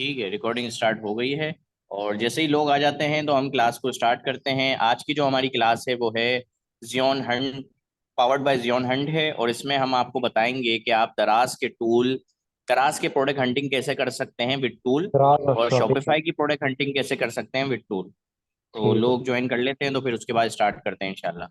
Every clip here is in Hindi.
ठीक है, रिकॉर्डिंग स्टार्ट हो गई है। और जैसे ही लोग आ जाते हैं तो हम क्लास को स्टार्ट करते हैं। आज की जो हमारी क्लास है वो है Zion hunt, powered by Zion hunt है। और इसमें हम आपको बताएंगे कि आप दराज के प्रोडक्ट हंटिंग कैसे कर सकते हैं विद टूल, दराज और और शॉपिंग। शॉपिफाई की प्रोडक्ट हंटिंग कैसे कर सकते हैं विद टूल। तो ठीक है। लोग ज्वाइन कर लेते हैं तो फिर उसके बाद स्टार्ट करते हैं इंशाल्लाह।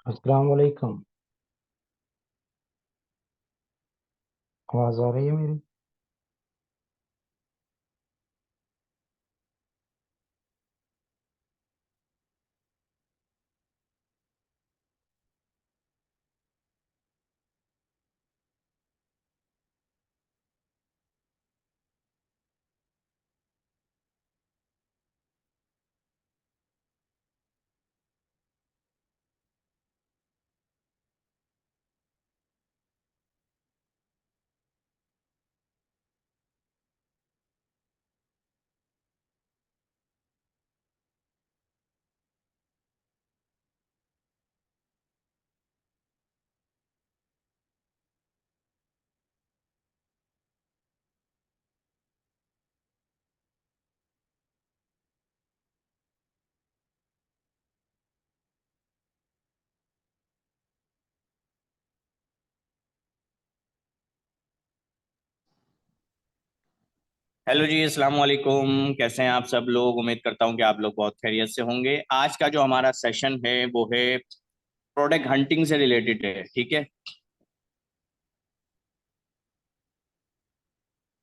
अस्सलाम वालेकुम। आवाज आ रही है मेरी? हेलो जी, अस्सलाम वालेकुम। कैसे हैं आप सब लोग? उम्मीद करता हूं कि आप लोग बहुत खैरियत से होंगे। आज का जो हमारा सेशन है वो है प्रोडक्ट हंटिंग से रिलेटेड है, ठीक है।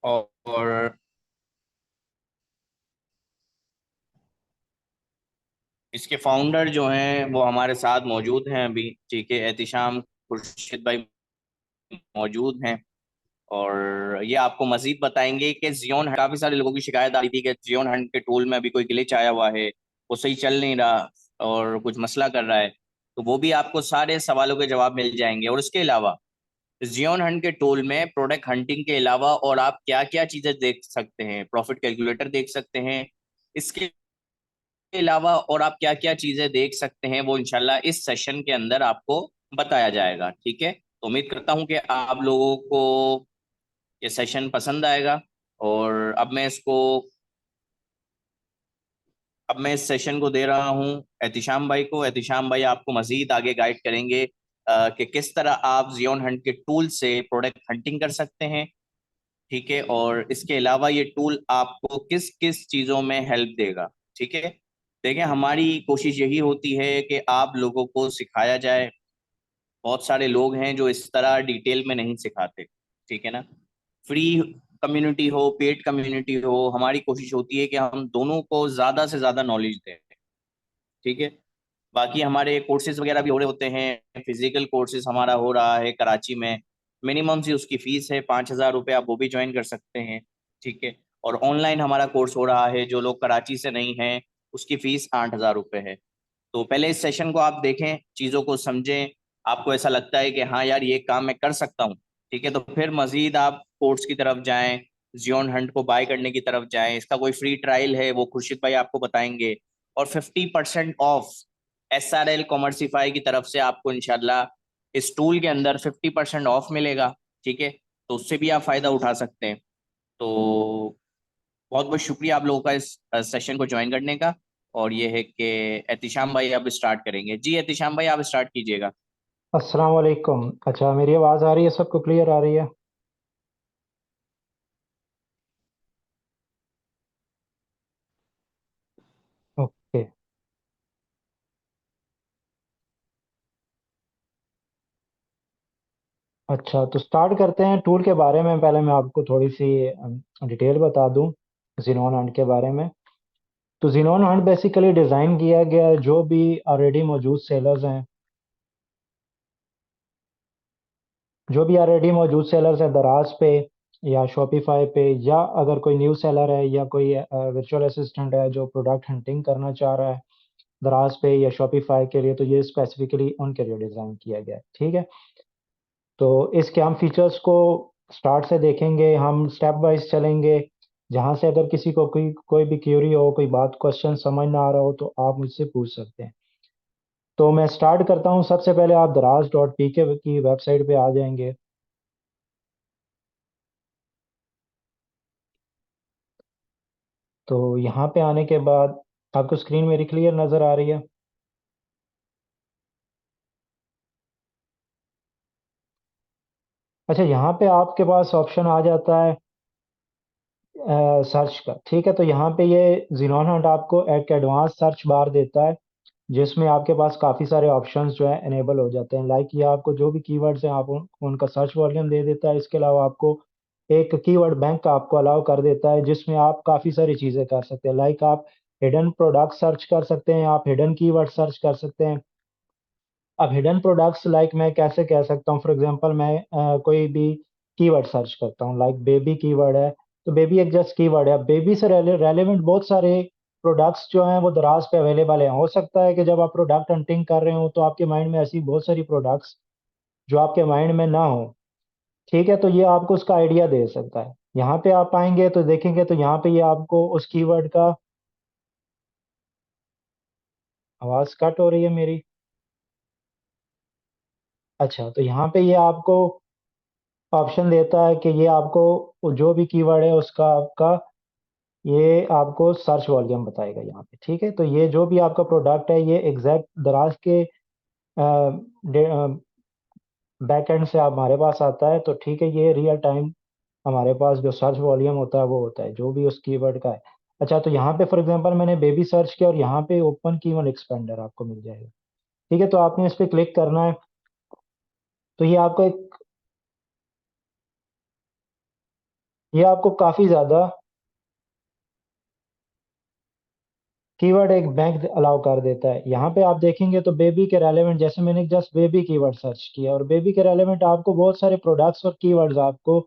और इसके फाउंडर जो हैं वो हमारे साथ मौजूद हैं अभी, ठीक है। एहतिशाम खुर्शीद भाई मौजूद हैं। और ये आपको मजीद बताएंगे कि जियोन, काफी सारे लोगों की शिकायत आ रही थी कि जियोन हंट के टूल में अभी कोई ग्लिच आया हुआ है, वो सही चल नहीं रहा और कुछ मसला कर रहा है। तो वो भी आपको सारे सवालों के जवाब मिल जाएंगे। और इसके अलावा जियोन हंट के टूल में प्रोडक्ट हंटिंग के अलावा और आप क्या क्या चीजें देख सकते हैं, प्रॉफिट कैलकुलेटर देख सकते हैं। इसके अलावा और आप क्या क्या चीजें देख सकते हैं वो इंशाल्लाह इस सेशन के अंदर आपको बताया जाएगा, ठीक है। तो उम्मीद करता हूं कि आप लोगों को ये सेशन पसंद आएगा। और अब मैं इस सेशन को दे रहा हूँ एहतिशाम भाई को। एहतिशाम भाई आपको मजीद आगे गाइड करेंगे कि किस तरह आप जियोन हंट के टूल से प्रोडक्ट हंटिंग कर सकते हैं, ठीक है। और इसके अलावा ये टूल आपको किस किस चीज़ों में हेल्प देगा, ठीक है। देखिए, हमारी कोशिश यही होती है कि आप लोगों को सिखाया जाए बहुत सारे लोग हैं जो इस तरह डिटेल में नहीं सिखाते, ठीक है ना। फ्री कम्युनिटी हो, पेड कम्युनिटी हो, हमारी कोशिश होती है कि हम दोनों को ज्यादा से ज्यादा नॉलेज दें, ठीक है। बाकी हमारे कोर्सेज वगैरह भी हो रहे होते हैं, फिजिकल कोर्सेज हमारा हो रहा है कराची में। मिनिमम सी उसकी फीस है 5,000 रुपये, आप वो भी ज्वाइन कर सकते हैं, ठीक है। और ऑनलाइन हमारा कोर्स हो रहा है, जो लोग कराची से नहीं हैं उसकी फीस 8,000 रुपये है। तो पहले इस सेशन को आप देखें, चीज़ों को समझें। आपको ऐसा लगता है कि हाँ यार ये काम मैं कर सकता हूँ, ठीक है, तो फिर मजीद आप कोर्स की तरफ जाएं, जियोन हंट को बाय करने की तरफ जाएं। इसका कोई फ्री ट्रायल है, वो खुर्शीद भाई आपको बताएंगे। और 50% ऑफ SRL कॉमर्सिफाई की तरफ से आपको इंशाल्लाह इस टूल के अंदर 50% ऑफ मिलेगा, ठीक है। तो उससे भी आप फायदा उठा सकते हैं। तो बहुत बहुत शुक्रिया आप लोगों का इस सेशन को ज्वाइन करने का। और ये है कि एहतिशाम भाई अब स्टार्ट करेंगे। जी एहतिशाम भाई आप स्टार्ट कीजिएगा। अस्सलाम वालेकुम। अच्छा, मेरी आवाज़ आ रही है? सबको क्लियर आ रही है? ओके। अच्छा, तो स्टार्ट करते हैं टूल के बारे में। पहले मैं आपको थोड़ी सी डिटेल बता दूं जिनोन हंट के बारे में। तो जिनोन हंट बेसिकली डिज़ाइन किया गया है जो भी ऑलरेडी मौजूद सेलर्स हैं, जो भी ऑलरेडी मौजूद सेलर्स हैं दराज पे या शॉपिफाई पे, या अगर कोई न्यू सेलर है या कोई वर्चुअल असिस्टेंट है जो प्रोडक्ट हंटिंग करना चाह रहा है दराज पे या शॉपिफाई के लिए, तो ये स्पेसिफिकली उनके लिए डिज़ाइन किया गया है, ठीक है। तो इसके हम फीचर्स को स्टार्ट से देखेंगे, हम स्टेप वाइज चलेंगे। जहाँ से अगर किसी को कोई कोई भी क्यूरी हो, कोई बात क्वेश्चन समझ ना आ रहा हो, तो आप मुझसे पूछ सकते हैं। तो मैं स्टार्ट करता हूँ। सबसे पहले आप दराज.pk की वेबसाइट पे आ जाएंगे। तो यहाँ पे आने के बाद आपको स्क्रीन मेरी क्लियर नज़र आ रही है? अच्छा, यहाँ पे आपके पास ऑप्शन आ जाता है सर्च का, ठीक है। तो यहाँ पे ये जिनोन हंट आपको एक एडवांस सर्च बार देता है जिसमें आपके पास काफ़ी सारे ऑप्शंस जो है इनेबल हो जाते हैं। लाइक ये आपको जो भी कीवर्ड्स हैं आप उनका सर्च वॉल्यूम दे देता है। इसके अलावा आपको एक कीवर्ड बैंक आपको अलाउ कर देता है जिसमें आप काफ़ी सारी चीज़ें कर सकते हैं। लाइक आप हिडन प्रोडक्ट सर्च कर सकते हैं, आप हिडन कीवर्ड सर्च कर सकते हैं। अब हिडन प्रोडक्ट्स लाइक मैं कैसे कह सकता हूँ, फॉर एग्जांपल मैं कोई भी कीवर्ड सर्च करता हूँ, लाइक बेबी कीवर्ड है, तो बेबी एक जस्ट कीवर्ड है। बेबी से रेलेवेंट बहुत सारे प्रोडक्ट्स जो हैं वो दराज पे अवेलेबल हैं। हो सकता है कि जब आप प्रोडक्ट हंटिंग कर रहे हो तो आपके माइंड में ऐसी बहुत सारी प्रोडक्ट्स जो आपके माइंड में ना हो, ठीक है। तो ये आपको उसका आइडिया दे सकता है। यहाँ पे आप आएंगे तो देखेंगे तो यहाँ पे ये आपको उस कीवर्ड का, आवाज़ कट हो रही है मेरी? अच्छा, तो यहाँ पे ये आपको ऑप्शन देता है कि ये आपको जो भी कीवर्ड है उसका आपका ये आपको सर्च वॉल्यूम बताएगा यहाँ पे, ठीक है। तो ये जो भी आपका प्रोडक्ट है ये एग्जैक्ट दराज के बैक एंड से हमारे पास आता है, तो ठीक है। ये रियल टाइम हमारे पास जो सर्च वॉल्यूम होता है वो होता है जो भी उस कीवर्ड का है। अच्छा, तो यहाँ पे फॉर एग्जांपल मैंने बेबी सर्च किया और यहाँ पे ओपन कीवर्ड एक्सपेंडर आपको मिल जाएगा, ठीक है। तो आपने इस पे क्लिक करना है। तो ये आपको काफ़ी ज़्यादा कीवर्ड एक बैंक अलाउ कर देता है। यहाँ पे आप देखेंगे तो बेबी के रेलेवेंट, जैसे मैंने जस्ट बेबी कीवर्ड सर्च किया और बेबी के रेलेवेंट आपको बहुत सारे प्रोडक्ट्स और कीवर्ड्स आपको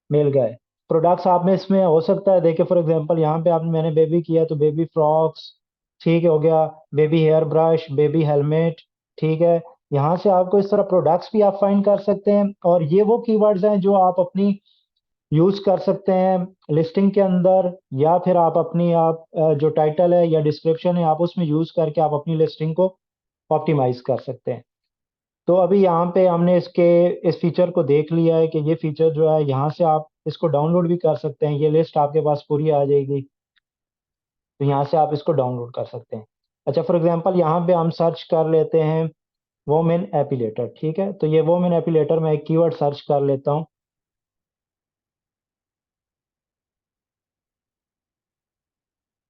मिल गए। प्रोडक्ट्स आप में इसमें हो सकता है, देखिए फॉर एग्जांपल यहाँ पे आपने मैंने बेबी किया तो बेबी फ्रॉक्स, ठीक हो गया, baby hair brush, baby helmet, ठीक है। यहाँ से आपको इस तरह प्रोडक्ट्स भी आप फाइंड कर सकते हैं और ये वो कीवर्ड्स हैं जो आप अपनी यूज कर सकते हैं लिस्टिंग के अंदर, या फिर आप अपनी जो टाइटल है या डिस्क्रिप्शन है आप उसमें यूज करके आप अपनी लिस्टिंग को ऑप्टिमाइज कर सकते हैं। तो अभी यहाँ पे हमने इसके इस फीचर को देख लिया है कि ये फीचर जो है यहाँ से आप इसको डाउनलोड भी कर सकते हैं। ये लिस्ट आपके पास पूरी आ जाएगी, तो यहाँ से आप इसको डाउनलोड कर सकते हैं। अच्छा, फॉर एग्जांपल यहाँ पे हम सर्च कर लेते हैं वोमेन एपिलेटर, ठीक है। तो ये वोमेन एपिलेटर मैं एक कीवर्ड सर्च कर लेता हूँ।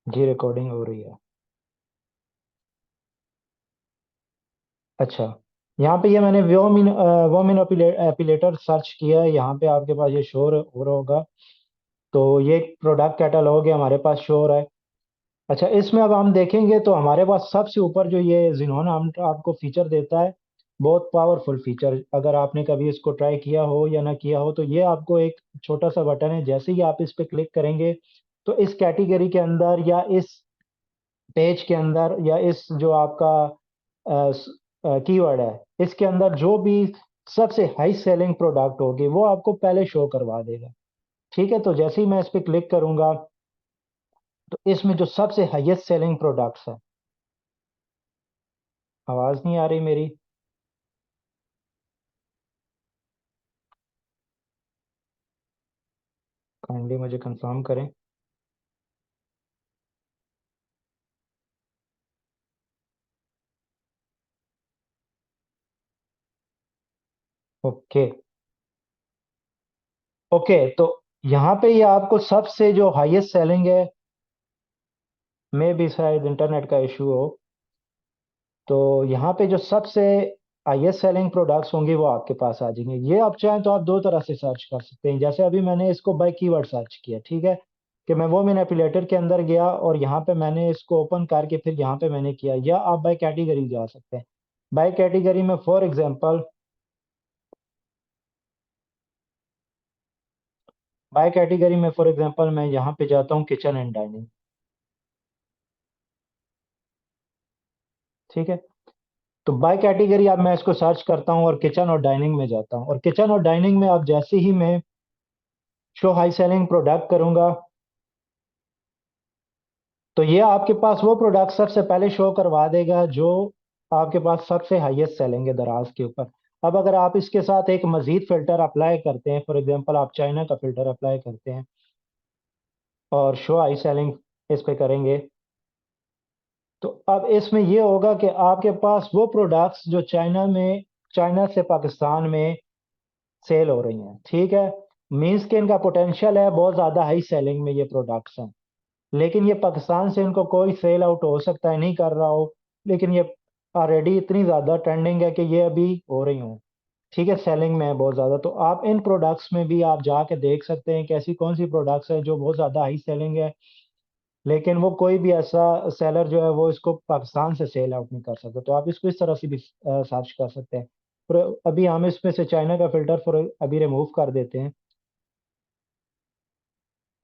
जी, रिकॉर्डिंग हो रही है। अच्छा, यहाँ पे ये मैंने वोमिन वोमिन एपिलेटर सर्च किया है, यहाँ पे आपके पास ये शो हो रहा होगा। तो ये प्रोडक्ट कैटलॉग है हमारे पास शो हो रहा है। अच्छा, इसमें अब हम देखेंगे तो हमारे पास सबसे ऊपर जो ये जिन्होंने हम आपको फीचर देता है, बहुत पावरफुल फीचर, अगर आपने कभी इसको ट्राई किया हो या ना किया हो, तो ये आपको एक छोटा सा बटन है, जैसे ही आप इस पे क्लिक करेंगे तो इस कैटेगरी के अंदर या इस पेज के अंदर या इस जो आपका कीवर्ड है इसके अंदर जो भी सबसे हाई सेलिंग प्रोडक्ट होगी वो आपको पहले शो करवा देगा। ठीक है, तो जैसे ही मैं इस पे क्लिक करूंगा तो इसमें जो सबसे हाईएस्ट सेलिंग प्रोडक्ट्स है, आवाज नहीं आ रही मेरी? काइंडली मुझे कंफर्म करें। ओके। ओके, तो यहाँ पे ये आपको सबसे जो हाईएस्ट सेलिंग है, मे भी शायद इंटरनेट का इशू हो, तो यहाँ पे जो सबसे हाईएस्ट सेलिंग प्रोडक्ट्स होंगे वो आपके पास आ जाएंगे। ये आप चाहें तो आप दो तरह से सर्च कर सकते हैं, जैसे अभी मैंने इसको बाय कीवर्ड सर्च किया, ठीक है, कि मैं वो मैंने एफिलेटर के अंदर गया और यहाँ पे मैंने इसको ओपन करके फिर यहाँ पे मैंने किया, या आप बाय कैटेगरी जा सकते हैं। बाय कैटेगरी में फॉर एग्जांपल, बाय कैटेगरी में फॉर एग्जांपल मैं यहाँ पे जाता हूँ किचन एंड डाइनिंग। ठीक है, तो बाय कैटेगरी अब मैं इसको सर्च करता हूँ और किचन और डाइनिंग में जाता हूँ, और किचन और डाइनिंग में अब जैसे ही मैं शो हाई सेलिंग प्रोडक्ट करूंगा तो ये आपके पास वो प्रोडक्ट सबसे पहले शो करवा देगा जो आपके पास सबसे हाईएस्ट सेलिंग है दराज के ऊपर। अब अगर आप इसके साथ एक मजीद फिल्टर अप्लाई करते हैं, फॉर एग्जांपल आप चाइना का फिल्टर अप्लाई करते हैं और शो हाई सेलिंग इस पे करेंगे, तो अब इसमें ये होगा कि आपके पास वो प्रोडक्ट्स जो चाइना से पाकिस्तान में सेल हो रही हैं, ठीक है, मीन्स कि इनका पोटेंशियल है बहुत ज़्यादा हाई सेलिंग में ये प्रोडक्ट्स हैं, लेकिन ये पाकिस्तान से इनको कोई सेल आउट हो सकता है नहीं कर रहा हो, लेकिन ये ऑलरेडी इतनी ज़्यादा ट्रेंडिंग है कि ये अभी हो रही हूँ, ठीक है, सेलिंग में है बहुत ज़्यादा। तो आप इन प्रोडक्ट्स में भी आप जाके देख सकते हैं कि ऐसी कौन सी प्रोडक्ट्स है जो बहुत ज़्यादा हाई सेलिंग है, लेकिन वो कोई भी ऐसा सेलर जो है वो इसको पाकिस्तान से सेल आउट नहीं कर सकता, तो आप इसको इस तरह से भी सर्च कर सकते हैं। पर अभी हम इसमें से चाइना का फिल्टर फॉर अभी रिमूव कर देते हैं,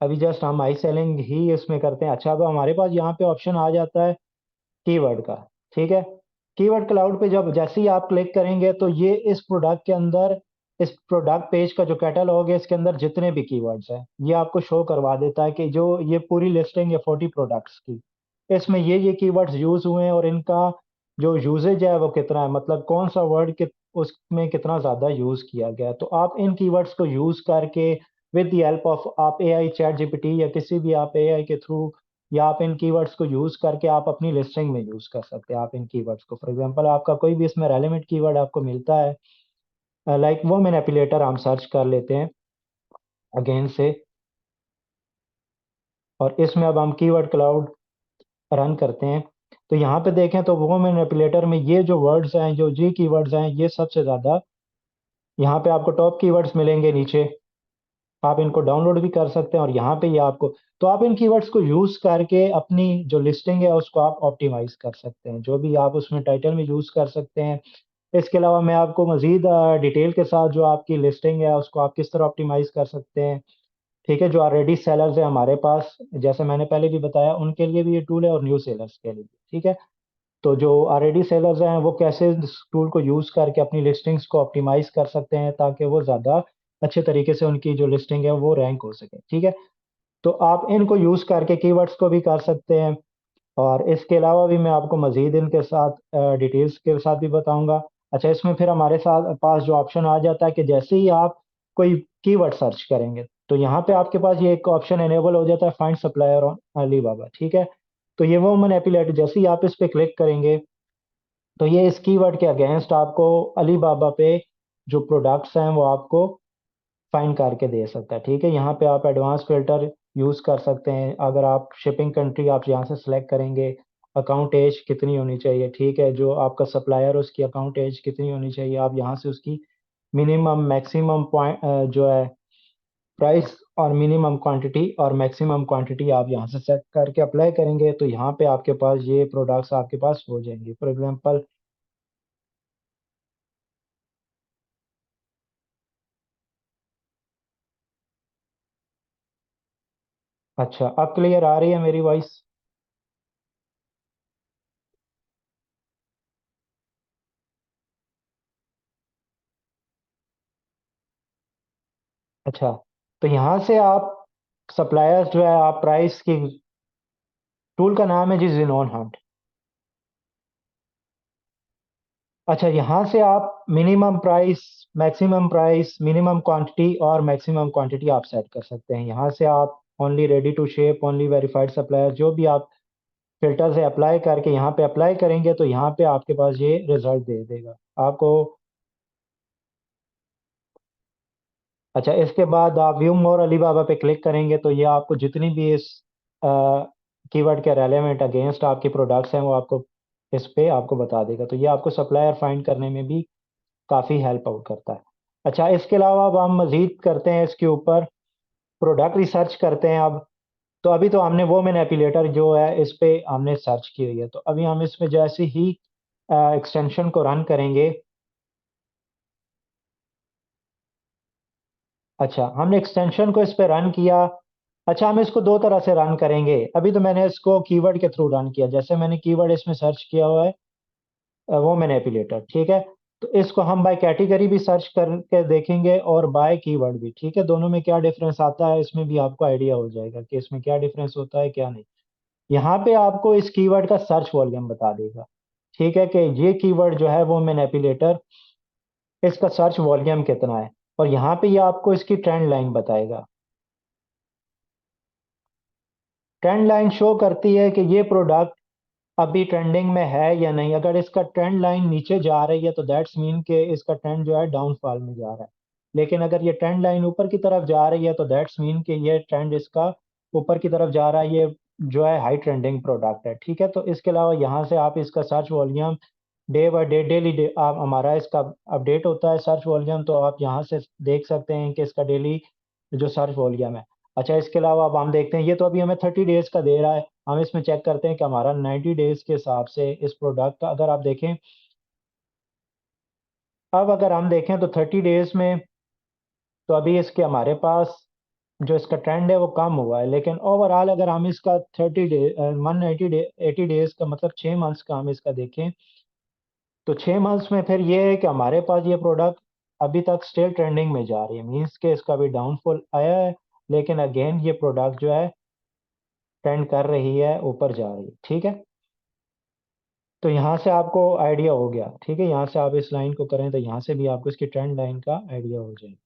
अभी जस्ट हम हाई सेलिंग ही इसमें करते हैं। अच्छा, अब हमारे पास यहाँ पे ऑप्शन आ जाता है कीवर्ड का, ठीक है, कीवर्ड क्लाउड पे जब जैसे ही आप क्लिक करेंगे तो ये इस प्रोडक्ट के अंदर, इस प्रोडक्ट पेज का जो कैटलॉग है इसके अंदर जितने भी कीवर्ड्स हैं ये आपको शो करवा देता है कि जो ये पूरी लिस्टिंग है 40 प्रोडक्ट्स की, इसमें ये कीवर्ड्स यूज हुए हैं और इनका जो यूजेज है वो कितना है, मतलब कौन सा वर्ड कि उसमें कितना ज़्यादा यूज़ किया गया है। तो आप इन कीवर्ड्स को यूज़ करके विद द हेल्प ऑफ आप एआई चैट जीपीटी या किसी भी आप एआई के थ्रू, या आप इन कीवर्ड्स को यूज़ करके आप अपनी लिस्टिंग में यूज़ कर सकते हैं। आप इन कीवर्ड्स को फॉर एग्जांपल आपका कोई भी इसमें रेलेवेंट कीवर्ड आपको मिलता है, लाइक वो मैन एपिलेटर हम सर्च कर लेते हैं अगेन से, और इसमें अब हम कीवर्ड क्लाउड रन करते हैं, तो यहाँ पे देखें तो वो मैनिपुलेटर में ये जो वर्ड्स हैं, जो जी कीवर्ड्स हैं, ये सबसे ज़्यादा यहाँ पे आपको टॉप कीवर्ड्स मिलेंगे नीचे, आप इनको डाउनलोड भी कर सकते हैं और यहाँ पे ये आपको, तो आप इन कीवर्ड्स को यूज़ करके अपनी जो लिस्टिंग है उसको आप ऑप्टिमाइज कर सकते हैं, जो भी आप उसमें टाइटल में यूज़ कर सकते हैं। इसके अलावा मैं आपको मज़ीद डिटेल के साथ जो आपकी लिस्टिंग है उसको आप किस तरह ऑप्टिमाइज कर सकते हैं, ठीक है, जो ऑलरेडी सेलर्स है हमारे पास, जैसे मैंने पहले भी बताया, उनके लिए भी ये टूल है और न्यू सेलर्स के लिए भी, ठीक है। तो जो ऑलरेडी सेलर्स हैं वो कैसे इस टूल को यूज़ करके अपनी लिस्टिंग्स को ऑप्टिमाइज कर सकते हैं ताकि वो ज़्यादा अच्छे तरीके से उनकी जो लिस्टिंग है वो रैंक हो सके, ठीक है। तो आप इनको यूज़ करके कीवर्ड्स को भी कर सकते हैं, और इसके अलावा भी मैं आपको मज़ीद इनके साथ डिटेल्स के साथ भी बताऊंगा। अच्छा, इसमें फिर हमारे साथ पास जो ऑप्शन आ जाता है कि जैसे ही आप कोई कीवर्ड सर्च करेंगे तो यहाँ पे आपके पास ये एक ऑप्शन एनेबल हो जाता है, फाइंड सप्लायर ऑन अलीबाबा, ठीक है। तो ये वो मैन एपिलेट जैसे ही आप इस पे क्लिक करेंगे तो ये इस कीवर्ड के अगेंस्ट आपको अलीबाबा पे जो प्रोडक्ट्स हैं वो आपको फाइंड करके दे सकता है, ठीक है। यहाँ पे आप एडवांस फिल्टर यूज़ कर सकते हैं, अगर आप शिपिंग कंट्री आप यहाँ से सिलेक्ट करेंगे अकाउंट एज कितनी होनी चाहिए, ठीक है, जो आपका सप्लायर उसकी अकाउंट एज कितनी होनी चाहिए, आप यहाँ से उसकी मिनिमम मैक्सिमम पॉइंट जो है प्राइस और मिनिमम क्वांटिटी और मैक्सिमम क्वांटिटी आप यहाँ से सेट करके अप्लाई करेंगे तो यहाँ पे आपके पास ये प्रोडक्ट्स आपके पास हो जाएंगे। फॉर एग्जांपल, अच्छा अब क्लियर आ रही है मेरी वॉइस? अच्छा, तो यहाँ से आप सप्लायर्स जो है आप प्राइस की, टूल का नाम है जी जिनोन हंट। अच्छा, यहाँ से आप minimum price, maximum price, minimum quantity और मैक्सिमम क्वांटिटी आप सेट कर सकते हैं। यहाँ से आप only ready to ship, only verified supplier, जो भी आप फिल्टर से अप्लाई करके यहाँ पे अप्लाई करेंगे तो यहाँ पे आपके पास ये रिजल्ट दे देगा आपको। अच्छा, इसके बाद आप व्यू मोर अलीबाबा पे क्लिक करेंगे तो ये आपको जितनी भी इस कीवर्ड के रेलेवेंट अगेंस्ट आपके प्रोडक्ट्स हैं वो आपको इस पे आपको बता देगा, तो ये आपको सप्लायर फाइंड करने में भी काफ़ी हेल्प आउट करता है। अच्छा, इसके अलावा अब हम मजीद करते हैं इसके ऊपर, प्रोडक्ट रिसर्च करते हैं अब। तो अभी तो हमने वो मैन एपिलेटर जो है इस पे हमने सर्च की हुई है, तो अभी हम इसमें जैसे ही एक्सटेंशन को रन करेंगे। अच्छा, हमने एक्सटेंशन को इस पे रन किया। अच्छा, हम इसको दो तरह से रन करेंगे। अभी तो मैंने इसको कीवर्ड के थ्रू रन किया, जैसे मैंने कीवर्ड इसमें सर्च किया हुआ है वो मैनिपुलेटर, ठीक है। तो इसको हम बाय कैटेगरी भी सर्च करके देखेंगे और बाय कीवर्ड भी, ठीक है। दोनों में क्या डिफरेंस आता है इसमें भी आपको आइडिया हो जाएगा कि इसमें क्या डिफरेंस होता है क्या नहीं। यहाँ पे आपको इस कीवर्ड का सर्च वॉल्यूम बता देगा, ठीक है, कि ये कीवर्ड जो है वो मैनिपुलेटर, इसका सर्च वॉल्यूम कितना है। और यहाँ पे ये आपको इसकी ट्रेंड लाइन बताएगा। ट्रेंड लाइन शो करती है कि ये प्रोडक्ट अभी ट्रेंडिंग में है या नहीं। अगर इसका ट्रेंड लाइन नीचे जा रही है तो दैट्स मीन कि इसका ट्रेंड जो है डाउनफॉल में जा रहा है। लेकिन अगर ये ट्रेंड लाइन ऊपर की तरफ जा रही है तो दैट्स मीन कि ये ट्रेंड इसका ऊपर की तरफ जा रहा है, ये जो है हाई ट्रेंडिंग प्रोडक्ट है, ठीक है। तो इसके अलावा यहाँ से आप इसका search volume day by day, daily day आप हमारा इसका अपडेट होता है सर्च वॉल्यूम, तो आप यहाँ से देख सकते हैं कि इसका डेली जो सर्च वॉल्यूम है। अच्छा, इसके अलावा अब हम देखते हैं, ये तो अभी हमें 30 डेज का दे रहा है। हम इसमें चेक करते हैं कि हमारा 90 डेज के हिसाब से इस प्रोडक्ट का अगर आप देखें, अब अगर हम देखें तो 30 डेज में तो अभी इसके हमारे पास जो इसका ट्रेंड है वो कम हुआ है। लेकिन ओवरऑल अगर हम इसका 30 डे 190 डे 80 डेज का मतलब 6 मंथ्स का हम इसका देखें तो 6 मंथ्स में फिर ये है कि हमारे पास ये प्रोडक्ट अभी तक स्टिल ट्रेंडिंग में जा रही है, मीन्स के इसका भी डाउनफॉल आया है लेकिन अगेन ये प्रोडक्ट जो है ट्रेंड कर रही है, ऊपर जा रही है, ठीक है। तो यहाँ से आपको आइडिया हो गया, ठीक है। यहाँ से आप इस लाइन को करें तो यहाँ से भी आपको इसकी ट्रेंड लाइन का आइडिया हो जाएगा।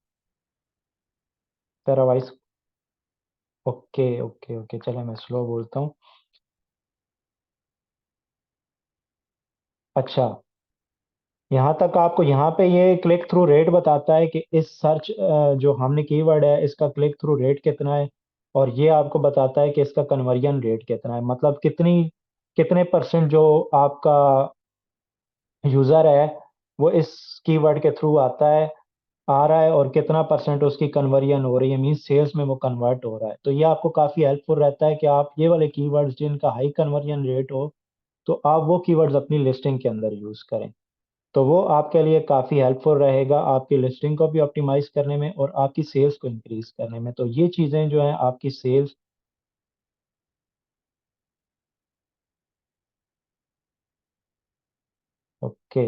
पैरावाइज, ओके ओके ओके, चलो मैं स्लो बोलता हूँ। अच्छा, यहाँ तक आपको यहाँ पे ये क्लिक थ्रू रेट बताता है कि इस सर्च जो हमने कीवर्ड है इसका क्लिक थ्रू रेट कितना है। और ये आपको बताता है कि इसका कन्वर्जन रेट कितना है, मतलब कितने परसेंट जो आपका यूज़र है वो इस कीवर्ड के थ्रू आ रहा है और कितना परसेंट उसकी कन्वर्जन हो रही है, मीन सेल्स में वो कन्वर्ट हो रहा है। तो ये आपको काफ़ी हेल्पफुल रहता है कि आप ये वाले कीवर्ड्स जिनका हाई कन्वर्जन रेट हो तो आप वो कीवर्ड्स अपनी लिस्टिंग के अंदर यूज़ करें। तो वो आपके लिए काफ़ी हेल्पफुल रहेगा आपकी लिस्टिंग को भी ऑप्टिमाइज करने में और आपकी सेल्स को इंक्रीज करने में। तो ये चीज़ें जो हैं आपकी सेल्स, ओके।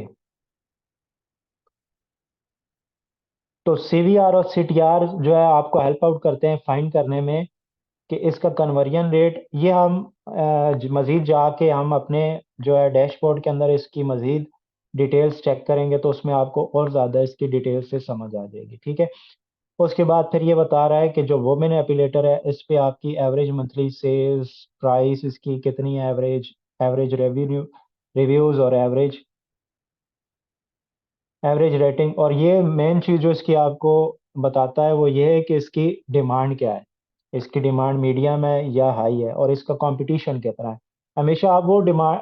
तो सीवीआर और सीटीआर जो है आपको हेल्प आउट करते हैं फाइंड करने में कि इसका कन्वर्जन रेट, ये हम मज़ीद जाके हम अपने जो है डैशबोर्ड के अंदर इसकी मज़ीद डिटेल्स चेक करेंगे तो उसमें आपको और ज़्यादा इसकी डिटेल से समझ आ जाएगी, ठीक है। उसके बाद फिर ये बता रहा है कि जो वोमेन एपिलेटर है इस पे आपकी एवरेज मंथली सेल्स प्राइस इसकी कितनी है, एवरेज एवरेज रेवेन्यू रिव्यूज़ और एवरेज एवरेज रेटिंग। और ये मेन चीज़ जो इसकी आपको बताता है वो ये है कि इसकी डिमांड क्या है, इसकी डिमांड मीडियम है या हाई है और इसका कंपटीशन कितना है। हमेशा आप वो डिमांड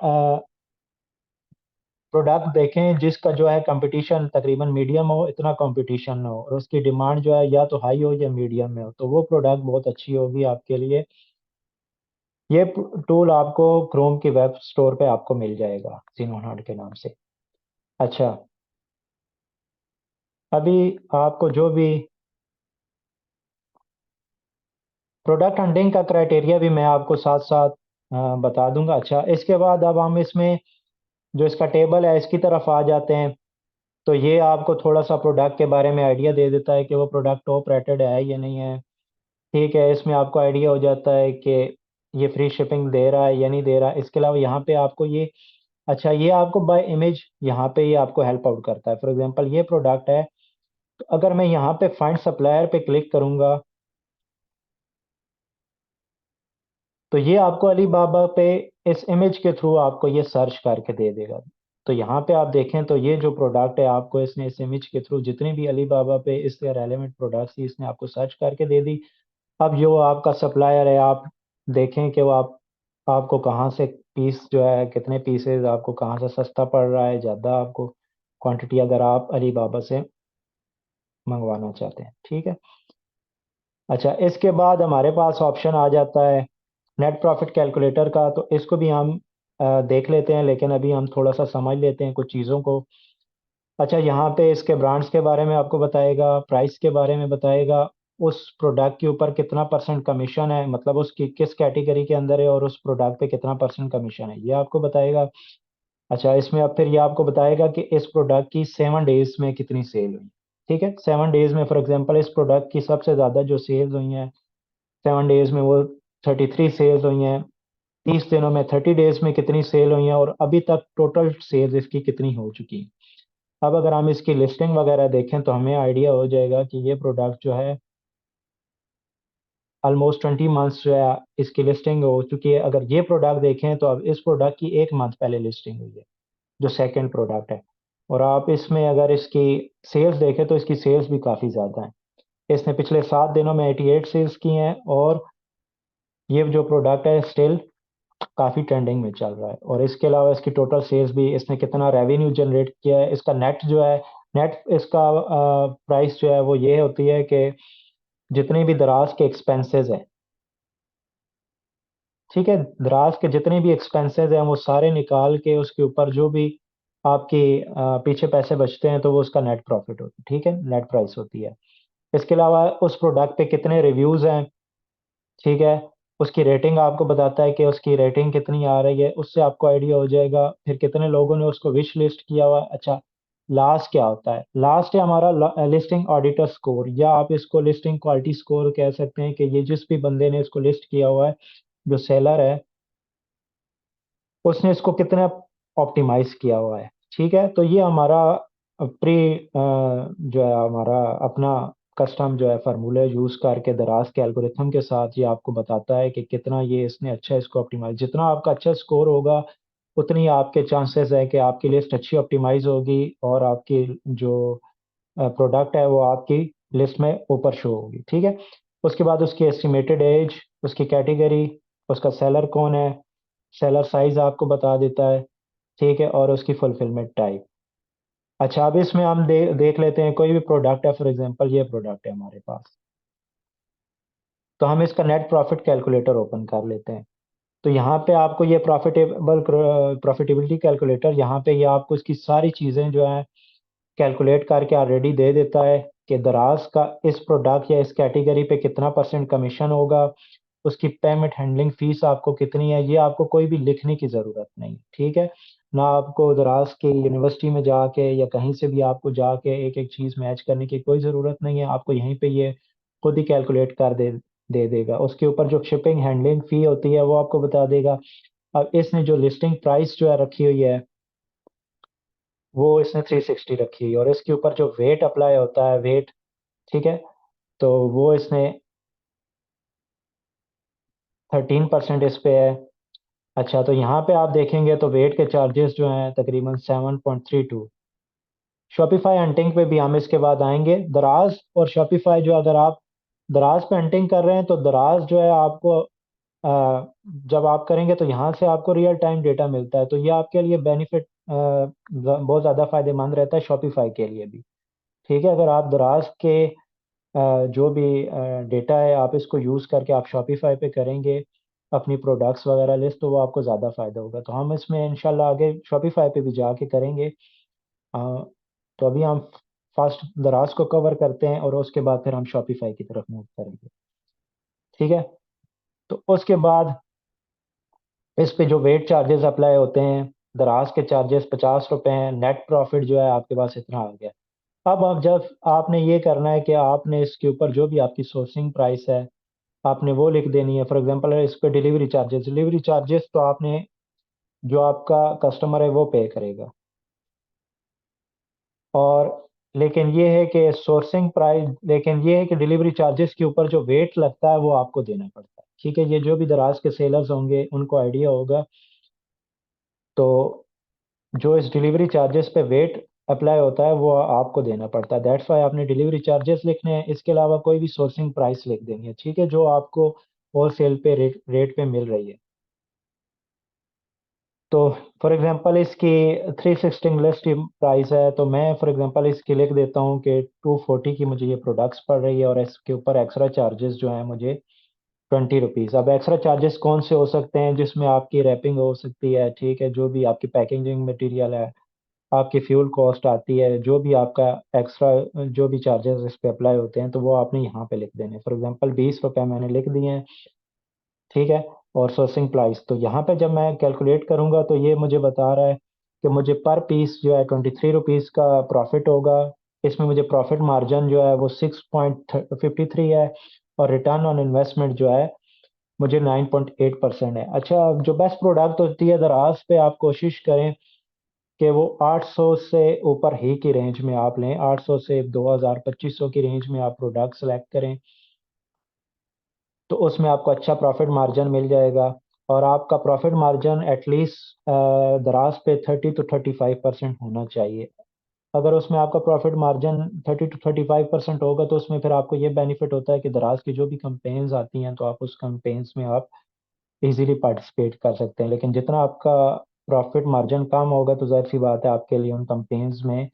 प्रोडक्ट देखें जिसका जो है कंपटीशन तकरीबन मीडियम हो, इतना कंपटीशन ना हो, और उसकी डिमांड जो है या तो हाई हो या मीडियम में हो, तो वो प्रोडक्ट बहुत अच्छी होगी आपके लिए। ये टूल आपको क्रोम की वेब स्टोर पे आपको मिल जाएगा जिनोहार्ड के नाम से। अच्छा, अभी आपको जो भी प्रोडक्ट हंटिंग का क्राइटेरिया भी मैं आपको साथ साथ बता दूंगा। अच्छा, इसके बाद अब हम इसमें जो इसका टेबल है इसकी तरफ आ जाते हैं। तो ये आपको थोड़ा सा प्रोडक्ट के बारे में आइडिया दे देता है कि वो प्रोडक्ट टॉप रेटेड है या नहीं है। ठीक है, इसमें आपको आइडिया हो जाता है कि ये फ्री शिपिंग दे रहा है या नहीं दे रहा है। इसके अलावा यहाँ पे आपको ये, अच्छा ये आपको बाय इमेज यहाँ पे ये आपको हेल्प आउट करता है। फॉर एग्जांपल ये प्रोडक्ट है, तो अगर मैं यहाँ पे फाइंड सप्लायर पे क्लिक करूंगा तो ये आपको अलीबाबा पे इस इमेज के थ्रू आपको ये सर्च करके दे देगा। तो यहाँ पे आप देखें तो ये जो प्रोडक्ट है आपको इसने इस इमेज के थ्रू जितने भी अलीबाबा पे इससे रेलेवेंट प्रोडक्ट्स थी इसने आपको सर्च करके दे दी। अब जो आपका सप्लायर है आप देखें कि वो आपको कहाँ से पीस जो है कितने पीसेज आपको कहाँ से सस्ता पड़ रहा है, ज़्यादा आपको क्वांटिटी अगर आप अलीबाबा से मंगवाना चाहते हैं। ठीक है। अच्छा, इसके बाद हमारे पास ऑप्शन आ जाता है नेट प्रॉफिट कैलकुलेटर का। तो इसको भी हम देख लेते हैं, लेकिन अभी हम थोड़ा सा समझ लेते हैं कुछ चीज़ों को। अच्छा, यहाँ पे इसके ब्रांड्स के बारे में आपको बताएगा, प्राइस के बारे में बताएगा, उस प्रोडक्ट के ऊपर कितना परसेंट कमीशन है, मतलब उसकी किस कैटेगरी के अंदर है और उस प्रोडक्ट पे कितना परसेंट कमीशन है, ये आपको बताएगा। अच्छा, इसमें अब फिर ये आपको बताएगा कि इस प्रोडक्ट की 7 डेज में कितनी सेल हुई। ठीक है, 7 डेज में फॉर एग्जांपल इस प्रोडक्ट की सबसे ज़्यादा जो सेल्स हुई हैं 7 डेज में वो 33 सेल्स हुई हैं। 30 दिनों में 30 डेज में कितनी सेल हुई है और अभी तक टोटल सेल्स इसकी कितनी हो चुकी है। अब अगर हम इसकी लिस्टिंग वगैरह देखें तो हमें आइडिया हो जाएगा कि ये प्रोडक्ट जो है ऑलमोस्ट 20 मंथ्स जो है इसकी लिस्टिंग हो चुकी है। अगर ये प्रोडक्ट देखें तो अब इस प्रोडक्ट की 1 मंथ पहले लिस्टिंग हुई है, जो सेकेंड प्रोडक्ट है। और आप इसमें अगर इसकी सेल्स देखें तो इसकी सेल्स भी काफ़ी ज़्यादा हैं। इसने पिछले 7 दिनों में 88 सेल्स की हैं, और ये जो प्रोडक्ट है स्टिल काफ़ी ट्रेंडिंग में चल रहा है। और इसके अलावा इसकी टोटल सेल्स भी, इसने कितना रेवेन्यू जनरेट किया है, इसका नेट जो है, नेट इसका प्राइस जो है वो ये होती है कि जितने भी दराज के एक्सपेंसेस हैं, ठीक है, दराज के जितने भी एक्सपेंसेस हैं वो सारे निकाल के उसके ऊपर जो भी आपकी पीछे पैसे बचते हैं तो वो उसका नेट प्रॉफिट होती है। ठीक है, नेट प्राइस होती है। इसके अलावा उस प्रोडक्ट पे कितने रिव्यूज हैं, ठीक है, उसकी रेटिंग आपको बताता है कि उसकी रेटिंग कितनी आ रही है, उससे आपको आइडिया हो जाएगा फिर कितने लोगों ने उसको विश लिस्ट किया हुआ है। अच्छा, लास्ट क्या होता है, लास्ट है हमारा लिस्टिंग ऑडिटर स्कोर, या आप इसको लिस्टिंग क्वालिटी स्कोर कह सकते हैं कि ये जिस भी बंदे ने इसको लिस्ट किया हुआ है, जो सेलर है, उसने इसको कितना ऑप्टिमाइज किया हुआ है। ठीक है, तो ये हमारा प्री जो है हमारा अपना कस्टम जो है फार्मूला यूज करके दराज के एल्गोरिथम के साथ ये आपको बताता है कि कितना ये इसने अच्छा इसको ऑप्टिमाइज, जितना आपका अच्छा स्कोर होगा उतनी आपके चांसेस है कि आपकी लिस्ट अच्छी ऑप्टिमाइज होगी और आपकी जो प्रोडक्ट है वो आपकी लिस्ट में ऊपर शो होगी। ठीक है, उसके बाद उसकी एस्टिमेटेड एज, उसकी कैटेगरी, उसका सेलर कौन है, सेलर साइज आपको बता देता है। ठीक है, और उसकी फुलफिलमेंट टाइप। अच्छा, अब इसमें हम देख लेते हैं कोई भी प्रोडक्ट है, फॉर एग्जांपल ये प्रोडक्ट है हमारे पास, तो हम इसका नेट प्रॉफिट कैलकुलेटर ओपन कर लेते हैं। तो यहाँ पे आपको ये प्रॉफिटेबिलिटी कैलकुलेटर, यहाँ पे ये आपको इसकी सारी चीज़ें जो है कैलकुलेट करके ऑलरेडी दे देता है कि दराज का इस प्रोडक्ट या इस कैटेगरी पे कितना परसेंट कमीशन होगा, उसकी पेमेंट हैंडलिंग फीस आपको कितनी है, ये आपको कोई भी लिखने की ज़रूरत नहीं। ठीक है, ना आपको दराज की यूनिवर्सिटी में जाके या कहीं से भी आपको जाके एक एक चीज़ मैच करने की कोई ज़रूरत नहीं है, आपको यहीं पे ये खुद ही कैलकुलेट कर दे देगा। उसके ऊपर जो शिपिंग हैंडलिंग फ़ी होती है वो आपको बता देगा। अब इसने जो लिस्टिंग प्राइस जो है रखी हुई है वो इसने 360 रखी हुई है, और इसके ऊपर जो वेट अप्लाई होता है, वेट, ठीक है, तो वो इसने 13% इस पे है। अच्छा, तो यहाँ पे आप देखेंगे तो वेट के चार्जेस जो हैं तकरीबन 7.32। शॉपिफाई हंटिंग पे भी हम इसके बाद आएंगे। दराज और शॉपिफाई जो, अगर आप दराज पे हंटिंग कर रहे हैं तो दराज जो है आपको जब आप करेंगे तो यहाँ से आपको रियल टाइम डेटा मिलता है, तो ये आपके लिए बेनिफिट बहुत ज़्यादा फायदेमंद रहता है शॉपिफाई के लिए भी। ठीक है, अगर आप दराज के जो भी डेटा है आप इसको यूज़ करके आप शॉपिफाई पे करेंगे अपनी प्रोडक्ट्स वगैरह लिस्ट, तो वो आपको ज़्यादा फ़ायदा होगा। तो हम इसमें इंशाल्लाह आगे शॉपिफाई पे भी जाके करेंगे। तो अभी हम फर्स्ट दराज को कवर करते हैं और उसके बाद फिर हम शॉपिफाई की तरफ मूव करेंगे। ठीक है, तो उसके बाद इस पे जो वेट चार्जेस अप्लाई होते हैं, दराज के चार्जेस 50 रुपए हैं, नेट प्रॉफिट जो है आपके पास इतना आ गया। अब आप जब आपने ये करना है कि आपने इसके ऊपर जो भी आपकी सोर्सिंग प्राइस है आपने वो लिख देनी है। फॉर एग्जांपल इस पे डिलीवरी चार्जेस तो आपने जो आपका कस्टमर है वो पे करेगा। और लेकिन ये है कि सोर्सिंग प्राइस, लेकिन ये है कि डिलीवरी चार्जेस के ऊपर जो वेट लगता है वो आपको देना पड़ता है। ठीक है, ये जो भी दराज के सेलर्स होंगे उनको आइडिया होगा। तो जो इस डिलीवरी चार्जेस पे वेट अप्लाई होता है वो आपको देना पड़ता है। दैट्स वाई आपने डिलीवरी चार्जेस लिखने हैं, इसके अलावा कोई भी सोर्सिंग प्राइस लिख देंगे। ठीक है, जो आपको होलसेल पे रेट पे मिल रही है। तो फॉर एग्जांपल इसकी 316 लिस्ट की प्राइस है, तो मैं फॉर एग्जांपल इसकी लिख देता हूँ कि 240 की मुझे ये प्रोडक्ट्स पड़ रही है और इसके ऊपर एक्स्ट्रा चार्जेस जो हैं मुझे 20 रुपीज़। अब एक्स्ट्रा चार्जेस कौन से हो सकते हैं? जिसमें आपकी रैपिंग हो सकती है, ठीक है, जो भी आपकी पैकेजिंग मटेरियल है, आपकी फ्यूल कॉस्ट आती है, जो भी आपका एक्स्ट्रा जो भी चार्जेस इस पे अप्लाई होते हैं तो वो आपने यहाँ पे लिख देने। फॉर एग्जांपल 20 रुपए मैंने लिख दिए हैं। ठीक है, और सोर्सिंग प्राइस तो यहाँ पे जब मैं कैलकुलेट करूँगा तो ये मुझे बता रहा है कि मुझे पर पीस जो है 23 रुपीज़ का प्रॉफिट होगा। इसमें मुझे प्रॉफिट मार्जिन जो है वो 6.53 है और रिटर्न ऑन इन्वेस्टमेंट जो है मुझे 9.8% है। अच्छा, जो बेस्ट प्रोडक्ट होती है दराज पे आप कोशिश करें कि वो 800 से ऊपर ही की रेंज में आप लें। 800 से 2000 2500 की रेंज में आप प्रोडक्ट सेलेक्ट करें तो उसमें आपको अच्छा प्रॉफिट मार्जिन मिल जाएगा। और आपका प्रॉफिट मार्जिन एटलीस्ट दराज पे 30 to 35% होना चाहिए। अगर उसमें आपका प्रॉफिट मार्जिन 30 to 35% होगा तो उसमें फिर आपको ये बेनिफिट होता है कि दराज की जो भी कंपेन्स आती हैं तो आप उस कंपेन्स में आप इजीली पार्टिसिपेट कर सकते हैं। लेकिन जितना आपका प्रॉफिट मार्जिन कम होगा तो जाहिर सी बात है आपके लिए उन कंपेन्स में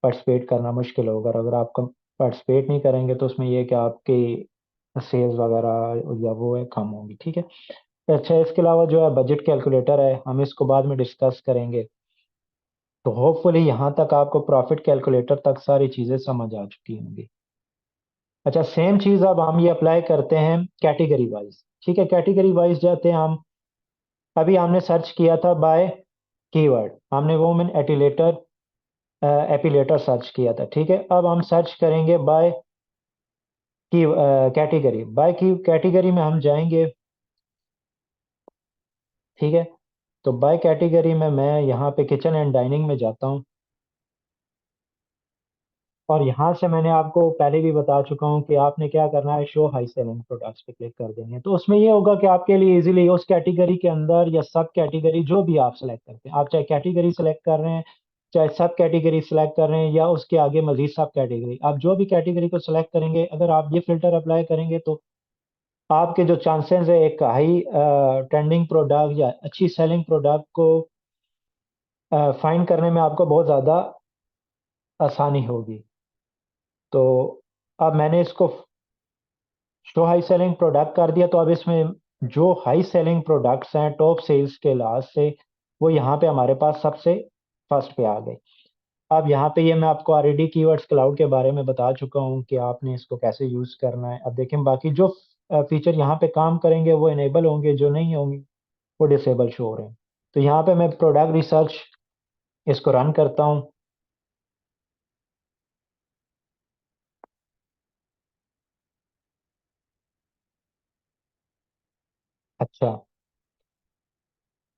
पार्टिसिपेट करना मुश्किल होगा। और अगर आप पार्टिसिपेट नहीं करेंगे तो उसमें ये है कि आपकी सेल्स वगैरह या वो है कम होंगी। ठीक है, अच्छा, इसके अलावा जो है बजट कैलकुलेटर है, हम इसको बाद में डिस्कस करेंगे। तो होपफुली यहाँ तक आपको प्रॉफिट कैलकुलेटर तक सारी चीज़ें समझ आ चुकी होंगी। अच्छा, सेम चीज़ अब हम ये अप्लाई करते हैं कैटेगरी वाइज। ठीक है, कैटेगरी वाइज जाते हैं हम। अभी हमने सर्च किया था बाय कीवर्ड, हमने वोमेन एपिलेटर एपिलेटर सर्च किया था। ठीक है, अब हम सर्च करेंगे बाय की कैटेगरी। बाय की कैटेगरी में हम जाएंगे। ठीक है, तो बाय कैटेगरी में मैं यहाँ पे किचन एंड डाइनिंग में जाता हूँ और यहाँ से मैंने आपको पहले भी बता चुका हूँ कि आपने क्या करना है, शो हाई सेलिंग प्रोडक्ट्स पे क्लिक कर देंगे। तो उसमें ये होगा कि आपके लिए इजीली उस कैटेगरी के अंदर या सब कैटेगरी जो भी आप सेलेक्ट करते हैं, आप चाहे कैटेगरी सेलेक्ट कर रहे हैं चाहे सब कैटेगरी सेलेक्ट कर रहे हैं या उसके आगे मजीद सब कैटेगरी, आप जो भी कैटेगरी को सिलेक्ट करेंगे अगर आप ये फिल्टर अप्लाई करेंगे तो आपके जो चांसेस है एक हाई ट्रेंडिंग प्रोडक्ट या अच्छी सेलिंग प्रोडक्ट को फाइंड करने में आपको बहुत ज़्यादा आसानी होगी। तो अब मैंने इसको शो हाई सेलिंग प्रोडक्ट कर दिया, तो अब इसमें जो हाई सेलिंग प्रोडक्ट्स हैं टॉप सेल्स के लिहाज से वो यहाँ पे हमारे पास सबसे फर्स्ट पे आ गए। अब यहाँ पे ये मैं आपको ऑलरेडी कीवर्ड्स क्लाउड के बारे में बता चुका हूँ कि आपने इसको कैसे यूज़ करना है। अब देखें बाकी जो फीचर यहाँ पे काम करेंगे वो इनेबल होंगे, जो नहीं होंगे वो डिसेबल शो हो रहे हैं। तो यहाँ पे मैं प्रोडक्ट रिसर्च इसको रन करता हूँ। अच्छा,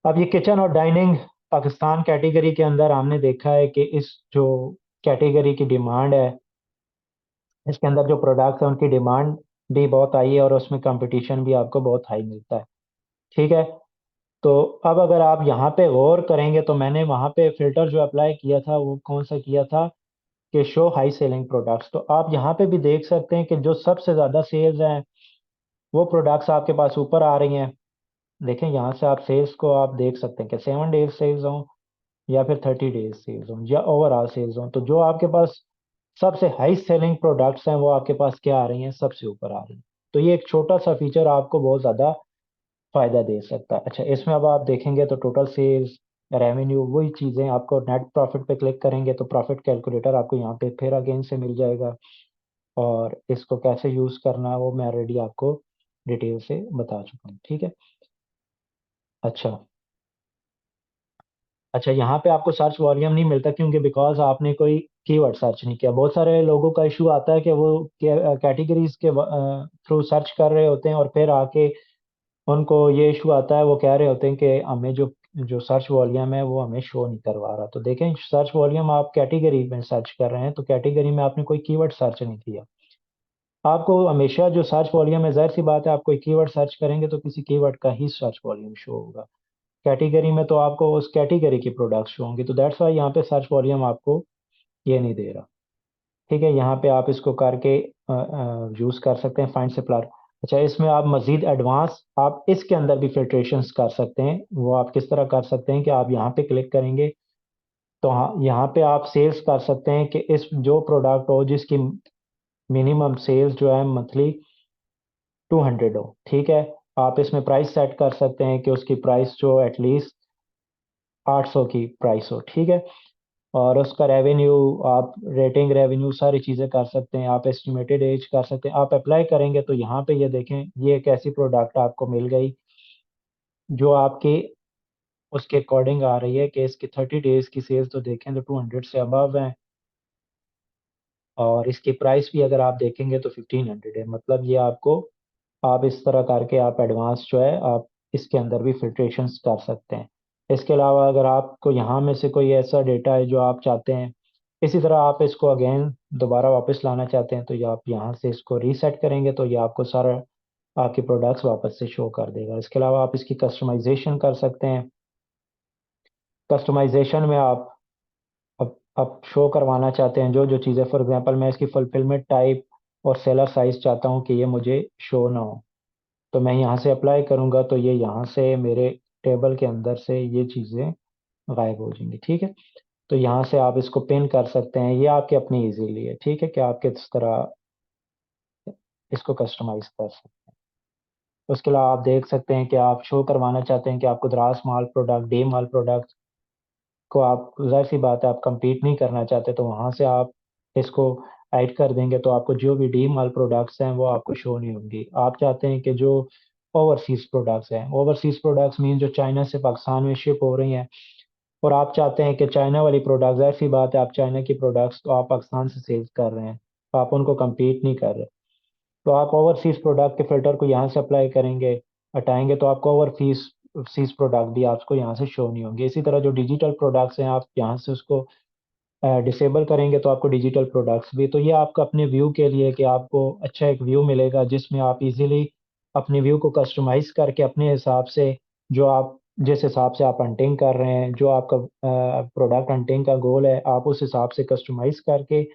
अब ये किचन और डाइनिंग पाकिस्तान कैटेगरी के अंदर हमने देखा है कि इस जो कैटेगरी की डिमांड है, इसके अंदर जो प्रोडक्ट्स हैं उनकी डिमांड भी बहुत हाई है और उसमें कंपटीशन भी आपको बहुत हाई मिलता है। ठीक है, तो अब अगर आप यहाँ पे गौर करेंगे तो मैंने वहाँ पे फिल्टर जो अप्लाई किया था वो कौन सा किया था कि शो हाई सेलिंग प्रोडक्ट्स। तो आप यहाँ पे भी देख सकते हैं कि जो सबसे ज़्यादा सेल्स हैं वो प्रोडक्ट्स आपके पास ऊपर आ रही हैं। देखें यहाँ से आप सेल्स को आप देख सकते हैं कि 7 डेज सेल्स हों या फिर 30 डेज सेल्स हों या ओवरऑल सेल्स हों, तो जो आपके पास सबसे हाई सेलिंग प्रोडक्ट्स हैं वो आपके पास क्या आ रही हैं, सबसे ऊपर आ रही हैं। तो ये एक छोटा सा फीचर आपको बहुत ज़्यादा फायदा दे सकता है। अच्छा, इसमें अब आप देखेंगे तो टोटल सेल्स, रेवेन्यू, वही चीज़ें आपको नेट प्रॉफिट पे क्लिक करेंगे तो प्रॉफिट कैलकुलेटर आपको यहाँ पे फिर अगेन से मिल जाएगा। और इसको कैसे यूज़ करना है वो मैं ऑलरेडी आपको डिटेल से बता चुका हूँ, ठीक है। अच्छा, अच्छा, यहाँ पे आपको सर्च वॉल्यूम नहीं मिलता क्योंकि बिकॉज आपने कोई कीवर्ड सर्च नहीं किया। बहुत सारे लोगों का इशू आता है कि वो कैटेगरीज के थ्रू सर्च कर रहे होते हैं और फिर आके उनको ये इशू आता है, वो कह रहे होते हैं कि हमें जो जो सर्च वॉल्यूम है वो हमें शो नहीं करवा रहा। तो देखें, सर्च वॉल्यूम आप कैटेगरी में सर्च कर रहे हैं तो कैटेगरी में आपने कोई कीवर्ड सर्च नहीं किया। आपको हमेशा जो सर्च वॉल्यूम है, जाहिर सी बात है, आप कोई कीवर्ड सर्च करेंगे तो किसी कीवर्ड का ही सर्च वॉल्यूम शो होगा। कैटेगरी में तो आपको उस कैटेगरी की प्रोडक्ट्स शो होंगी, तो दैट्स वाई यहाँ पे सर्च वॉल्यूम आपको ये नहीं दे रहा। ठीक है, यहाँ पे आप इसको करके यूज़ कर सकते हैं फाइंड सप्लायर। अच्छा, इसमें आप मजीद एडवांस आप इसके अंदर भी फिल्ट्रेशंस कर सकते हैं। वो आप किस तरह कर सकते हैं कि आप यहाँ पे क्लिक करेंगे तो हाँ, यहाँ पे आप सेल्स कर सकते हैं कि इस जो प्रोडक्ट हो जिसकी मिनिमम सेल्स जो है मंथली 200 हो, ठीक है। आप इसमें प्राइस सेट कर सकते हैं कि उसकी प्राइस जो एटलीस्ट 800 की प्राइस हो, ठीक है। और उसका रेवेन्यू, आप रेटिंग रेवेन्यू सारी चीज़ें कर सकते हैं। आप एस्टिमेटेड एज कर सकते हैं। आप अप्लाई करेंगे तो यहाँ पे ये देखें, ये एक ऐसी प्रोडक्ट आपको मिल गई जो आपके उसके अकॉर्डिंग आ रही है कि इसकी 30 डेज की सेल्स तो देखें तो 200 से अबव है। और इसकी प्राइस भी अगर आप देखेंगे तो 1500 है। मतलब ये आपको, आप इस तरह करके आप एडवांस जो है आप इसके अंदर भी फिल्ट्रेशंस कर सकते हैं। इसके अलावा अगर आपको यहाँ में से कोई ऐसा डेटा है जो आप चाहते हैं, इसी तरह आप इसको अगेन दोबारा वापस लाना चाहते हैं, तो ये आप यहाँ से इसको रीसेट करेंगे तो ये आपको सारा आपके प्रोडक्ट्स वापस से शो कर देगा। इसके अलावा आप इसकी कस्टमाइजेशन कर सकते हैं। कस्टमाइजेशन में आप शो करवाना चाहते हैं जो जो चीज़ें, फॉर एग्जांपल मैं इसकी फुलफिलमेंट टाइप और सेलर साइज चाहता हूँ कि ये मुझे शो ना हो, तो मैं यहाँ से अप्लाई करूँगा तो ये यहाँ से मेरे टेबल के अंदर से ये चीज़ें गायब हो जाएंगी, ठीक है। तो यहाँ से आप इसको पिन कर सकते हैं, ये आपके अपनी इजीली है, ठीक है, कि आप किस तरह इसको कस्टमाइज कर सकते हैं। उसके अलावा आप देख सकते हैं कि आप शो करवाना चाहते हैं कि आपको द्रास माल प्रोडक्ट, डे माल प्रोडक्ट को आप, जाहिर सी बात है, आप compete नहीं करना चाहते तो वहाँ से आप इसको ऐड कर देंगे तो आपको जो भी डी माल प्रोडक्ट्स हैं वो आपको शो नहीं होंगी। आप चाहते हैं कि जो ओवरसीज प्रोडक्ट्स हैं, ओवरसीज प्रोडक्ट्स मीन जो चाइना से पाकिस्तान में शिप हो रही हैं, और आप चाहते हैं कि चाइना वाली प्रोडक्ट्स, जाहिर सी बात है, आप चाइना की प्रोडक्ट्स तो आप पाकिस्तान से सेल्स कर रहे हैं, तो आप उनको compete नहीं कर रहे, तो आप ओवरसीज प्रोडक्ट के फिल्टर को यहाँ से अप्लाई करेंगे, हटाएंगे तो आपको ओवरसीज सीज प्रोडक्ट भी आपको यहाँ से शो नहीं होंगे। इसी तरह जो डिजिटल प्रोडक्ट्स हैं आप यहाँ से उसको डिसेबल करेंगे तो आपको डिजिटल प्रोडक्ट्स भी, तो ये आपका अपने व्यू के लिए कि आपको अच्छा एक व्यू मिलेगा जिसमें आप इजीली अपने व्यू को कस्टमाइज करके अपने हिसाब से, जो आप जिस हिसाब से आप हंटिंग कर रहे हैं, जो आपका प्रोडक्ट हंटिंग का गोल है, आप उस हिसाब से कस्टमाइज करके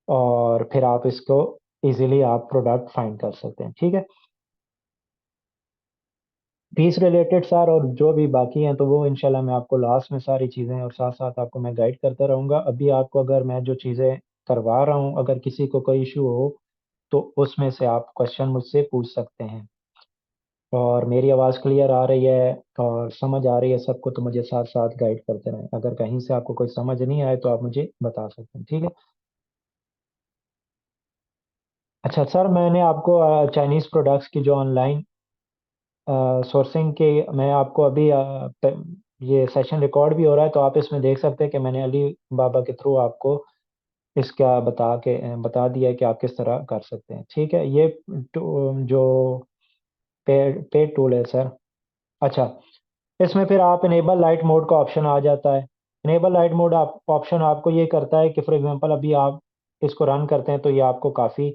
और फिर आप इसको इजीली आप प्रोडक्ट फाइंड कर सकते हैं, ठीक है। फीस रिलेटेड सर और जो भी बाकी हैं तो वो इंशाल्लाह मैं आपको लास्ट में सारी चीज़ें और साथ साथ आपको मैं गाइड करता रहूँगा। अभी आपको अगर मैं जो चीज़ें करवा रहा हूँ, अगर किसी को कोई इशू हो तो उसमें से आप क्वेश्चन मुझसे पूछ सकते हैं। और मेरी आवाज़ क्लियर आ रही है और समझ आ रही है सबको, तो मुझे साथ साथ गाइड करते रहें। अगर कहीं से आपको कोई समझ नहीं आए तो आप मुझे बता सकते हैं, ठीक है। अच्छा सर, मैंने आपको चाइनीज़ प्रोडक्ट्स की जो ऑनलाइन सोर्सिंग के, मैं आपको अभी ये सेशन रिकॉर्ड भी हो रहा है तो आप इसमें देख सकते हैं कि मैंने अली बाबा के थ्रू आपको इसका बता दिया है कि आप किस तरह कर सकते हैं, ठीक है। ये जो पेड टूल है सर। अच्छा, इसमें फिर आप इनेबल लाइट मोड का ऑप्शन आ जाता है। इनेबल लाइट मोड ऑप्शन आपको ये करता है कि फॉर एग्जांपल अभी आप इसको रन करते हैं तो ये आपको काफ़ी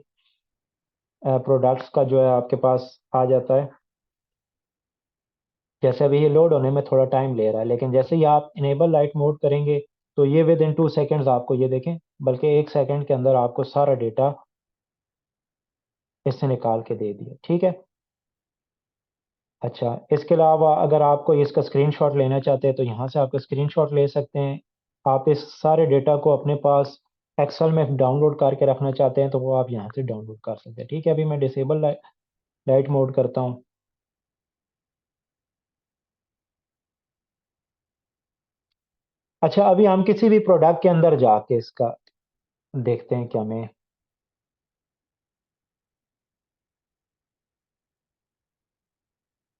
प्रोडक्ट्स का जो है आपके पास आ जाता है। जैसे अभी ये लोड होने में थोड़ा टाइम ले रहा है, लेकिन जैसे ही आप इनेबल लाइट मोड करेंगे तो ये विद इन 2 सेकेंड्स आपको, ये देखें, बल्कि 1 सेकेंड के अंदर आपको सारा डेटा इससे निकाल के दे दिया, ठीक है। अच्छा, इसके अलावा अगर आपको इसका स्क्रीनशॉट लेना चाहते हैं तो यहाँ से आपका स्क्रीनशॉट ले सकते हैं। आप इस सारे डेटा को अपने पास एक्सेल में डाउनलोड करके रखना चाहते हैं तो वो आप यहाँ से डाउनलोड कर सकते हैं। ठीक है, अभी मैं डिसेबल लाइट मोड करता हूँ। अच्छा, अभी हम किसी भी प्रोडक्ट के अंदर जाके इसका देखते हैं कि हमें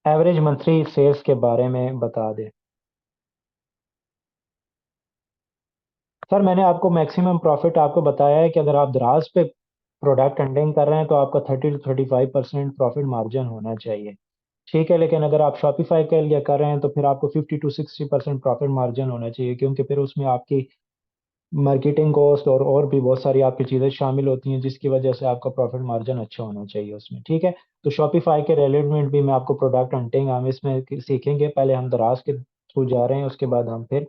एवरेज मंथली सेल्स के बारे में बता दें। सर, मैंने आपको मैक्सिमम प्रॉफिट आपको बताया है कि अगर आप दराज पे प्रोडक्ट हंडिंग कर रहे हैं तो आपका 30 to 35% प्रॉफिट मार्जिन होना चाहिए। ठीक है, लेकिन अगर आप शॉपिफाई के लिए कर रहे हैं तो फिर आपको 50 to 60% प्रॉफिट मार्जिन होना चाहिए, क्योंकि फिर उसमें आपकी मार्केटिंग कॉस्ट और भी बहुत सारी आपकी चीज़ें शामिल होती हैं, जिसकी वजह से आपका प्रॉफिट मार्जिन अच्छा होना चाहिए उसमें। ठीक है, तो शॉपिफाई के रिलेटेड भी मैं आपको प्रोडक्ट हंटिंग हम इसमें सीखेंगे। पहले हम दराज के थ्रू जा रहे हैं, उसके बाद हम फिर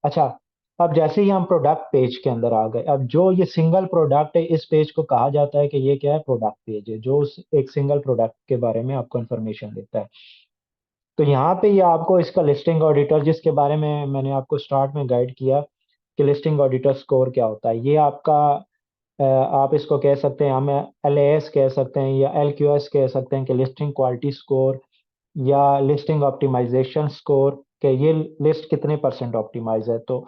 अच्छा, अब जैसे ही हम प्रोडक्ट पेज के अंदर आ गए, अब जो ये सिंगल प्रोडक्ट है इस पेज को कहा जाता है कि ये क्या है, प्रोडक्ट पेज है, जो एक सिंगल प्रोडक्ट के बारे में आपको इन्फॉर्मेशन देता है। तो यहाँ पे ये आपको इसका लिस्टिंग ऑडिटर, जिसके बारे में मैंने आपको स्टार्ट में गाइड किया कि लिस्टिंग ऑडिटर स्कोर क्या होता है, ये आपका आप इसको कह सकते हैं, हम LAS कह सकते हैं या LQS कह सकते हैं कि लिस्टिंग क्वालिटी स्कोर या लिस्टिंग ऑप्टिमाइजेशन स्कोर, कि ये लिस्ट कितने परसेंट ऑप्टिमाइज है। तो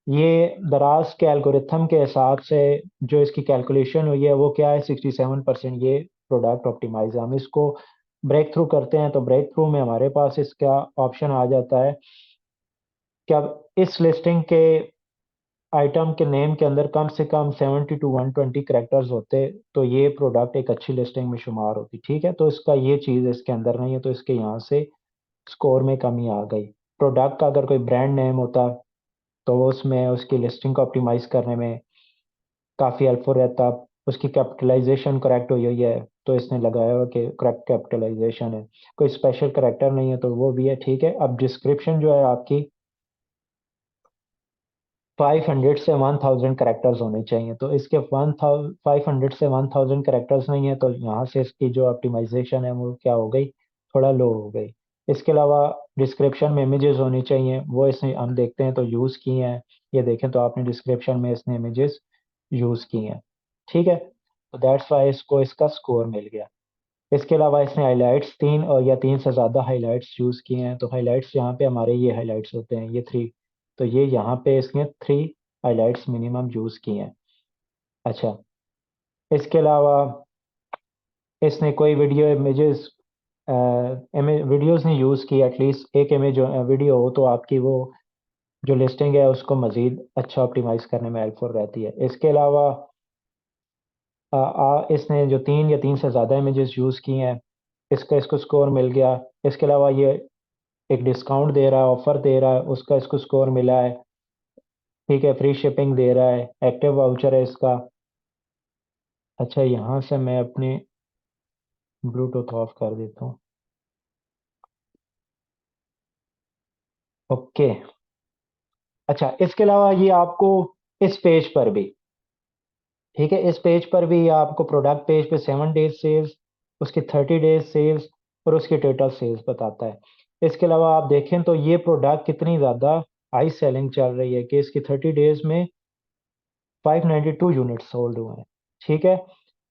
ये दराज के एल्गोरिथम के हिसाब से जो इसकी कैलकुलेशन हुई है वो क्या है, 67% ये प्रोडक्ट ऑप्टिमाइज है। हम इसको ब्रेक थ्रू करते हैं तो ब्रेक थ्रू में हमारे पास इसका ऑप्शन आ जाता है कि अब इस लिस्टिंग के आइटम के नेम के अंदर कम से कम 70 to 120 करेक्टर्स होते तो ये प्रोडक्ट एक अच्छी लिस्टिंग में शुमार होती। ठीक है, तो इसका ये चीज़ इसके अंदर नहीं है, तो इसके यहाँ से स्कोर में कमी आ गई। प्रोडक्ट का अगर कोई ब्रांड नेम होता तो वो उसमें उसकी लिस्टिंग को ऑप्टिमाइज करने में काफ़ी हेल्पफुल रहता। उसकी कैपिटलाइजेशन करेक्ट हुई हुई है तो इसने लगाया हुआ कि करेक्ट कैपिटलाइजेशन है। कोई स्पेशल करेक्टर नहीं है तो वो भी है। ठीक है, अब डिस्क्रिप्शन जो है आपकी 500 से 1000 करेक्टर्स होने चाहिए, तो इसके 500 से 1000 करेक्टर्स नहीं है, तो यहाँ से इसकी जो ऑप्टिमाइजेशन है वो क्या हो गई, थोड़ा लो हो गई। इसके अलावा डिस्क्रिप्शन में इमेजेस होनी चाहिए, वो इसने हम देखते हैं तो यूज़ किए हैं। ये देखें तो आपने डिस्क्रिप्शन में इसने इमेजेस यूज़ किए हैं। ठीक है, तो दैट्स वाई इसको इसका स्कोर मिल गया। इसके अलावा इसने हाइलाइट्स 3 और या 3 से ज़्यादा हाइलाइट्स यूज़ किए हैं, तो हाइलाइट्स यहाँ पे हमारे ये हाइलाइट्स होते हैं, ये 3, तो ये यहाँ पे इसने 3 हाइलाइट्स मिनिमम यूज़ किए हैं। अच्छा, इसके अलावा इसने कोई वीडियो इमेजेस वीडियोस नहीं यूज़ की, एटलीस्ट एक इमेज वीडियो हो तो आपकी वो जो लिस्टिंग है उसको मज़ीद अच्छा ऑप्टिमाइज़ करने में हेल्पफुल रहती है। इसके अलावा इसने जो 3 या 3 से ज़्यादा इमेजेस यूज़ की हैं, इसका इसको स्कोर मिल गया। इसके अलावा ये एक डिस्काउंट दे रहा है, ऑफर दे रहा है, उसका इसको स्कोर मिला है। ठीक है, फ्री शिपिंग दे रहा है, एक्टिव वाउचर है इसका। अच्छा, यहाँ से मैं अपनी ब्लूटूथ ऑफ कर देता हूँ। ओके, अच्छा, इसके अलावा ये आपको इस पेज पर भी, ठीक है, इस पेज पर भी आपको प्रोडक्ट पेज पे 7 डेज सेल्स, उसकी 30 डेज सेल्स और उसकी टोटल सेल्स बताता है। इसके अलावा आप देखें तो ये प्रोडक्ट कितनी ज़्यादा हाई सेलिंग चल रही है कि इसकी 30 डेज में 592 यूनिट सोल्ड हुए हैं। ठीक है,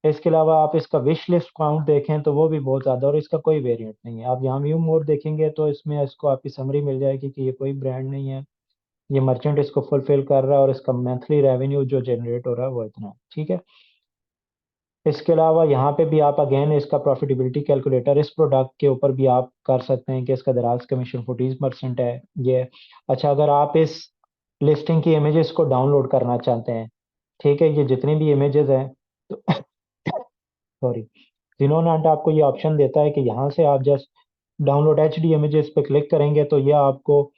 इसके अलावा आप इसका विश लिस्ट काउंट देखें तो वो भी बहुत ज़्यादा, और इसका कोई वेरिएंट नहीं है। आप यहाँ व्यू मोड देखेंगे तो इसमें इसको आपकी समरी मिल जाएगी कि ये कोई ब्रांड नहीं है, ये मर्चेंट इसको फुलफिल कर रहा है और इसका मंथली रेवेन्यू जो जनरेट हो रहा है वो इतना है। ठीक है, इसके अलावा यहाँ पे भी आप अगेन इसका प्रॉफिटेबिलिटी कैलकुलेटर इस प्रोडक्ट के ऊपर भी आप कर सकते हैं कि इसका दराज कमीशन 40% है ये। अच्छा, अगर आप इस लिस्टिंग की इमेजेस को डाउनलोड करना चाहते हैं, ठीक है, ये जितनी भी इमेजेस हैं तो सॉरी, जिन्होंने आपको ये ऑप्शन देता है कि यहाँ से आप जस्ट डाउनलोड HD इमेजेस पे क्लिक करेंगे तो ये आपको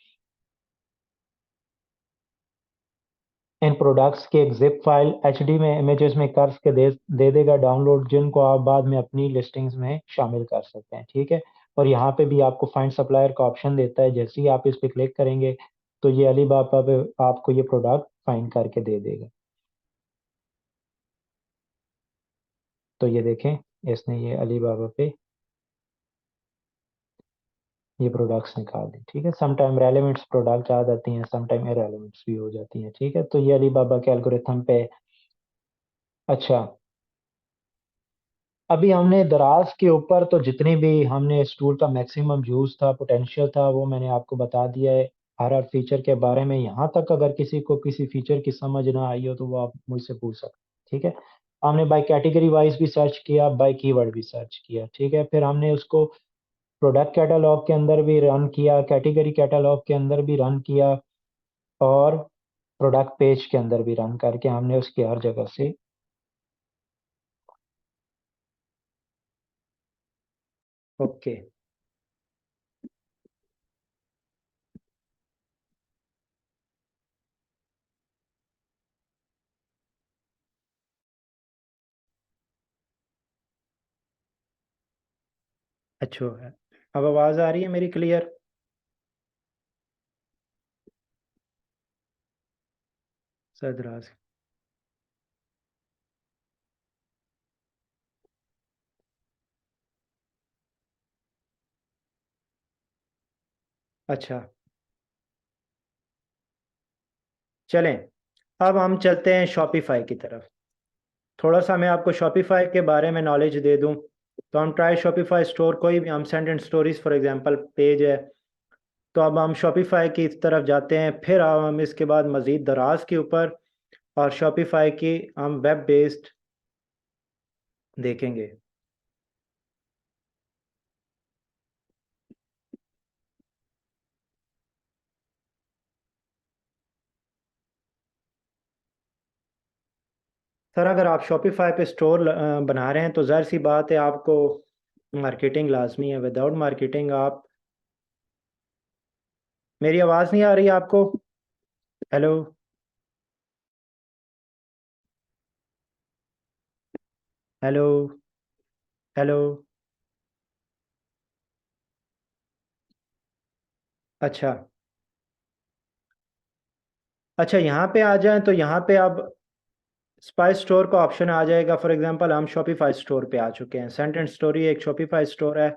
इन प्रोडक्ट्स की एक जिप फाइल HD में इमेजेस में कर के दे देगा डाउनलोड, जिनको आप बाद में अपनी लिस्टिंग्स में शामिल कर सकते हैं। ठीक है, और यहाँ पे भी आपको फाइंड सप्लायर का ऑप्शन देता है, जैसे ही आप इस पे क्लिक करेंगे तो ये अलीबाबा पे आपको ये प्रोडक्ट फाइंड करके दे देगा। तो ये देखें, इसने ये अलीबाबा पे ये प्रोडक्ट्स निकाल दी, ठीक है। समटाइम रेलेवेंट्स प्रोडक्ट आ जाती हैं, समटाइम इरेलेवेंट्स भी हो जाती हैं, ठीक है। तो ये अलीबाबा के एल्गोरिथम पे। अच्छा, अभी हमने दराज के ऊपर तो जितने भी हमने इस टूल का मैक्सिमम यूज था, पोटेंशियल था, वो मैंने आपको बता दिया है। हर हर फीचर के बारे में, यहाँ तक अगर किसी को किसी फीचर की समझ ना आई हो तो वो आप मुझसे पूछ सकते, ठीक है। हमने बाय कैटेगरी वाइज भी सर्च किया, बाय कीवर्ड भी सर्च किया, ठीक है। फिर हमने उसको प्रोडक्ट कैटलॉग के अंदर भी रन किया, कैटेगरी कैटलॉग के अंदर भी रन किया, और प्रोडक्ट पेज के अंदर भी रन करके हमने उसकी हर जगह से। ओके। अच्छा है, अब आवाज़ आ रही है मेरी क्लियर? सरदराज। अच्छा, चलें, अब हम चलते हैं शॉपिफाई की तरफ। थोड़ा सा मैं आपको शॉपिफाई के बारे में नॉलेज दे दूं। तो हम ट्राई शॉपिफाई स्टोर, कोई भी हम sent and stories for example page है, तो अब हम शॉपिफाई की तरफ जाते हैं। फिर अब हम इसके बाद मज़ीद दराज के ऊपर और शॉपिफाई की हम वेब बेस्ड देखेंगे। सर, अगर आप शॉपिफाई पे स्टोर बना रहे हैं तो ज़ाहिर सी बात है आपको मार्केटिंग लाजमी है। विदाउट मार्केटिंग आप। मेरी आवाज़ नहीं आ रही है आपको? हेलो? हेलो? हेलो? अच्छा। अच्छा, यहाँ पे आ जाएं तो यहाँ पे अब स्पाइस स्टोर का ऑप्शन आ जाएगा। फॉर एग्जांपल हम शॉपिफाई स्टोर पे आ चुके हैं। सेंट एंड स्टोरी एक शॉपिफाई स्टोर है,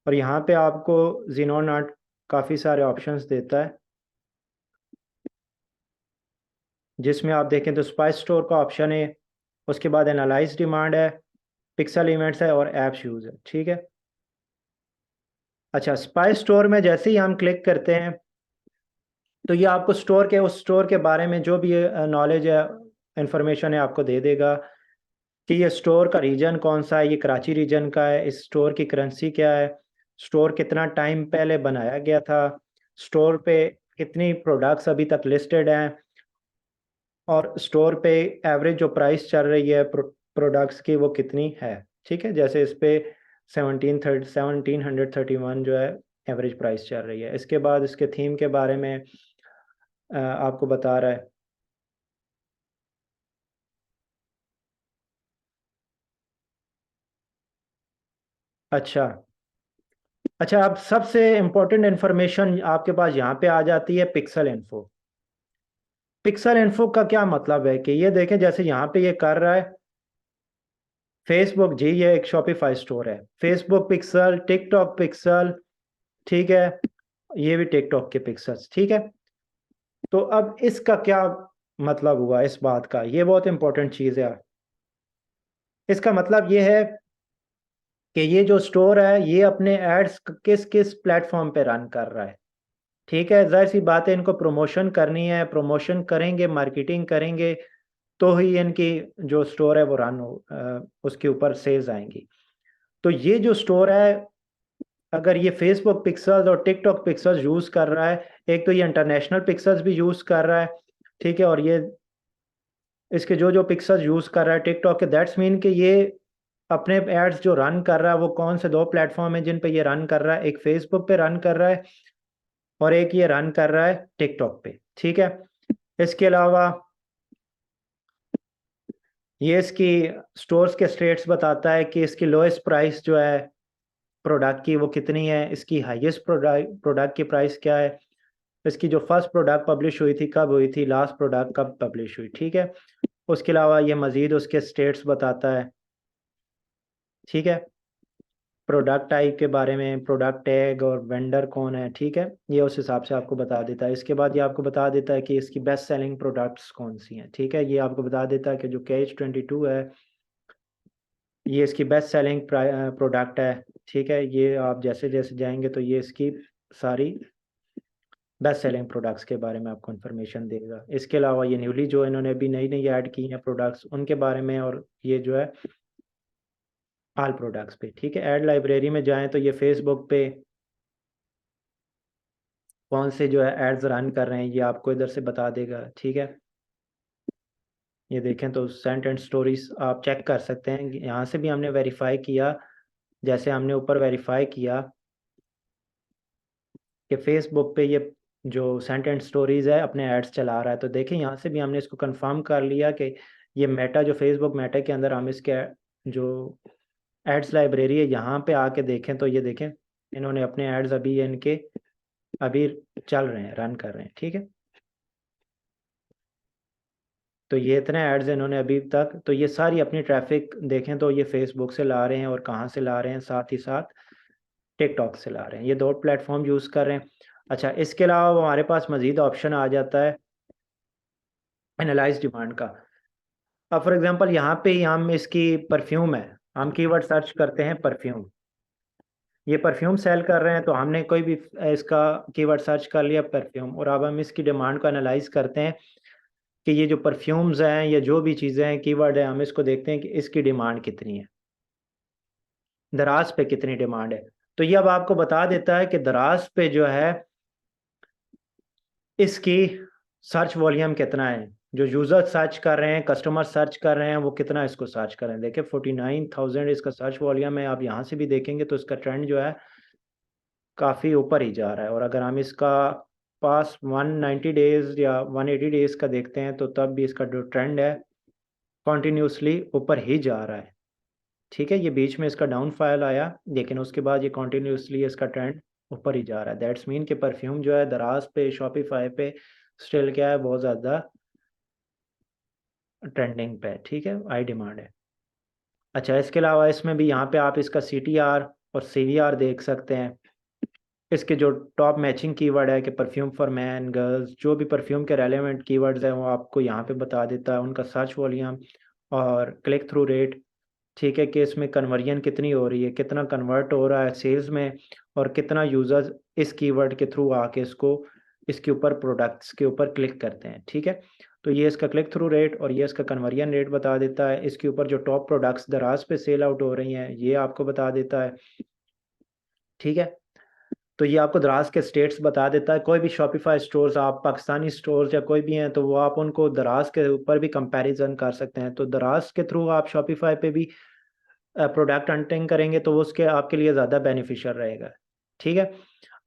और यहाँ पे आपको ज़ीनोन आर्ट काफ़ी सारे ऑप्शंस देता है, जिसमें आप देखें तो स्पाइस स्टोर का ऑप्शन है, उसके बाद एनालाइज डिमांड है, पिक्सल इवेंट्स है, और ऐप्स यूज़ है, ठीक है। अच्छा, स्पाइस स्टोर में जैसे ही हम क्लिक करते हैं तो ये आपको स्टोर के, उस स्टोर के बारे में जो भी नॉलेज है, इंफॉर्मेशन है, आपको दे देगा कि ये स्टोर का रीजन कौन सा है। ये कराची रीजन का है। इस स्टोर की करेंसी क्या है, स्टोर कितना टाइम पहले बनाया गया था, स्टोर पे कितनी प्रोडक्ट्स अभी तक लिस्टेड हैं, और स्टोर पे एवरेज जो प्राइस चल रही है प्रोडक्ट्स की वो कितनी है, ठीक है। जैसे इस पे 1731 जो है एवरेज प्राइस चल रही है। इसके बाद इसके थीम के बारे में आपको बता रहा है। अच्छा। अच्छा, अब सबसे इम्पोर्टेंट इंफॉर्मेशन आपके पास यहाँ पे आ जाती है, पिक्सल इन्फो। पिक्सल इन्फो का क्या मतलब है कि ये देखें, जैसे यहाँ पे ये कर रहा है फेसबुक जी, ये एक शॉपिफाई स्टोर है। फेसबुक पिक्सल, टिकटॉक पिक्सल, ठीक है, ये भी टिकटॉक के पिक्सल्स, ठीक है। तो अब इसका क्या मतलब हुआ इस बात का, ये बहुत इंपॉर्टेंट चीज़ है। इसका मतलब ये है कि ये जो स्टोर है ये अपने एड्स किस किस प्लेटफॉर्म पे रन कर रहा है, ठीक है। जाहिर सी बात है, इनको प्रमोशन करनी है, प्रमोशन करेंगे, मार्केटिंग करेंगे, तो ही इनकी जो स्टोर है वो रन हो, उसके ऊपर सेल्स आएंगी। तो ये जो स्टोर है, अगर ये फेसबुक पिक्सल्स और टिकटॉक पिक्सल्स यूज़ कर रहा है, एक तो ये इंटरनेशनल पिक्सल्स भी यूज़ कर रहा है, ठीक है, और ये इसके जो जो पिक्सल्स यूज़ कर रहा है टिकटॉक के, दैट्स मीन कि ये अपने एड्स जो रन कर रहा है वो कौन से दो प्लेटफॉर्म है जिन पे ये रन कर रहा है। एक फेसबुक पे रन कर रहा है, और एक ये रन कर रहा है टिकटॉक पे, ठीक है। इसके अलावा ये इसकी स्टोर्स के स्टेट्स बताता है कि इसकी लोएस्ट प्राइस जो है प्रोडक्ट की वो कितनी है, इसकी हाईएस्ट प्रोडक्ट की प्राइस क्या है, इसकी जो फर्स्ट प्रोडक्ट पब्लिश हुई थी कब हुई थी, लास्ट प्रोडक्ट कब पब्लिश हुई, ठीक है। उसके अलावा ये मज़ीद उसके स्टेट्स बताता है, ठीक है। प्रोडक्ट टाइप के बारे में, प्रोडक्ट टैग और वेंडर कौन है, ठीक है, ये उस हिसाब से आपको बता देता है। इसके बाद ये आपको बता देता है कि इसकी बेस्ट सेलिंग प्रोडक्ट्स कौन सी हैं, ठीक है। ये आपको बता देता है कि जो KH22 है ये इसकी बेस्ट सेलिंग प्रोडक्ट है, ठीक है। ये आप जैसे जैसे जाएंगे तो ये इसकी सारी बेस्ट सेलिंग प्रोडक्ट्स के बारे में आपको इन्फॉर्मेशन देगा। इसके अलावा ये न्यूली जो इन्होंने अभी नई नई ऐड की हैं प्रोडक्ट्स उनके बारे में, और ये जो है ऑल प्रोडक्ट्स पे, ठीक है। ऐड लाइब्रेरी में जाएं तो ये फेसबुक पे कौन से जो है एड्स रन कर रहे हैं ये आपको इधर से बता देगा, ठीक है। ये देखें तो सेंट एंड स्टोरीज आप चेक कर सकते हैं, यहाँ से भी हमने वेरीफाई किया, जैसे हमने ऊपर वेरीफाई किया कि फेसबुक पे ये जो सेंट एंड स्टोरीज है अपने एड्स चला रहा है, तो देखें यहाँ से भी हमने इसको कंफर्म कर लिया कि ये मेटा जो फेसबुक मेटा के अंदर हम इसके जो एड्स लाइब्रेरी है यहाँ पे आके देखें तो ये देखें इन्होंने अपने एड्स अभी इनके अभी चल रहे हैं, रन कर रहे हैं, ठीक है। तो ये इतने एड्स इन्होंने अभी तक, तो ये सारी अपनी ट्रैफिक देखें तो ये फेसबुक से ला रहे हैं, और कहाँ से ला रहे हैं, साथ ही साथ टिकटॉक से ला रहे हैं। ये दो प्लेटफॉर्म यूज़ कर रहे हैं। अच्छा, इसके अलावा हमारे पास मज़ीद ऑप्शन आ जाता है एनालाइज डिमांड का। अब फॉर एग्जांपल यहाँ पे ही हम इसकी परफ्यूम है, हम कीवर्ड सर्च करते हैं परफ्यूम, ये परफ्यूम सेल कर रहे हैं, तो हमने कोई भी इसका कीवर्ड सर्च कर लिया परफ्यूम, और अब हम इसकी डिमांड को एनालाइज करते हैं कि ये जो परफ्यूम्स हैं या जो भी चीज़ें हैं कीवर्ड है, हम इसको देखते हैं कि इसकी डिमांड कितनी है, दराज पे कितनी डिमांड है। तो ये अब आपको बता देता है कि दराज पे जो है इसकी सर्च वॉल्यूम कितना है, जो यूज़र सर्च कर रहे हैं, कस्टमर सर्च कर रहे हैं, वो कितना इसको सर्च कर रहे हैं। देखिए 49,000 इसका सर्च वॉल्यूम है। आप यहाँ से भी देखेंगे तो इसका ट्रेंड जो है काफ़ी ऊपर ही जा रहा है, और अगर हम इसका पास 190 डेज़ या 180 डेज़ का देखते हैं तो तब भी इसका जो ट्रेंड है कॉन्टीन्यूसली ऊपर ही जा रहा है, ठीक है। ये बीच में इसका डाउनफॉल आया, लेकिन उसके बाद ये कॉन्टीन्यूसली इसका ट्रेंड ऊपर ही जा रहा है। दैट्स मीन कि परफ्यूम जो है दराज पे, शॉपिफाई पे स्टिल क्या है, बहुत ज़्यादा ट्रेंडिंग पे है, ठीक है, हाई डिमांड है। अच्छा, इसके अलावा इसमें भी यहाँ पे आप इसका CTR और CVR देख सकते हैं। इसके जो टॉप मैचिंग कीवर्ड है कि परफ्यूम फॉर मैन गर्ल्स, जो भी परफ्यूम के रेलेवेंट कीवर्ड्स हैं वो आपको यहाँ पे बता देता है, उनका सर्च वॉल्यूम और क्लिक थ्रू रेट, ठीक है, कि इसमें कन्वर्जन कितनी हो रही है, कितना कन्वर्ट हो रहा है सेल्स में, और कितना यूज़र्स इस कीवर्ड के थ्रू आके इसको इसके ऊपर प्रोडक्ट्स के ऊपर क्लिक करते हैं, ठीक है। तो ये इसका क्लिक थ्रू रेट और ये इसका कन्वर्जन रेट बता देता है। इसके ऊपर जो टॉप प्रोडक्ट्स दराज पे सेल आउट हो रही हैं ये आपको बता देता है, ठीक है। तो ये आपको दराज के स्टेट्स बता देता है। कोई भी शॉपिफाई स्टोर्स, आप पाकिस्तानी स्टोर्स या कोई भी हैं, तो वो आप उनको दराज के ऊपर भी कंपैरिजन कर सकते हैं। तो दराज के थ्रू आप शॉपिफाई पे भी प्रोडक्ट हंटिंग करेंगे तो वो उसके आपके लिए ज़्यादा बेनिफिशियल रहेगा, ठीक है।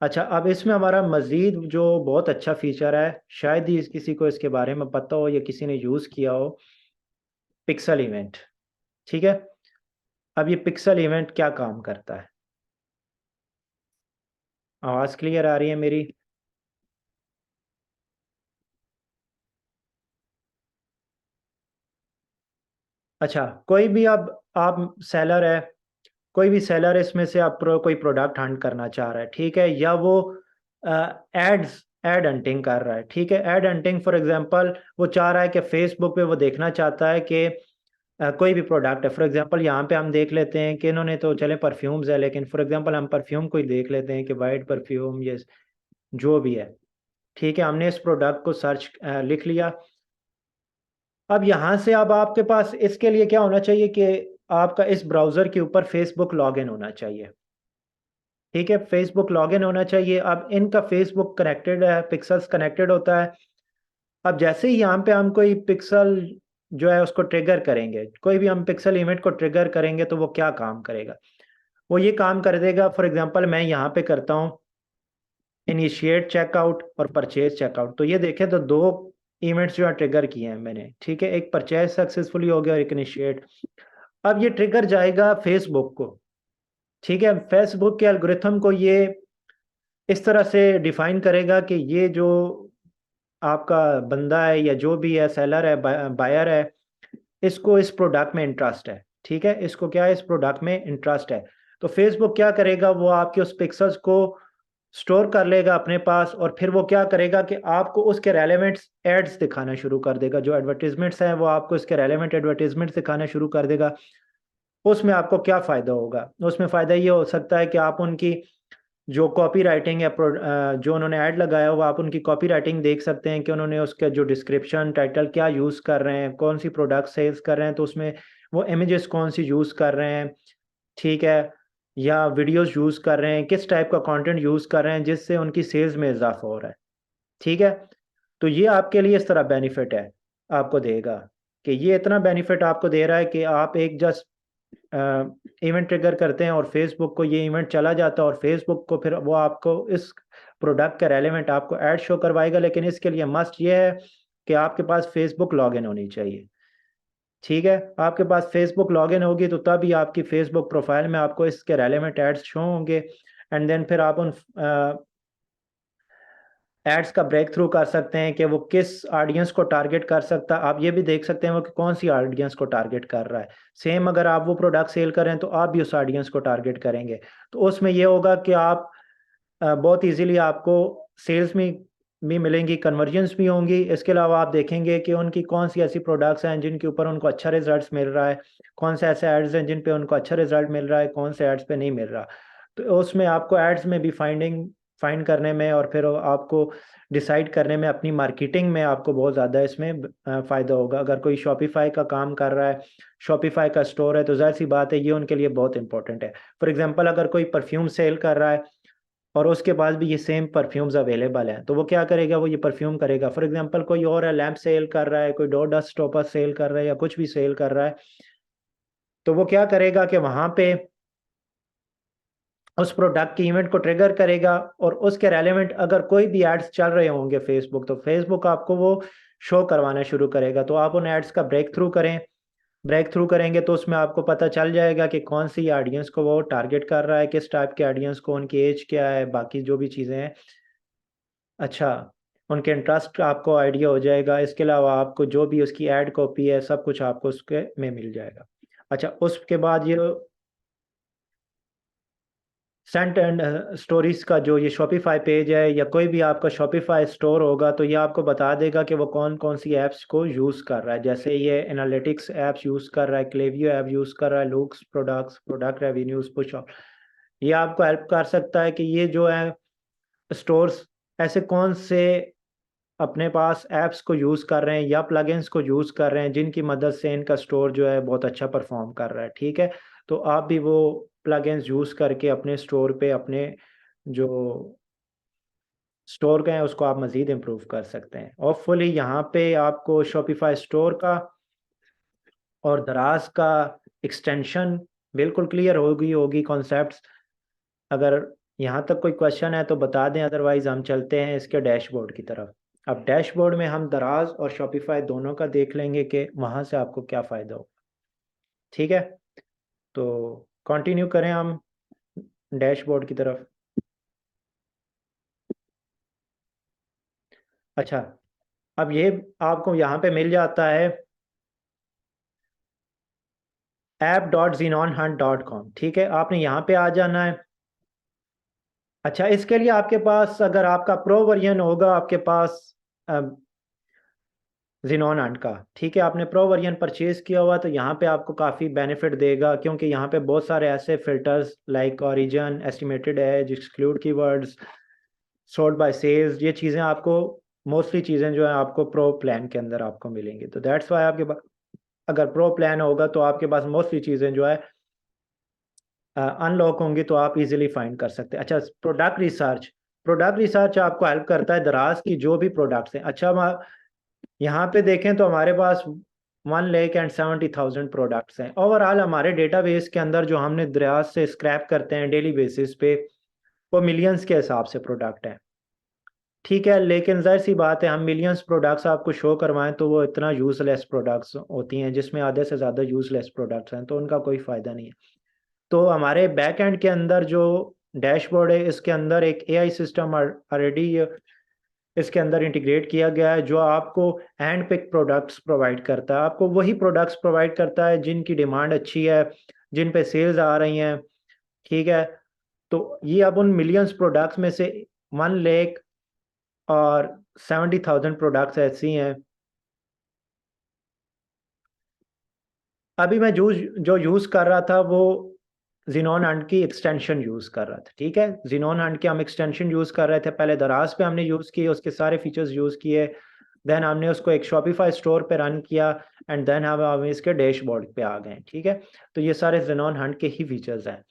अच्छा, अब इसमें हमारा मज़ीद जो बहुत अच्छा फीचर है, शायद ही किसी को इसके बारे में पता हो या किसी ने यूज़ किया हो, पिक्सल इवेंट, ठीक है। अब ये पिक्सल इवेंट क्या काम करता है? आवाज़ क्लियर आ रही है मेरी? अच्छा, कोई भी अब आप सेलर है, कोई भी सेलर इसमें से आप कोई प्रोडक्ट हंट करना चाह रहा है, ठीक है, या वो एड्स एड हंटिंग कर रहा है, ठीक है। एड हंटिंग फॉर एग्जांपल वो चाह रहा है कि फेसबुक पे वो देखना चाहता है कि कोई भी प्रोडक्ट है। फॉर एग्जांपल यहाँ पे हम देख लेते हैं कि इन्होंने तो चले परफ्यूम्स है, लेकिन फॉर एग्जांपल हम परफ्यूम को ही देख लेते हैं कि वाइट परफ्यूम, ये जो भी है, ठीक है। हमने इस प्रोडक्ट को सर्च लिख लिया। अब यहाँ से अब आपके पास इसके लिए क्या होना चाहिए कि आपका इस ब्राउज़र के ऊपर फेसबुक लॉगिन होना चाहिए, ठीक है। फेसबुक लॉगिन होना चाहिए। अब इनका फेसबुक कनेक्टेड है, पिक्सल्स कनेक्टेड होता है। अब जैसे ही यहाँ पे हम कोई पिक्सल जो है उसको ट्रिगर करेंगे, कोई भी हम पिक्सल इवेंट को ट्रिगर करेंगे तो वो क्या काम करेगा, वो ये काम कर देगा। फॉर एग्जांपल मैं यहाँ पे करता हूँ इनिशिएट चेकआउट और परचेज चेकआउट, तो ये देखें तो दो इवेंट्स जो है ट्रिगर किए हैं मैंने, ठीक है। एक परचेज सक्सेसफुली हो गया और एक इनिशिएट। अब ये ट्रिगर जाएगा फेसबुक को, ठीक है। फेसबुक के एल्गोरिथम को ये इस तरह से डिफाइन करेगा कि ये जो आपका बंदा है या जो भी है, सेलर है, बायर है, इसको इस प्रोडक्ट में इंटरेस्ट है, ठीक है। इसको क्या है, इस प्रोडक्ट में इंटरेस्ट है। तो फेसबुक क्या करेगा, वो आपके उस पिक्सल्स को स्टोर कर लेगा अपने पास, और फिर वो क्या करेगा कि आपको उसके रेलेवेंट एड्स दिखाना शुरू कर देगा। जो एडवर्टीजमेंट्स हैं वो आपको इसके रेलेवेंट एडवर्टीजमेंट्स दिखाना शुरू कर देगा। उसमें आपको क्या फ़ायदा होगा? उसमें फ़ायदा ये हो सकता है कि आप उनकी जो कॉपी राइटिंग या जो उन्होंने ऐड लगाया हुआ, आप उनकी कॉपी राइटिंग देख सकते हैं कि उन्होंने उसका जो डिस्क्रिप्शन टाइटल क्या यूज़ कर रहे हैं, कौन सी प्रोडक्ट सेल्स कर रहे हैं, तो उसमें वो इमेजेस कौन सी यूज़ कर रहे हैं, ठीक है, या वीडियोस यूज़ कर रहे हैं, किस टाइप का कंटेंट यूज़ कर रहे हैं जिससे उनकी सेल्स में इजाफा हो रहा है। ठीक है, तो ये आपके लिए इस तरह बेनिफिट है, आपको देगा कि ये इतना बेनिफिट आपको दे रहा है कि आप एक जस्ट इवेंट ट्रिगर करते हैं और फेसबुक को ये इवेंट चला जाता है, और फेसबुक को फिर वो आपको इस प्रोडक्ट का रेलेवेंट आपको ऐड शो करवाएगा। लेकिन इसके लिए मस्ट ये है कि आपके पास फेसबुक लॉगिन होनी चाहिए। ठीक है, आपके पास फेसबुक लॉगिन होगी तो तभी आपकी फेसबुक प्रोफाइल में आपको इसके रेलेवेंट एड्स शो होंगे। एंड देन फिर आप उन एड्स का ब्रेक थ्रू कर सकते हैं कि वो किस ऑडियंस को टारगेट कर सकता है। आप ये भी देख सकते हैं वो कि कौन सी ऑडियंस को टारगेट कर रहा है। सेम अगर आप वो प्रोडक्ट सेल कर रहे हैं तो आप भी उस ऑडियंस को टारगेट करेंगे। तो उसमें ये होगा कि आप बहुत इजीली आपको सेल्स में भी मिलेंगी, कन्वर्जन्स भी होंगी। इसके अलावा आप देखेंगे कि उनकी कौन सी ऐसी प्रोडक्ट्स हैं जिनके ऊपर उनको अच्छा रिजल्ट मिल रहा है, कौन से ऐसे एड्स हैं जिन पे उनको अच्छा रिजल्ट मिल रहा है, कौन से एड्स पे नहीं मिल रहा। तो उसमें आपको एड्स में भी फाइंड करने में और फिर आपको डिसाइड करने में, अपनी मार्केटिंग में आपको बहुत ज़्यादा इसमें फ़ायदा होगा। अगर कोई शॉपिफाई का काम कर रहा है, शॉपिफाई का स्टोर है, तो ज़ाहिर सी बात है ये उनके लिए बहुत इंपॉर्टेंट है। फॉर एग्जांपल अगर कोई परफ्यूम सेल कर रहा है और उसके पास भी ये सेम परफ्यूम्स अवेलेबल हैं, तो वो क्या करेगा, वो ये परफ्यूम करेगा। फॉर एग्जांपल कोई और है, लैम्प सेल कर रहा है, कोई डोर डस्ट स्टॉपर सेल कर रहा है, या कुछ भी सेल कर रहा है, तो वो क्या करेगा कि वहाँ पे उस प्रोडक्ट की इवेंट को ट्रिगर करेगा, और उसके रेलेवेंट अगर कोई भी एड्स चल रहे होंगे फेसबुक, तो फेसबुक आपको वो शो करवाना शुरू करेगा। तो आप उन एड्स का ब्रेक थ्रू करें, ब्रेक थ्रू करेंगे तो उसमें आपको पता चल जाएगा कि कौन सी ऑडियंस को वो टारगेट कर रहा है, किस टाइप के ऑडियंस को, उनकी एज क्या है, बाकी जो भी चीज़ें हैं, अच्छा, उनके इंटरेस्ट आपको आइडिया हो जाएगा। इसके अलावा आपको जो भी उसकी एड कॉपी है सब कुछ आपको उसके में मिल जाएगा। अच्छा, उसके बाद ये सेंट एंड स्टोरीज का जो ये शॉपिफाई पेज है, या कोई भी आपका शॉपिफाई स्टोर होगा, तो ये आपको बता देगा कि वो कौन कौन सी ऐप्स को यूज़ कर रहा है। जैसे ये एनालिटिक्स ऐप्स यूज़ कर रहा है, क्लेवियो ऐप यूज़ कर रहा है, looks products, product revenues, push of. ये आपको हेल्प कर सकता है कि ये जो है स्टोर्स ऐसे कौन से अपने पास ऐप्स को यूज़ कर रहे हैं या प्लगइन्स को यूज़ कर रहे हैं जिनकी मदद से इनका स्टोर जो है बहुत अच्छा परफॉर्म कर रहा है। ठीक है, तो आप भी वो प्लगइन्स यूज़ करके अपने स्टोर पे अपने जो स्टोर का है उसको आप मज़ीद इम्प्रूव कर सकते हैं। होपफुली यहाँ पे आपको शॉपिफाई स्टोर का और दराज का एक्सटेंशन बिल्कुल क्लियर होगी कॉन्सेप्ट्स। अगर यहाँ तक कोई क्वेश्चन है तो बता दें, अदरवाइज हम चलते हैं इसके डैशबोर्ड की तरफ। अब डैशबोर्ड में हम दराज और शॉपिफाई दोनों का देख लेंगे कि वहाँ से आपको क्या फ़ायदा हो। ठीक है, तो कंटिन्यू करें हम डैशबोर्ड की तरफ। अच्छा, अब ये आपको यहाँ पे मिल जाता है app.zenonhunt.com। ठीक है, आपने यहाँ पे आ जाना है। अच्छा, इसके लिए आपके पास अगर आपका प्रो वर्जन होगा, आपके पास जिनोन हंट का, ठीक है, आपने प्रो वर्जन परचेज किया हुआ, तो यहाँ पे आपको काफ़ी बेनिफिट देगा, क्योंकि यहाँ पे बहुत सारे ऐसे filters like origin, estimated age, exclude keywords, sort by sales, ये चीज़ें आपको, मोस्टली चीज़ें जो है आपको प्रो प्लान के अंदर आपको मिलेंगी। तो दैट्स वाई आपके पास अगर प्रो प्लान होगा तो आपके पास मोस्टली चीज़ें जो है अनलॉक होंगी, तो आप इजीली फाइंड कर सकते हैं। अच्छा, प्रोडक्ट रिसर्च आपको हेल्प करता है दराज की जो भी प्रोडक्ट्स हैं। अच्छा, हम यहाँ पे देखें तो हमारे पास 1,70,000 प्रोडक्ट्स हैं ओवरऑल। हमारे डेटाबेस के अंदर जो हमने दराज से स्क्रैप करते हैं डेली बेसिस पे, वो मिलियंस के हिसाब से प्रोडक्ट हैं। ठीक है, लेकिन जाहिर सी बात है हम मिलियंस प्रोडक्ट्स आपको शो करवाएं तो वो इतना यूज़लेस प्रोडक्ट्स होती हैं, जिसमें आधे से ज़्यादा यूज़लेस प्रोडक्ट्स हैं, तो उनका कोई फ़ायदा नहीं है। तो हमारे बैक एंड के अंदर जो डैशबोर्ड है, इसके अंदर एक एआई सिस्टम ऑलरेडी इसके अंदर इंटीग्रेट किया गया है, जो आपको हैंड पिक प्रोडक्ट्स प्रोवाइड करता है। आपको वही प्रोडक्ट्स प्रोवाइड करता है जिनकी डिमांड अच्छी है, जिन पे सेल्स आ रही हैं, ठीक है। तो ये अब उन मिलियंस प्रोडक्ट्स में से 1 लाख और 70,000 प्रोडक्ट्स ऐसी हैं। अभी मैं जो यूज़ कर रहा था वो जिनोन हंट की एक्सटेंशन यूज़ कर रहा था। ठीक है, जिनोन हंट की हम एक्सटेंशन यूज़ कर रहे थे। पहले दराज पे हमने यूज़ किए, उसके सारे फीचर्स यूज़ किए। देन हमने उसको एक शॉपिफाई स्टोर पे रन किया एंड देन हम इसके डैशबोर्ड पे आ गए। ठीक है, तो ये सारे जिनोन हंट के ही फीचर्स हैं।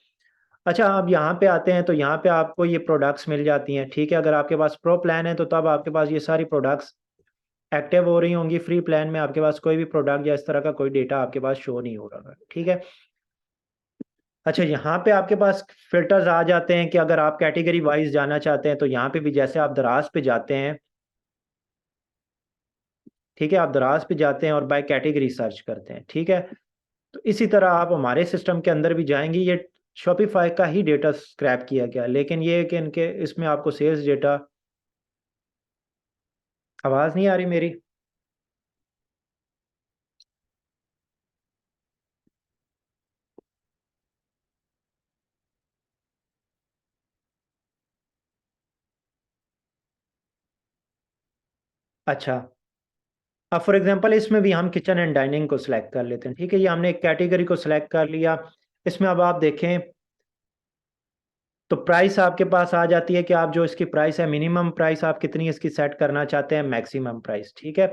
अच्छा, अब यहाँ पे आते हैं तो यहाँ पे आपको ये प्रोडक्ट्स मिल जाती हैं। ठीक है, अगर आपके पास प्रो प्लान है तो तब आपके पास ये सारी प्रोडक्ट्स एक्टिव हो रही होंगी। फ्री प्लान में आपके पास कोई भी प्रोडक्ट या इस तरह का कोई डेटा आपके पास शो नहीं हो रहा है। ठीक है। अच्छा, यहाँ पे आपके पास फिल्टर्स आ जाते हैं कि अगर आप कैटेगरी वाइज जाना चाहते हैं तो यहाँ पे भी जैसे आप दराज पे जाते हैं, ठीक है, आप दराज पे जाते हैं और बाय कैटेगरी सर्च करते हैं। ठीक है, तो इसी तरह आप हमारे सिस्टम के अंदर भी जाएंगे। ये शॉपिफाई का ही डेटा स्क्रैप किया गया, लेकिन ये है कि इनके इसमें आपको सेल्स डेटा। आवाज़ नहीं आ रही मेरी? अच्छा, अब फॉर एग्जांपल इसमें भी हम किचन एंड डाइनिंग को सिलेक्ट कर लेते हैं। ठीक है, ये हमने एक कैटेगरी को सिलेक्ट कर लिया। इसमें अब आप देखें तो प्राइस आपके पास आ जाती है कि आप जो इसकी प्राइस है, मिनिमम प्राइस आप कितनी इसकी सेट करना चाहते हैं, मैक्सिमम प्राइस। ठीक है,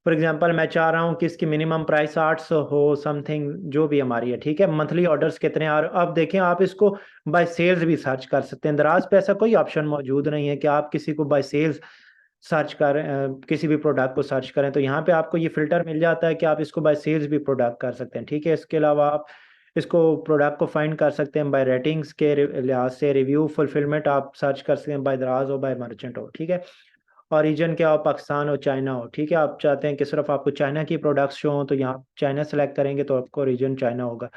फॉर एग्जांपल मैं चाह रहा हूँ कि इसकी मिनिमम प्राइस 800 हो, समथिंग जो भी हमारी है। ठीक है, मंथली ऑर्डर्स कितने आ रहे, अब देखें आप इसको बाय सेल्स भी सर्च कर सकते हैं। दराज पे ऐसा कोई ऑप्शन मौजूद नहीं है कि आप किसी को बाय सेल्स सर्च करें, किसी भी प्रोडक्ट को सर्च करें। तो यहाँ पे आपको ये फिल्टर मिल जाता है कि आप इसको बाय सेल्स भी प्रोडक्ट कर सकते हैं। ठीक है, इसके अलावा आप इसको प्रोडक्ट को फाइंड कर सकते हैं बाय रेटिंग्स के लिहाज से। रिव्यू फुलफिलमेंट आप सर्च कर सकते हैं बाय दराज हो बाय मर्चेंट हो। ठीक है, और रीजन क्या हो, पाकिस्तान हो चाइना हो। ठीक है, आप चाहते हैं कि सिर्फ आपको चाइना की प्रोडक्ट्स शो हो तो यहाँ चाइना सेलेक्ट करेंगे तो आपको रीजन चाइना होगा।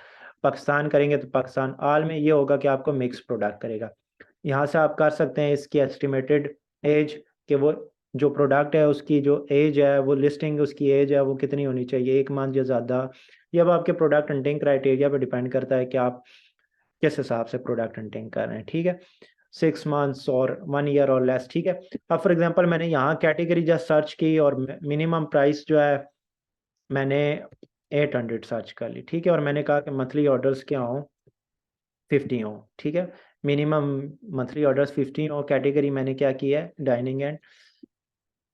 पाकिस्तान करेंगे तो पाकिस्तान। आल में ये होगा कि आपको मिक्स प्रोडक्ट करेगा। यहाँ से आप कर सकते हैं इसकी एस्टिमेटेड एज, कि वो जो प्रोडक्ट है उसकी जो एज है, वो लिस्टिंग उसकी एज है वो कितनी होनी चाहिए, 1 मंथ या ज़्यादा। ये अब आपके प्रोडक्ट हंटिंग क्राइटेरिया पे डिपेंड करता है कि आप किस हिसाब से प्रोडक्ट हंटिंग कर रहे हैं। ठीक है, 6 मंथ्स और 1 ईयर और लेस। ठीक है, अब फॉर एग्जांपल मैंने यहाँ कैटेगरी जस्ट सर्च की और मिनिमम प्राइस जो है मैंने 800 सर्च कर ली। ठीक है, और मैंने कहा कि मंथली ऑर्डर्स क्या हों, 50 हो। ठीक है, मिनिमम मंथली ऑर्डर्स 15 हो। कैटेगरी मैंने क्या किया है, डाइनिंग एंड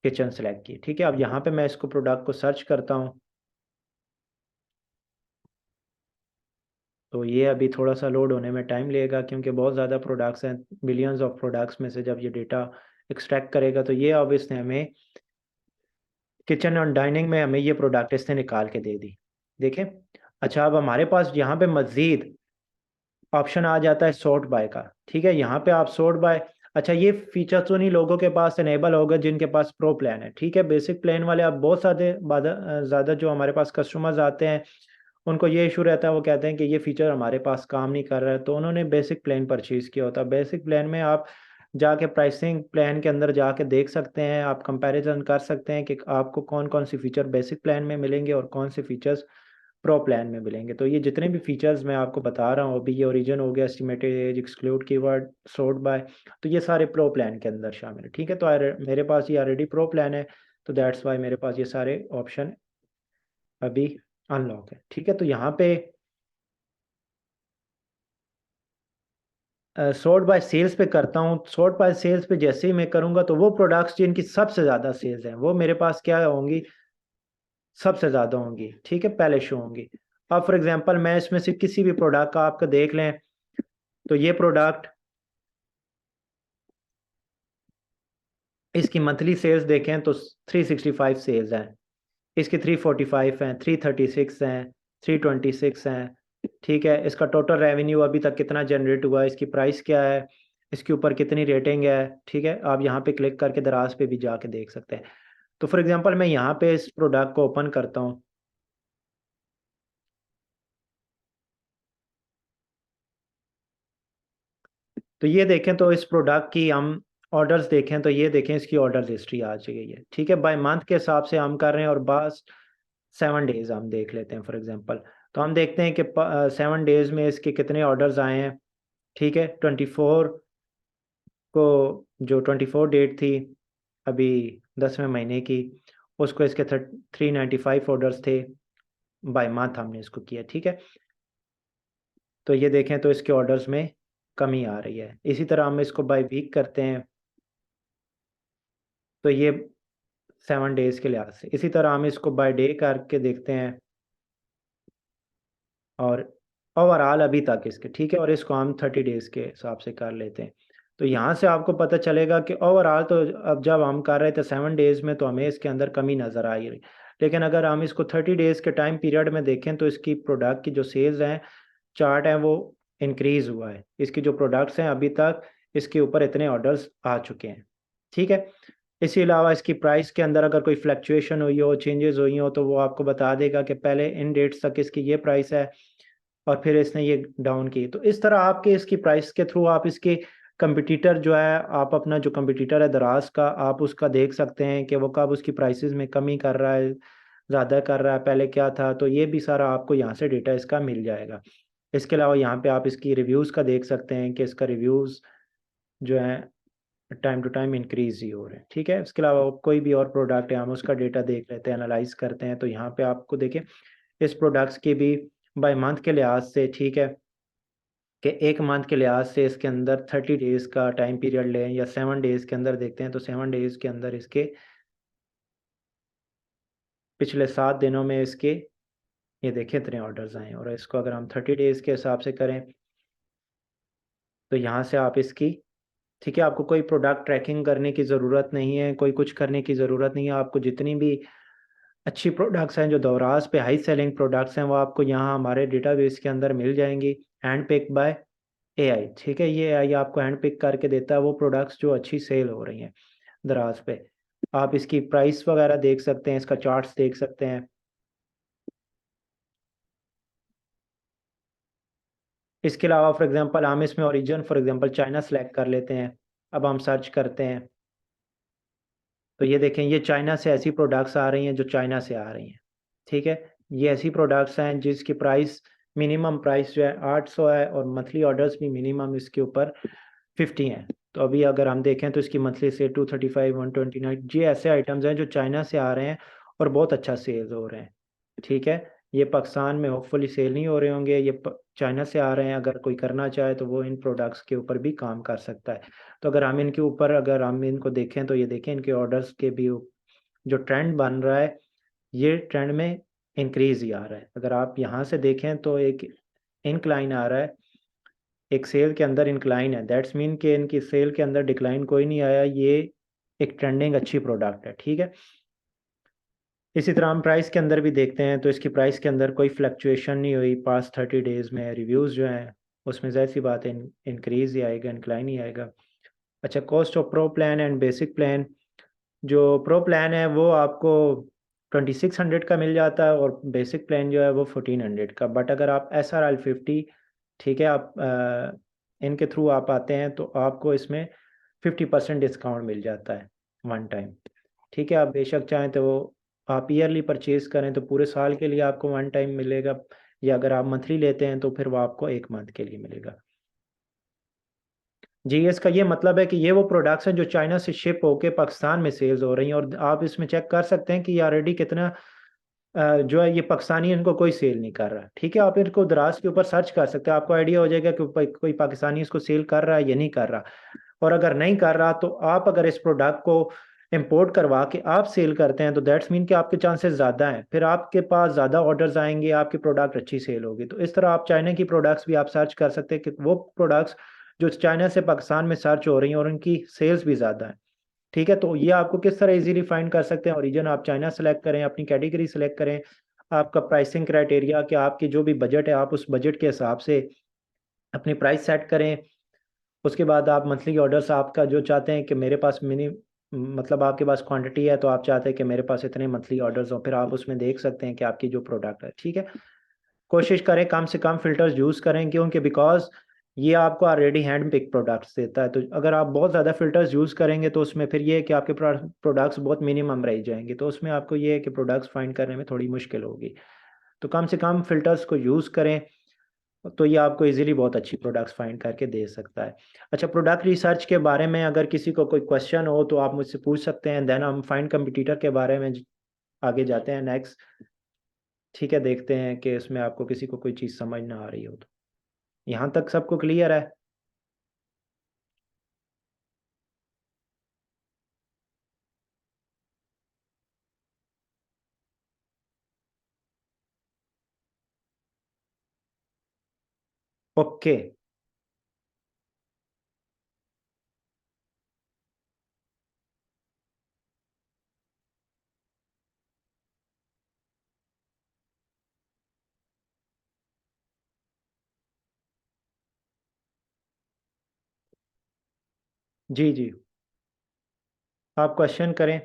किचन सेलेक्ट की। ठीक है, अब यहाँ पे मैं इसको प्रोडक्ट को सर्च करता हूँ तो ये अभी थोड़ा सा लोड होने में टाइम लगेगा क्योंकि बहुत ज़्यादा प्रोडक्ट्स हैं। बिलियंस ऑफ प्रोडक्ट्स में से जब ये डेटा एक्सट्रैक्ट करेगा तो ये अब इसने हमें किचन और डाइनिंग में हमें ये प्रोडक्ट इसने निकाल के दे दी। देखें, अच्छा, अब हमारे पास यहाँ पे मज़ीद ऑप्शन आ जाता है सॉर्ट बाय का। ठीक है, यहाँ पे आप सॉर्ट बाय, अच्छा ये फीचर तो नहीं लोगों के पास इनेबल होगा जिनके पास प्रो प्लान है। ठीक है, बेसिक प्लान वाले आप बहुत सारे ज़्यादा जो हमारे पास कस्टमर्स आते हैं उनको ये इशू रहता है, वो कहते हैं कि ये फीचर हमारे पास काम नहीं कर रहा है, तो उन्होंने बेसिक प्लान परचेज़ किया होता है। बेसिक प्लान में आप जाके प्राइसिंग प्लान के अंदर जाके देख सकते हैं, आप कंपैरिजन कर सकते हैं कि आपको कौन कौन सी फीचर बेसिक प्लान में मिलेंगे और कौन से फीचर्स प्रो प्लान में मिलेंगे। तो ये जितने भी फीचर्स मैं आपको बता रहा हूँ अभी, ये ओरिजिन हो गया, estimated age, exclude keyword, sort by, तो ये सारे प्रो प्लान के अंदर शामिल है। ठीक है, तो मेरे पास ये ऑलरेडी प्रो प्लान है तो दैट्स वाई मेरे पास ये सारे ऑप्शन अभी अनलॉक है। ठीक है, तो यहाँ पे सॉर्ट बाय सेल्स पे करता हूँ। सॉर्ट बाय सेल्स पे जैसे ही मैं करूँगा तो वो प्रोडक्ट्स जिनकी सबसे ज़्यादा सेल्स हैं वो मेरे पास क्या होंगी, सबसे ज़्यादा होंगी। ठीक है, पहले शो होंगी। अब फॉर एग्जांपल मैं इसमें से किसी भी प्रोडक्ट का आपका देख लें तो ये प्रोडक्ट, इसकी मंथली सेल्स देखें तो 365 सेल्स हैं, इसकी 345 हैं, 336 हैं, 326 हैं। ठीक है, इसका टोटल रेवेन्यू अभी तक कितना जनरेट हुआ है, इसकी प्राइस क्या है, इसके ऊपर कितनी रेटिंग है। ठीक है, आप यहाँ पे क्लिक करके दराज पे भी जाके देख सकते हैं। तो फॉर एग्जांपल मैं यहाँ पे इस प्रोडक्ट को ओपन करता हूँ तो ये देखें तो इस प्रोडक्ट की हम ऑर्डर्स देखें तो ये देखें इसकी ऑर्डर हिस्ट्री आ गई है। ठीक है, बाय मंथ के हिसाब से हम कर रहे हैं और बस 7 डेज हम देख लेते हैं फॉर एग्जांपल। तो हम देखते हैं कि 7 डेज में इसके कितने ऑर्डर्स आए हैं। ठीक है। 24 को, जो 24 डेट थी अभी 10वें महीने की, उसको इसके 395 ऑर्डर्स थे, बाय मंथ हमने इसको किया। ठीक है, तो ये देखें तो इसके ऑर्डर्स में कमी आ रही है। इसी तरह हम इसको बाय वीक करते हैं तो ये 7 डेज के लिहाज से। इसी तरह हम इसको बाय डे करके देखते हैं और ओवरऑल अभी तक इसके, ठीक है, और इसको हम 30 डेज के हिसाब से कर लेते हैं। तो यहाँ से आपको पता चलेगा कि ओवरऑल तो अब जब हम कर रहे थे 7 डेज में तो हमें इसके अंदर कमी नज़र आई रही, लेकिन अगर हम इसको 30 डेज के टाइम पीरियड में देखें तो इसकी प्रोडक्ट की जो सेल्स हैं, चार्ट है, वो इंक्रीज हुआ है। इसकी जो प्रोडक्ट्स हैं अभी तक इसके ऊपर इतने ऑर्डर्स आ चुके हैं। ठीक है, इसी अलावा इसकी प्राइस के अंदर अगर कोई फ्लक्चुएशन हुई हो, चेंजेस हुई हो, तो वो आपको बता देगा कि पहले इन डेट्स तक इसकी ये प्राइस है और फिर इसने ये डाउन की। तो इस तरह आपके इसकी प्राइस के थ्रू आप इसके कंपटीटर जो है, आप अपना जो कंपटीटर है दराज का, आप उसका देख सकते हैं कि वो कब उसकी प्राइसेस में कमी कर रहा है, ज़्यादा कर रहा है, पहले क्या था। तो ये भी सारा आपको यहाँ से डेटा इसका मिल जाएगा। इसके अलावा यहाँ पे आप इसकी रिव्यूज़ का देख सकते हैं कि इसका रिव्यूज़ जो है टाइम टू टाइम इंक्रीज ही हो रहे हैं। ठीक है, इसके अलावा कोई भी और प्रोडक्ट है हम उसका डेटा देख लेते हैं, एनालाइज करते हैं। तो यहाँ पे आपको देखिए इस प्रोडक्ट्स की भी बाय मंथ के लिहाज से, ठीक है, कि एक मंथ के लिहाज से इसके अंदर 30 डेज का टाइम पीरियड लें या 7 डेज के अंदर देखते हैं तो 7 डेज के अंदर इसके पिछले 7 दिनों में इसके ये देखें इतने ऑर्डर्स आए हैं। और इसको अगर हम 30 डेज के हिसाब से करें तो यहाँ से आप इसकी, ठीक है, आपको कोई प्रोडक्ट ट्रैकिंग करने की ज़रूरत नहीं है, कोई कुछ करने की ज़रूरत नहीं है। आपको जितनी भी अच्छी प्रोडक्ट्स हैं जो दौराज पे हाई सेलिंग प्रोडक्ट्स हैं वो आपको यहाँ हमारे डेटाबेस के अंदर मिल जाएंगी, हैंड पिक बाय एआई। ठीक है, ये एआई आपको हैंड पिक करके देता है वो प्रोडक्ट्स जो अच्छी सेल हो रही हैं दराज पे। आप इसकी प्राइस वगैरह देख सकते हैं, इसका चार्ट्स देख सकते हैं। इसके अलावा फॉर एग्जांपल हम इसमें origin for example China select कर लेते हैं। अब हम सर्च करते हैं तो ये देखें ये चाइना से ऐसी प्रोडक्ट्स आ रही हैं जो चाइना से आ रही हैं। ठीक है, ये ऐसी प्रोडक्ट्स हैं जिसकी प्राइस, मिनिमम प्राइस जो है 800 है और मंथली ऑर्डर्स भी मिनिमम इसके ऊपर 50 हैं। तो अभी अगर हम देखें तो इसकी मंथली से 235, 129, ये ऐसे आइटम्स हैं जो चाइना से आ रहे हैं और बहुत अच्छा सेल्स हो रहे हैं। ठीक है, ये पाकिस्तान में होपफुली सेल नहीं हो रहे होंगे, ये चाइना से आ रहे हैं। अगर कोई करना चाहे तो वो इन प्रोडक्ट्स के ऊपर भी काम कर सकता है। तो अगर हम इनके ऊपर, अगर हम इनको देखें तो ये देखें इनके ऑर्डर्स के भी जो ट्रेंड बन रहा है, ये ट्रेंड में इंक्रीज ही आ रहा है। अगर आप यहाँ से देखें तो एक इंक्लाइन आ रहा है, एक सेल के अंदर इंक्लाइन है, दैट्स मीन कि इनकी सेल के अंदर डिक्लाइन कोई नहीं आया, ये एक ट्रेंडिंग अच्छी प्रोडक्ट है। ठीक है, इसी तरह हम प्राइस के अंदर भी देखते हैं तो इसकी प्राइस के अंदर कोई फ्लक्चुएशन नहीं हुई पास्ट 30 डेज में। रिव्यूज़ जो हैं उसमें ज़ाहिर सी बात है इंक्रीज ही आएगा, इंक्लाइन ही आएगा। अच्छा, cost of pro plan and basic plan. जो प्रो प्लान है वो आपको 2600 का मिल जाता है और बेसिक प्लान जो है वो 1400 का। बट अगर आप SRL 50, ठीक है, आप इनके थ्रू आप आते हैं तो आपको इसमें 50% डिस्काउंट मिल जाता है वन टाइम। ठीक है, आप बेशक चाहें तो वो आप ईयरली परचेज करें तो पूरे साल के लिए आपको वन टाइम मिलेगा, या अगर आप मंथली लेते हैं तो फिर वो आपको एक मंथ के लिए मिलेगा। जी, इसका ये मतलब है कि ये वो प्रोडक्ट्स हैं जो चाइना से शिप होके पाकिस्तान में सेल्स हो रही हैं और आप इसमें चेक कर सकते हैं कि ये ऑलरेडी कितना जो है ये पाकिस्तानी इनको कोई सेल नहीं कर रहा। ठीक है, आप इनको दराज के ऊपर सर्च कर सकते हैं, आपको आइडिया हो जाएगा कि कोई पाकिस्तानी इसको सेल कर रहा है या नहीं कर रहा। और अगर नहीं कर रहा तो आप अगर इस प्रोडक्ट को इंपोर्ट करवा के आप सेल करते हैं तो दैट्स मीन कि आपके चांसेस ज़्यादा हैं, फिर आपके पास ज़्यादा ऑर्डर्स आएंगे, आपकी प्रोडक्ट अच्छी सेल होगी। तो इस तरह आप चाइना की प्रोडक्ट्स भी आप सर्च कर सकते हैं कि वो प्रोडक्ट्स जो चाइना से पाकिस्तान में सर्च हो रही हैं और उनकी सेल्स भी ज़्यादा हैं। ठीक है, तो ये आपको किस तरह इजीली फाइंड कर सकते हैं। ओरिजिन आप चाइना सेलेक्ट करें, अपनी कैटेगरी सेलेक्ट करें, आपका प्राइसिंग क्राइटेरिया कि आपकी जो भी बजट है आप उस बजट के हिसाब से अपनी प्राइस सेट करें। उसके बाद आप मंथली ऑर्डर्स आपका जो चाहते हैं कि मेरे पास मिनी, मतलब आपके पास क्वांटिटी है तो आप चाहते हैं कि मेरे पास इतने मंथली ऑर्डर्स हों, फिर आप उसमें देख सकते हैं कि आपकी जो प्रोडक्ट है। ठीक है, कोशिश करें कम से कम फिल्टर्स यूज़ करें, क्योंकि बिकॉज ये आपको ऑलरेडी हैंड पिक प्रोडक्ट्स देता है। तो अगर आप बहुत ज़्यादा फिल्टर्स यूज़ करेंगे तो उसमें फिर ये है कि आपके प्रोडक्ट्स बहुत मिनिमम रह जाएंगे, तो उसमें आपको ये है कि प्रोडक्ट्स फाइंड करने में थोड़ी मुश्किल होगी। तो कम से कम फिल्टर्स को यूज़ करें। तो ये आपको इजीली बहुत अच्छी प्रोडक्ट्स फाइंड करके दे सकता है। अच्छा, प्रोडक्ट रिसर्च के बारे में अगर किसी को कोई क्वेश्चन हो तो आप मुझसे पूछ सकते हैं, देन हम फाइंड कंपटीटर के बारे में आगे जाते हैं नेक्स्ट। ठीक है, देखते हैं कि इसमें आपको किसी को कोई चीज़ समझ ना आ रही हो तो। यहाँ तक सबको क्लियर है? ओके। जी जी, आप क्वेश्चन करें।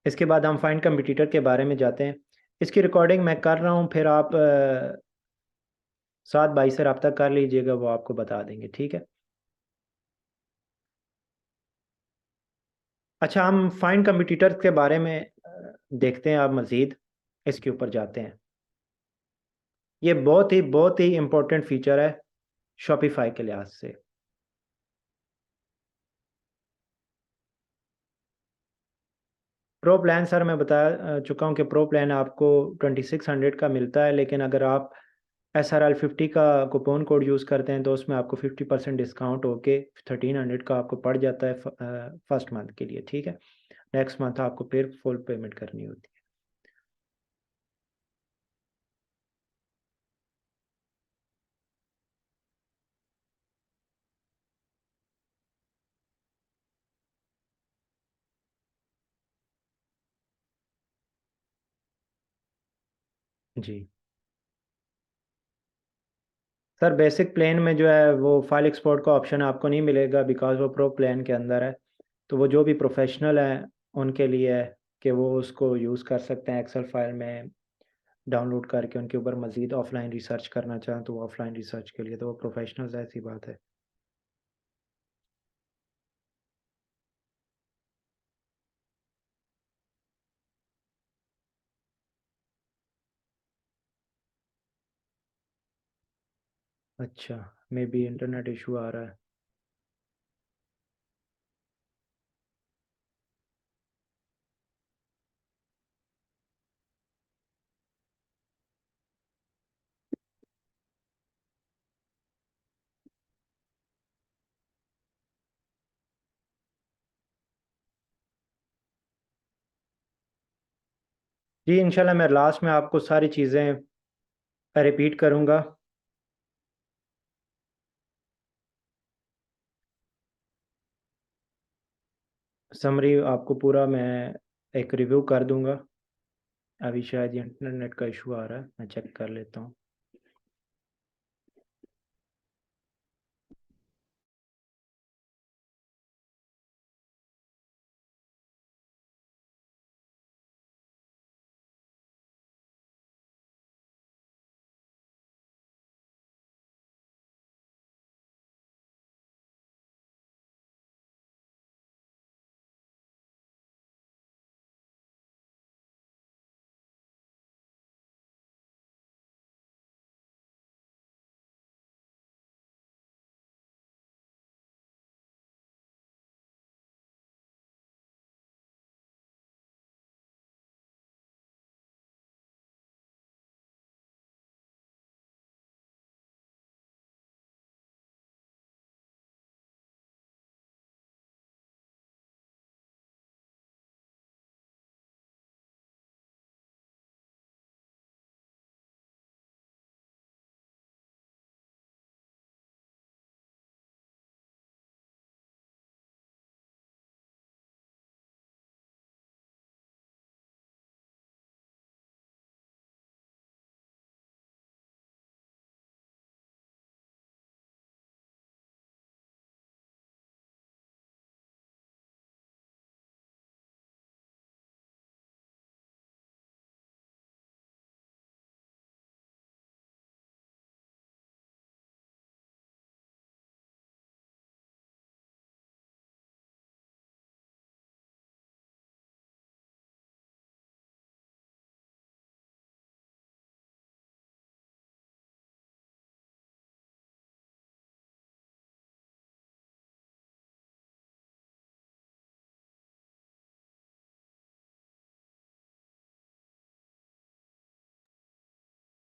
इसके बाद हम फाइंड कंपटीटर के बारे में जाते हैं। इसकी रिकॉर्डिंग मैं कर रहा हूँ, फिर आप साथ भाई से रब्ता कर लीजिएगा, वो आपको बता देंगे, ठीक है। अच्छा, हम फाइंड कंपटीटर के बारे में देखते हैं। आप मज़ीद इसके ऊपर जाते हैं। ये बहुत ही इम्पोर्टेंट फीचर है शॉपिफाई के लिहाज से। प्रो प्लान सर मैं बता चुका हूँ कि प्रो प्लान आपको 2600 का मिलता है, लेकिन अगर आप SRL50 का कूपन कोड यूज़ करते हैं तो उसमें आपको 50% डिस्काउंट होके 1300 का आपको पड़ जाता है फर्स्ट मंथ के लिए, ठीक है। नेक्स्ट मंथ आपको फिर फुल पेमेंट करनी होती है जी। सर बेसिक प्लान में जो है वो फाइल एक्सपोर्ट का ऑप्शन आपको नहीं मिलेगा, बिकॉज वो प्रो प्लान के अंदर है। तो वो जो भी प्रोफेशनल हैं उनके लिए है कि वो उसको यूज़ कर सकते हैं एक्सेल फाइल में डाउनलोड करके, उनके ऊपर मज़ीद ऑफलाइन रिसर्च करना चाहें तो वो ऑफलाइन रिसर्च के लिए तो वो प्रोफेशनल्स, ऐसी बात है। अच्छा, मे बी इंटरनेट इशू आ रहा है। जी इंशाल्लाह मैं लास्ट में आपको सारी चीज़ें रिपीट करूँगा। समरी आपको पूरा मैं एक रिव्यू कर दूंगा। अभी शायद ये इंटरनेट का इशू आ रहा है, मैं चेक कर लेता हूँ।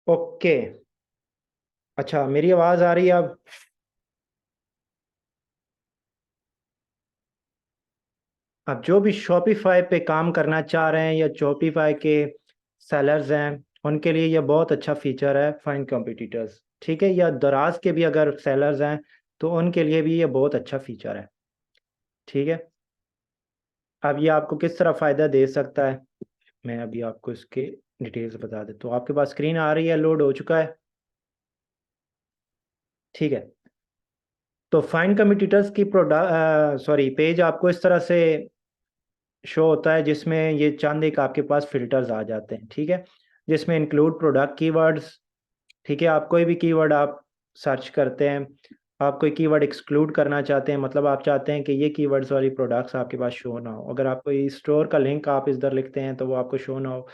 ओके। अच्छा, मेरी आवाज आ रही है अब? अब जो भी शॉपिफाई पे काम करना चाह रहे हैं या शॉपिफाई के सेलर्स हैं, उनके लिए ये बहुत अच्छा फीचर है फाइंड कॉम्पिटिटर्स। ठीक है, या दराज के भी अगर सेलर्स हैं तो उनके लिए भी ये बहुत अच्छा फीचर है। ठीक है, अब ये आपको किस तरह फ़ायदा दे सकता है, मैं अभी आपको इसके डिटेल्स बता देता हूँ। आपके पास स्क्रीन आ रही है, लोड हो चुका है? ठीक है, तो फाइंड कम्पिटिटर्स की प्रोडक्ट सॉरी पेज आपको इस तरह से शो होता है, जिसमें ये चंद एक आपके पास फिल्टर्स आ जाते हैं। ठीक है, जिसमें इंक्लूड प्रोडक्ट कीवर्ड्स। ठीक है, आप कोई भी कीवर्ड आप सर्च करते हैं, आप कोई कीवर्ड एक्सक्लूड करना चाहते हैं, मतलब आप चाहते हैं कि ये कीवर्ड्स वाली प्रोडक्ट्स आपके पास शो ना हो। अगर आप कोई स्टोर का लिंक आप इधर लिखते हैं तो वो आपको शो ना हो।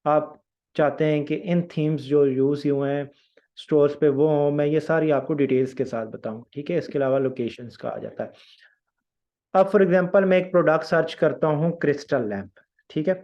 आप चाहते हैं कि इन थीम्स जो यूज़ हुए हैं स्टोर्स पे वो हों, मैं ये सारी आपको डिटेल्स के साथ बताऊँ। ठीक है, इसके अलावा लोकेशंस का आ जाता है। अब फॉर एग्जांपल मैं एक प्रोडक्ट सर्च करता हूँ, क्रिस्टल लैम्प। ठीक है,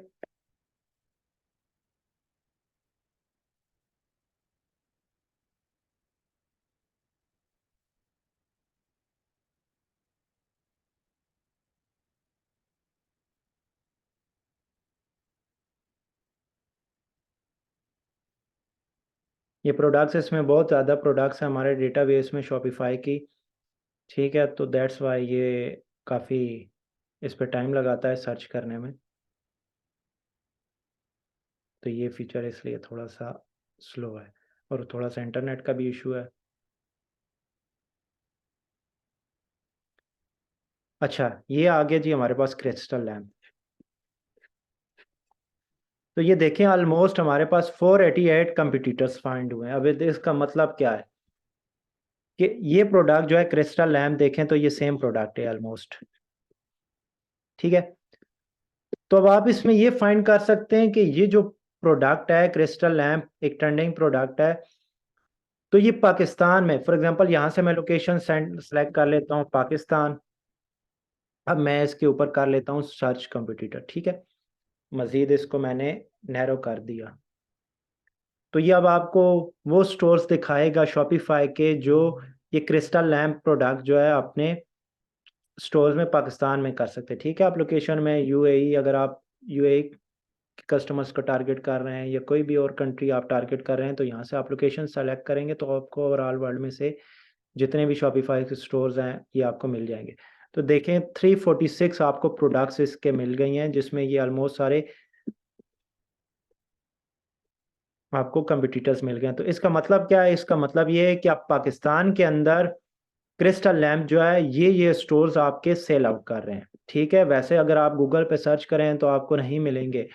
ये प्रोडक्ट्स, इसमें बहुत ज़्यादा प्रोडक्ट्स हैं हमारे डेटाबेस में शॉपिफाई की। ठीक है, तो दैट्स वाई ये काफ़ी इस पे टाइम लगाता है सर्च करने में, तो ये फीचर इसलिए थोड़ा सा स्लो है, और थोड़ा सा इंटरनेट का भी इशू है। अच्छा, ये आ गया जी हमारे पास क्रिस्टल लैम्प। तो ये देखें, ऑलमोस्ट हमारे पास 488 कंपिटिटर्स फाइंड हुए हैं। अब इसका मतलब क्या है कि ये प्रोडक्ट जो है क्रिस्टल लैम्प, देखें तो ये सेम प्रोडक्ट है ऑलमोस्ट। ठीक है, तो अब आप इसमें ये फाइंड कर सकते हैं कि ये जो प्रोडक्ट है क्रिस्टल लैम्प, एक ट्रेंडिंग प्रोडक्ट है, तो ये पाकिस्तान में, फॉर एग्जांपल यहाँ से मैं लोकेशन सेलेक्ट कर लेता हूँ पाकिस्तान। अब मैं इसके ऊपर कर लेता हूँ सर्च कंपटीटर। ठीक है, मज़ीद इसको मैंने नैरो कर दिया, तो ये अब आपको वो स्टोर्स दिखाएगा शॉपिफाई के जो ये क्रिस्टल लैम्प प्रोडक्ट जो है अपने स्टोर्स में पाकिस्तान में कर सकते हैं। ठीक है, आप लोकेशन में यूएई, अगर आप यूएई कस्टमर्स को टारगेट कर रहे हैं या कोई भी और कंट्री आप टारगेट कर रहे हैं, तो यहाँ से आप लोकेशन सेलेक्ट करेंगे तो आपको ओवरऑल वर्ल्ड में से जितने भी शॉपिफाई के स्टोर्स हैं ये आपको मिल जाएंगे। तो देखें 346 आपको प्रोडक्ट्स इसके मिल गई हैं, जिसमें ये ऑलमोस्ट सारे आपको कंपिटिटर्स मिल गए हैं। तो इसका मतलब क्या है? इसका मतलब ये है कि आप पाकिस्तान के अंदर क्रिस्टल लैम्प जो है ये स्टोर्स आपके सेल आउट कर रहे हैं। ठीक है, वैसे अगर आप गूगल पे सर्च करें तो आपको नहीं मिलेंगे,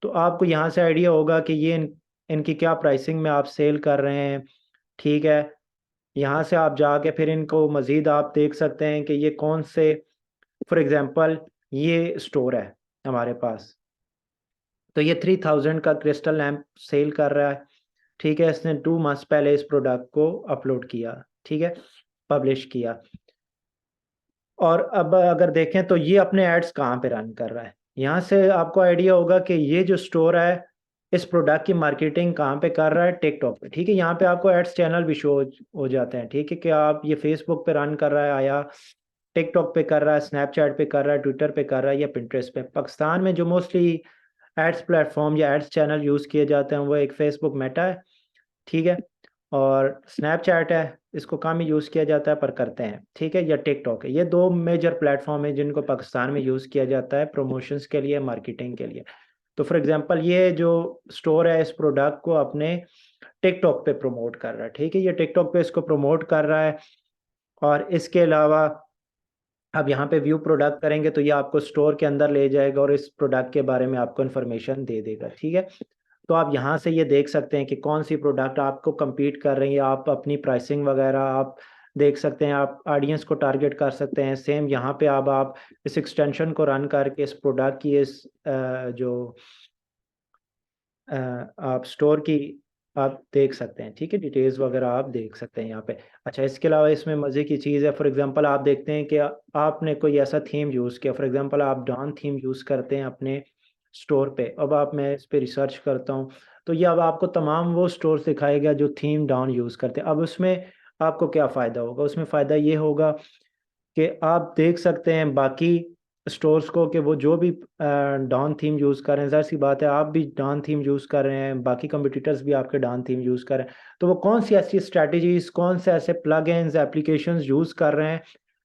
तो आपको यहाँ से आइडिया होगा कि ये इनकी क्या प्राइसिंग में आप सेल कर रहे हैं। ठीक है, यहाँ से आप जाके फिर इनको मज़ीद आप देख सकते हैं कि ये कौन से, फॉर एग्जांपल ये स्टोर है हमारे पास, तो ये 3000 का क्रिस्टल लैम्प सेल कर रहा है। ठीक है, इसने 2 मंथ्स पहले इस प्रोडक्ट को अपलोड किया। ठीक है, पब्लिश किया। और अब अगर देखें तो ये अपने एड्स कहाँ पे रन कर रहा है, यहाँ से आपको आइडिया होगा कि ये जो स्टोर है इस प्रोडक्ट की मार्केटिंग कहाँ पे कर रहा है, टिकटॉक पे। ठीक है, यहाँ पे आपको एड्स चैनल भी शो हो जाते हैं। ठीक है, कि आप ये फेसबुक पे रन कर रहा है या टिकटॉक पे कर रहा है, स्नैपचैट पे कर रहा है, ट्विटर पे कर रहा है या पिंटरेस्ट पे। पाकिस्तान में जो मोस्टली एड्स प्लेटफॉर्म या एड्स चैनल यूज़ किए जाते हैं वो एक फेसबुक मेटा है। ठीक है, और स्नैपचैट है, इसको कम ही यूज़ किया जाता है पर करते हैं। ठीक है, या टिकटॉक है, ये 2 मेजर प्लेटफॉर्म है जिनको पाकिस्तान में यूज़ किया जाता है प्रमोशंस के लिए, मार्केटिंग के लिए। तो फॉर एग्जांपल ये जो स्टोर है इस प्रोडक्ट को अपने टिकटॉक पे प्रमोट कर रहा है। ठीक है, ये टिकटॉक पे इसको प्रमोट कर रहा है। और इसके अलावा आप यहाँ पे व्यू प्रोडक्ट करेंगे तो ये आपको स्टोर के अंदर ले जाएगा और इस प्रोडक्ट के बारे में आपको इन्फॉर्मेशन दे देगा। ठीक है, तो आप यहाँ से ये देख सकते हैं कि कौन सी प्रोडक्ट आपको compete कर रही है, आप अपनी प्राइसिंग वगैरह आप देख सकते हैं, आप ऑडियंस को टारगेट कर सकते हैं। सेम यहाँ पे अब आप इस एक्सटेंशन को रन करके इस प्रोडक्ट की इस जो आप स्टोर की आप देख सकते हैं। ठीक है, डिटेल्स वगैरह आप देख सकते हैं यहाँ पे। अच्छा, इसके अलावा इसमें मज़े की चीज़ है, फॉर एग्जांपल आप देखते हैं कि आपने कोई ऐसा थीम यूज़ किया, फॉर एग्जांपल आप डॉन थीम यूज़ करते हैं अपने स्टोर पे। अब आप मैं इस पे रिसर्च करता हूँ, तो ये अब आपको तमाम वो स्टोर दिखाएगा जो थीम डाउन यूज़ करते हैं। अब उसमें आपको क्या फ़ायदा होगा? उसमें फ़ायदा ये होगा कि आप देख सकते हैं बाकी स्टोर्स को कि वो जो भी डॉन थीम यूज़ कर रहे हैं, ज़ाहिर सी बात है आप भी डॉन थीम यूज़ कर रहे हैं, बाकी कंपटीटर्स भी आपके डॉन थीम यूज़ कर रहे हैं, तो वो कौन सी ऐसी स्ट्रैटेजीज, कौन से ऐसे प्लगइन्स एप्लीकेशंस यूज़ कर रहे हैं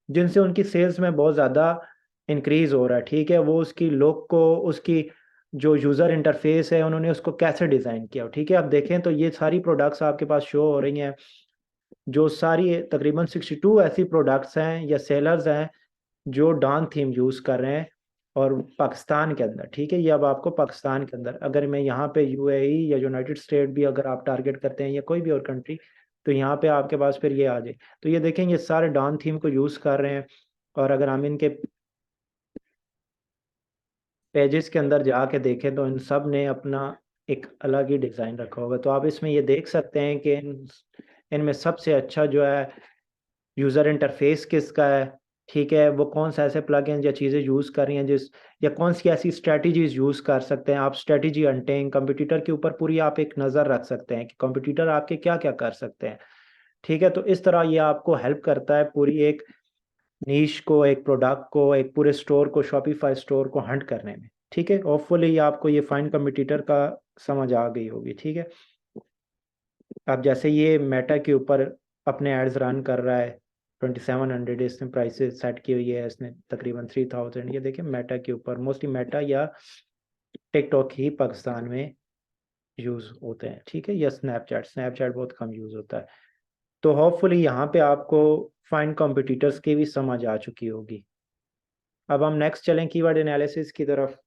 जिनसे उनकी सेल्स में बहुत ज़्यादा इंक्रीज़ हो रहा है। ठीक है, वो उसकी लुक को, उसकी जो यूज़र इंटरफेस है उन्होंने उसको कैसे डिज़ाइन किया। ठीक है, आप देखें तो ये सारी प्रोडक्ट्स आपके पास शो हो रही हैं, जो सारी तकरीबन 62 ऐसी प्रोडक्ट्स हैं या सेलर्स हैं जो डॉन थीम यूज़ कर रहे हैं, और पाकिस्तान के अंदर। ठीक है, ये अब आपको पाकिस्तान के अंदर, अगर मैं यहाँ पे यूएई या यूनाइटेड स्टेट भी अगर आप टारगेट करते हैं या कोई भी और कंट्री, तो यहाँ पे आपके पास फिर ये आ जाए। तो ये देखें, ये सारे डॉन थीम को यूज़ कर रहे हैं, और अगर हम इनके पेजेस के अंदर जाके देखें तो इन सब ने अपना एक अलग ही डिज़ाइन रखा होगा। तो आप इसमें ये देख सकते हैं कि इनमें सबसे अच्छा जो है यूज़र इंटरफेस किसका है। ठीक है, वो कौन सा ऐसे प्लगइन्स या चीज़ें यूज़ कर रही हैं जिस, या कौन सी ऐसी स्ट्रेटजीज यूज़ कर सकते हैं आप। स्ट्रेटजी हंटिंग, कंपटीटर के ऊपर पूरी आप एक नज़र रख सकते हैं कि कंपटीटर आपके क्या क्या कर सकते हैं। ठीक है, तो इस तरह ये आपको हेल्प करता है पूरी एक नीश को, एक प्रोडक्ट को, एक पूरे स्टोर को, शॉपिफाई स्टोर को हंट करने में। ठीक है, होपफुली आपको ये फाइन कंपटीटर का समझ आ गई होगी। ठीक है, अब जैसे ये मेटा के ऊपर अपने एड्स रन कर रहा है, 2700 इसने प्राइसेस सेट की हुई है, इसने तकरीबन 3000। ये देखिए मेटा के ऊपर, मोस्टली मेटा या टिकटॉक ही पाकिस्तान में यूज़ होते हैं। ठीक है, या स्नैपचैट, स्नैपचैट बहुत कम यूज़ होता है। तो होपफुली यहाँ पे आपको फाइन कॉम्पिटिटर्स की भी समझ आ चुकी होगी। अब हम नेक्स्ट चलें कीवर्ड एनालिसिस की तरफ।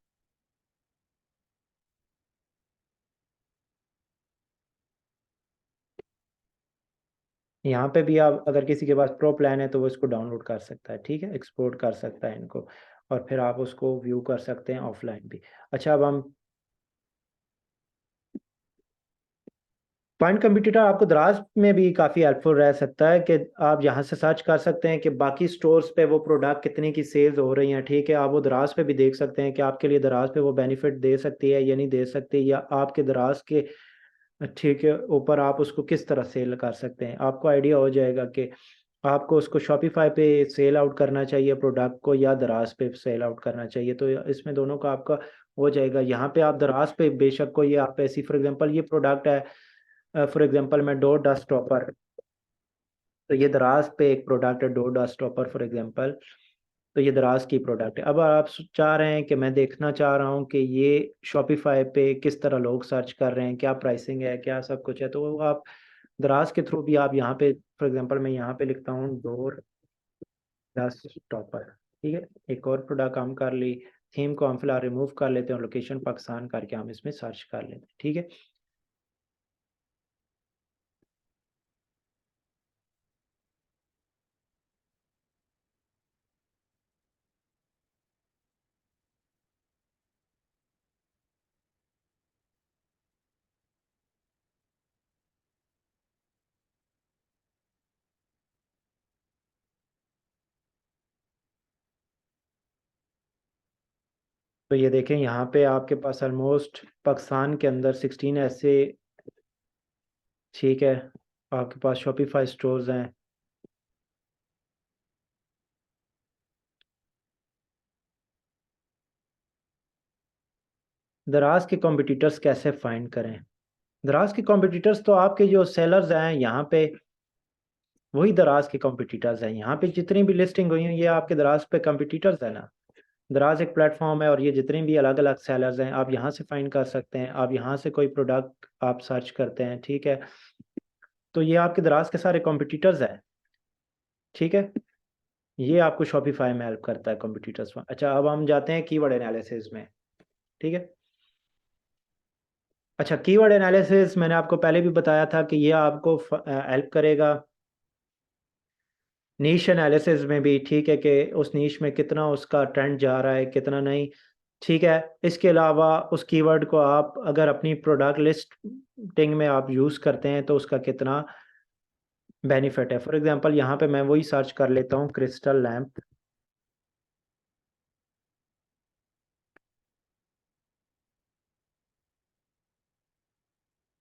यहाँ पे भी आप, अगर किसी के पास प्रो प्लान है तो वो इसको डाउनलोड कर सकता है। ठीक है, एक्सपोर्ट कर सकता है इनको, और फिर आप उसको व्यू कर सकते हैं ऑफलाइन भी। अच्छा, अब हम पॉइंट कंप्यूटर आपको दराज में भी काफ़ी हेल्पफुल रह सकता है कि आप यहाँ से सर्च कर सकते हैं कि बाकी स्टोर्स पे वो प्रोडक्ट कितने की सेल्स हो रही हैं। ठीक है, आप वो दराज पे भी देख सकते हैं कि आपके लिए दराज पे वो बेनिफिट दे सकती है या नहीं दे सकती, या आपके दराज के, ठीक है, ऊपर आप उसको किस तरह सेल कर सकते हैं। आपको आइडिया हो जाएगा कि आपको उसको शॉपिफाई पे सेल आउट करना चाहिए प्रोडक्ट को, या दराज पे सेल आउट करना चाहिए। तो इसमें दोनों का आपका हो जाएगा। यहाँ पे आप दराज पे बेशक कोई आप ऐसी, फॉर एग्जांपल ये प्रोडक्ट है, फॉर एग्जांपल मैं डोर डस्ट टॉपर, तो ये दराज पे एक प्रोडक्ट है door dust topper for example, तो ये दराज की प्रोडक्ट है। अब आप चाह रहे हैं कि मैं देखना चाह रहा हूँ कि ये शॉपिफाई पे किस तरह लोग सर्च कर रहे हैं, क्या प्राइसिंग है, क्या सब कुछ है, तो वो आप दराज के थ्रू भी आप यहाँ पे, फॉर एग्जांपल मैं यहाँ पे लिखता हूँ डोर डस्ट टॉपर। ठीक है, एक और प्रोडक्ट हम कर ली, थीम को हम फिलहाल रिमूव कर लेते हैं और लोकेशन पाकिस्तान करके हम इसमें सर्च कर लेते हैं। ठीक है, तो ये देखें यहाँ पे आपके पास ऑलमोस्ट पाकिस्तान के अंदर 16 ऐसे, ठीक है, आपके पास शॉपिफाई स्टोर्स हैं। दराज के कॉम्पिटिटर्स कैसे फाइंड करें? दराज के कॉम्पिटिटर्स तो आपके जो सेलर्स हैं यहाँ पे, वही दराज के कॉम्पिटिटर्स हैं। यहाँ पे जितनी भी लिस्टिंग हुई है ये आपके दराज पे कॉम्पिटिटर्स है ना। दराज एक प्लेटफॉर्म है, और ये जितने भी अलग अलग सेलर्स हैं आप यहाँ से फाइंड कर सकते हैं। आप यहाँ से कोई प्रोडक्ट आप सर्च करते हैं, ठीक है, तो ये आपके दराज के सारे कॉम्पिटिटर्स हैं। ठीक है, ये आपको शॉपिफाई में हेल्प करता है कॉम्पिटिटर्स में। अच्छा, अब हम जाते हैं कीवर्ड एनालिसिस में। ठीक है, अच्छा, कीवर्ड एनालिसिस मैंने आपको पहले भी बताया था कि ये आपको हेल्प करेगा नीश एनालिसिस में भी। ठीक है, कि उस नीश में कितना उसका ट्रेंड जा रहा है, कितना नहीं। ठीक है, इसके अलावा उस कीवर्ड को आप अगर अपनी प्रोडक्ट लिस्टिंग में आप यूज़ करते हैं तो उसका कितना बेनिफिट है। फॉर एग्जांपल यहाँ पे मैं वही सर्च कर लेता हूँ, क्रिस्टल लैम्प।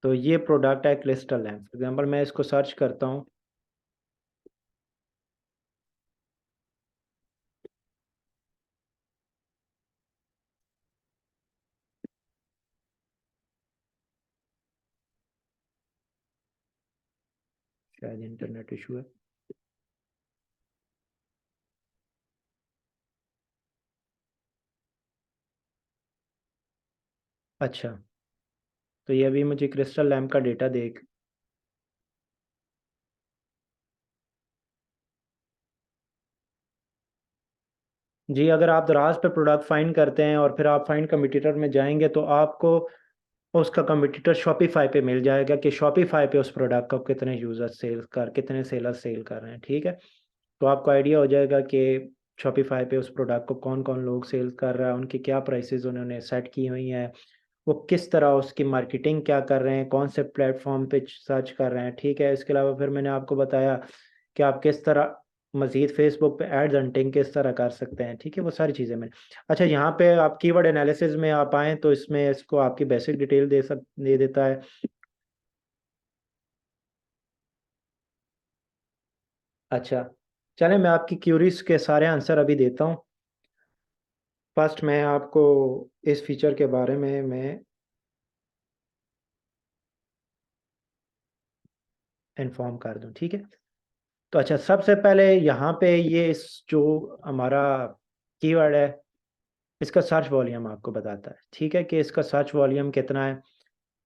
तो ये प्रोडक्ट है क्रिस्टल लैम्प। फॉर एग्जाम्पल मैं इसको सर्च करता हूँ, शायद इंटरनेट इशू है। अच्छा, तो ये अभी मुझे क्रिस्टल लैम्प का डेटा देख। जी, अगर आप दराज पे प्रोडक्ट फाइंड करते हैं और फिर आप फाइंड कंपटीटर में जाएंगे तो आपको उसका कंपटीटर शॉपिफाई पे मिल जाएगा कि शॉपिफाई पे उस प्रोडक्ट को कितने सेलर सेल कर रहे हैं। ठीक है, तो आपको आइडिया हो जाएगा कि शॉपिफाई पे उस प्रोडक्ट को कौन कौन लोग सेल कर रहा है, उनकी क्या प्राइसेस उन्होंने सेट की हुई हैं, वो किस तरह उसकी मार्केटिंग क्या कर रहे हैं, कौन से प्लेटफॉर्म पे सर्च कर रहे हैं। ठीक है, इसके अलावा फिर मैंने आपको बताया कि आप किस तरह मजीद फेसबुक पे एड्स हंटिंग किस तरह कर सकते हैं। ठीक है, वो सारी चीज़ें मैंने। अच्छा, यहाँ पे आप कीवर्ड एनालिसिस में आप आएँ तो इसमें इसको आपकी बेसिक डिटेल दे देता है। अच्छा, चलें मैं आपकी क्यूरीज के सारे आंसर अभी देता हूँ। फर्स्ट मैं आपको इस फीचर के बारे में मैं इन्फॉर्म कर दूँ। ठीक है, तो अच्छा, सबसे पहले यहाँ पे ये इस जो हमारा कीवर्ड है, इसका सर्च वॉल्यूम आपको बताता है। ठीक है, कि इसका सर्च वॉल्यूम कितना है।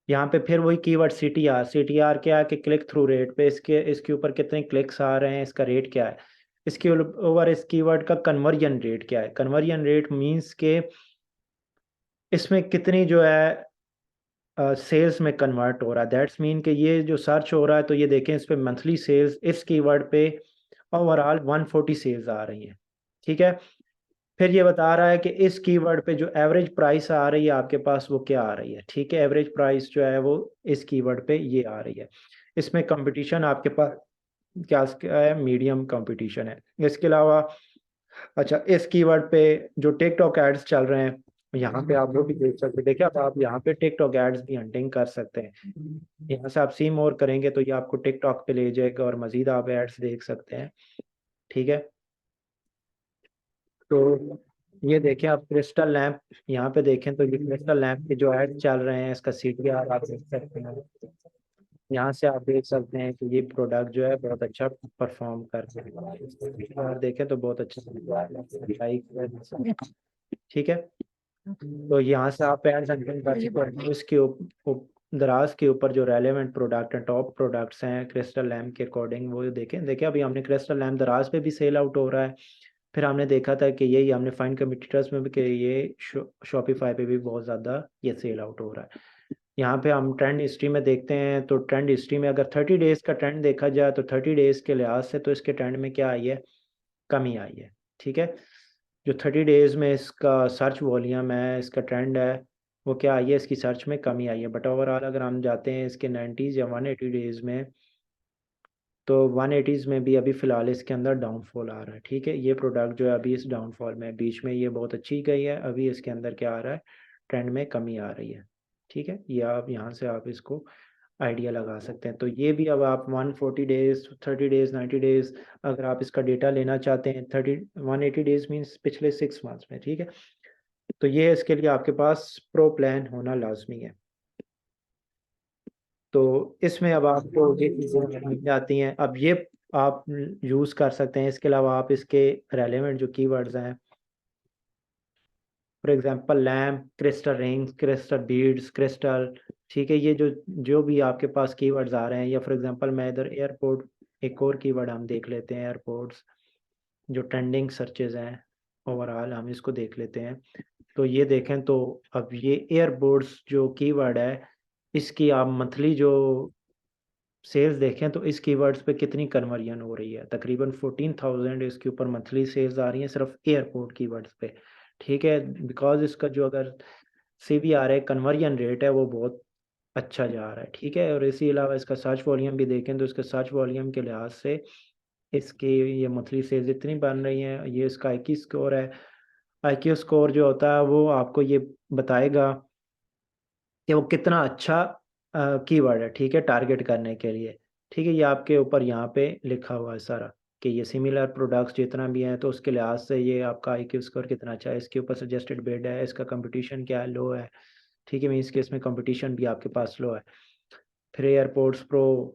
यहाँ पे फिर वही कीवर्ड सी टी आर क्या है कि क्लिक थ्रू रेट पे इसके ऊपर कितने क्लिक्स आ रहे हैं, इसका रेट क्या है। इसके ओवर इस कीवर्ड का कन्वर्जन रेट क्या है। कन्वर्जन रेट मींस के इसमें कितनी जो है सेल्स में कन्वर्ट हो रहा है। दैट्स मीन कि ये जो सर्च हो रहा है तो ये देखें इस पे मंथली सेल्स इस कीवर्ड पे ओवरऑल 140 सेल्स आ रही हैं। ठीक है, फिर ये बता रहा है कि इस कीवर्ड पे जो एवरेज प्राइस आ रही है आपके पास वो क्या आ रही है। ठीक है, एवरेज प्राइस जो है वो इस कीवर्ड पे ये आ रही है। इसमें कंपटीशन आपके पास क्या है, मीडियम कंपटीशन है। इसके अलावा अच्छा, इस कीवर्ड पे जो टिकटॉक एड्स चल रहे हैं यहाँ पे आप वो भी देख सकते हैं। देखिए, अब आप यहाँ पे टिकटॉक एड्स भी हंटिंग कर सकते हैं। यहाँ से आप सी मोर करेंगे तो ये आपको टिकटॉक पे ले जाएगा और मजीद आप एड्स देख सकते हैं। ठीक है, तो ये देखें आप क्रिस्टल लैंप यहाँ पे देखें तो ये क्रिस्टल लैंप के जो ऐड चल रहे हैं इसका CTR आप देख सकते हैं। यहाँ से आप देख सकते हैं कि ये प्रोडक्ट जो है बहुत अच्छा परफॉर्म कर रहा है और देखें तो बहुत अच्छा। ठीक है, तो यहाँ से आप एड कर सकते हैं। इसके दराज के ऊपर जो रेलेवेंट प्रोडक्ट हैं, टॉप प्रोडक्ट्स हैं क्रिस्टल लैम्प के अकॉर्डिंग, वो देखें। देखिए, अभी हमने क्रिस्टल लैम्प दराज पे भी सेल आउट हो रहा है। फिर हमने देखा था कि यही हमने फाइंड कंपटीटर्स में भी कि ये शॉपिफाई पे भी बहुत ज़्यादा ये सेल आउट हो रहा है। यहाँ पे हम ट्रेंड हिस्ट्री में देखते हैं तो ट्रेंड हिस्ट्री में अगर 30 डेज़ का ट्रेंड देखा जाए तो 30 डेज़ के लिहाज से तो इसके ट्रेंड में क्या आई है, कमी आई है। ठीक है, जो 30 डेज़ में इसका सर्च वॉल्यूम है, इसका ट्रेंड है, वो क्या आई है, इसकी सर्च में कमी आई है। बट ओवरऑल अगर हम जाते हैं इसके 90s या 180 डेज़ में तो 180s में भी अभी फ़िलहाल इसके अंदर डाउनफॉल आ रहा है। ठीक है, ये प्रोडक्ट जो है अभी इस डाउनफॉल में, बीच में ये बहुत अच्छी गई है, अभी इसके अंदर क्या आ रहा है, ट्रेंड में कमी आ रही है। ठीक है, ये आप यहाँ से आप इसको आइडिया लगा सकते हैं। तो ये भी अब आप 140 डेज़, 30 डेज़, 90 डेज़ अगर आप इसका डेटा लेना चाहते हैं, 180 डेज़ मीन्स पिछले 6 मंथ्स में। ठीक है, तो ये इसके लिए आपके पास प्रो प्लान होना लाजमी है। तो इसमें अब आपको ये चीज़ें मिल जाती हैं। अब ये आप यूज़ कर सकते हैं। इसके अलावा आप इसके रेलेवेंट जो कीवर्ड्स हैं, for example lamp, crystal rings, crystal beads, crystal. ठीक है, ये जो जो भी आपके पास कीवर्ड्स आ रहे हैं, या फॉर एग्जांपल मैं इधर एयरपोर्ट, एक और कीवर्ड हम देख लेते हैं, एयरपोर्ट्स जो ट्रेंडिंग सर्चेज हैं ओवरऑल, हम इसको देख लेते हैं। तो ये देखें तो अब ये एयरपोर्ट्स जो कीवर्ड है, इसकी आप मंथली जो सेल्स देखें तो इस कीवर्ड्स पे कितनी कन्वर्जन हो रही है, तकरीबन 14,000 इसके ऊपर मंथली सेल्स आ रही हैं सिर्फ एयरपोर्ट कीवर्ड्स पे। ठीक है, बिकॉज इसका जो अगर CVR है, कन्वर्जन रेट है, वो बहुत अच्छा जा रहा है। ठीक है, और इसी अलावा इसका सर्च वॉल्यूम भी देखें तो इसके सर्च वॉल्यूम के लिहाज से इसकी ये मंथली सेल्स इतनी बन रही हैं। ये इसका IQ स्कोर है। IQ स्कोर जो होता है वो आपको ये बताएगा कि वो कितना अच्छा कीवर्ड है, ठीक है, टारगेट करने के लिए। ठीक है, ये आपके ऊपर यहाँ पे लिखा हुआ है सारा कि ये सिमिलर प्रोडक्ट्स जितना भी हैं तो उसके लिहाज से ये आपका IQ स्कोर कितना अच्छा है, इसके ऊपर सजेस्टेड बिड है, इसका कंपटीशन क्या है, लो है। ठीक है, मीन्स के इसमें कंपटीशन भी आपके पास लो है। फिर एयरपोर्ट्स प्रो,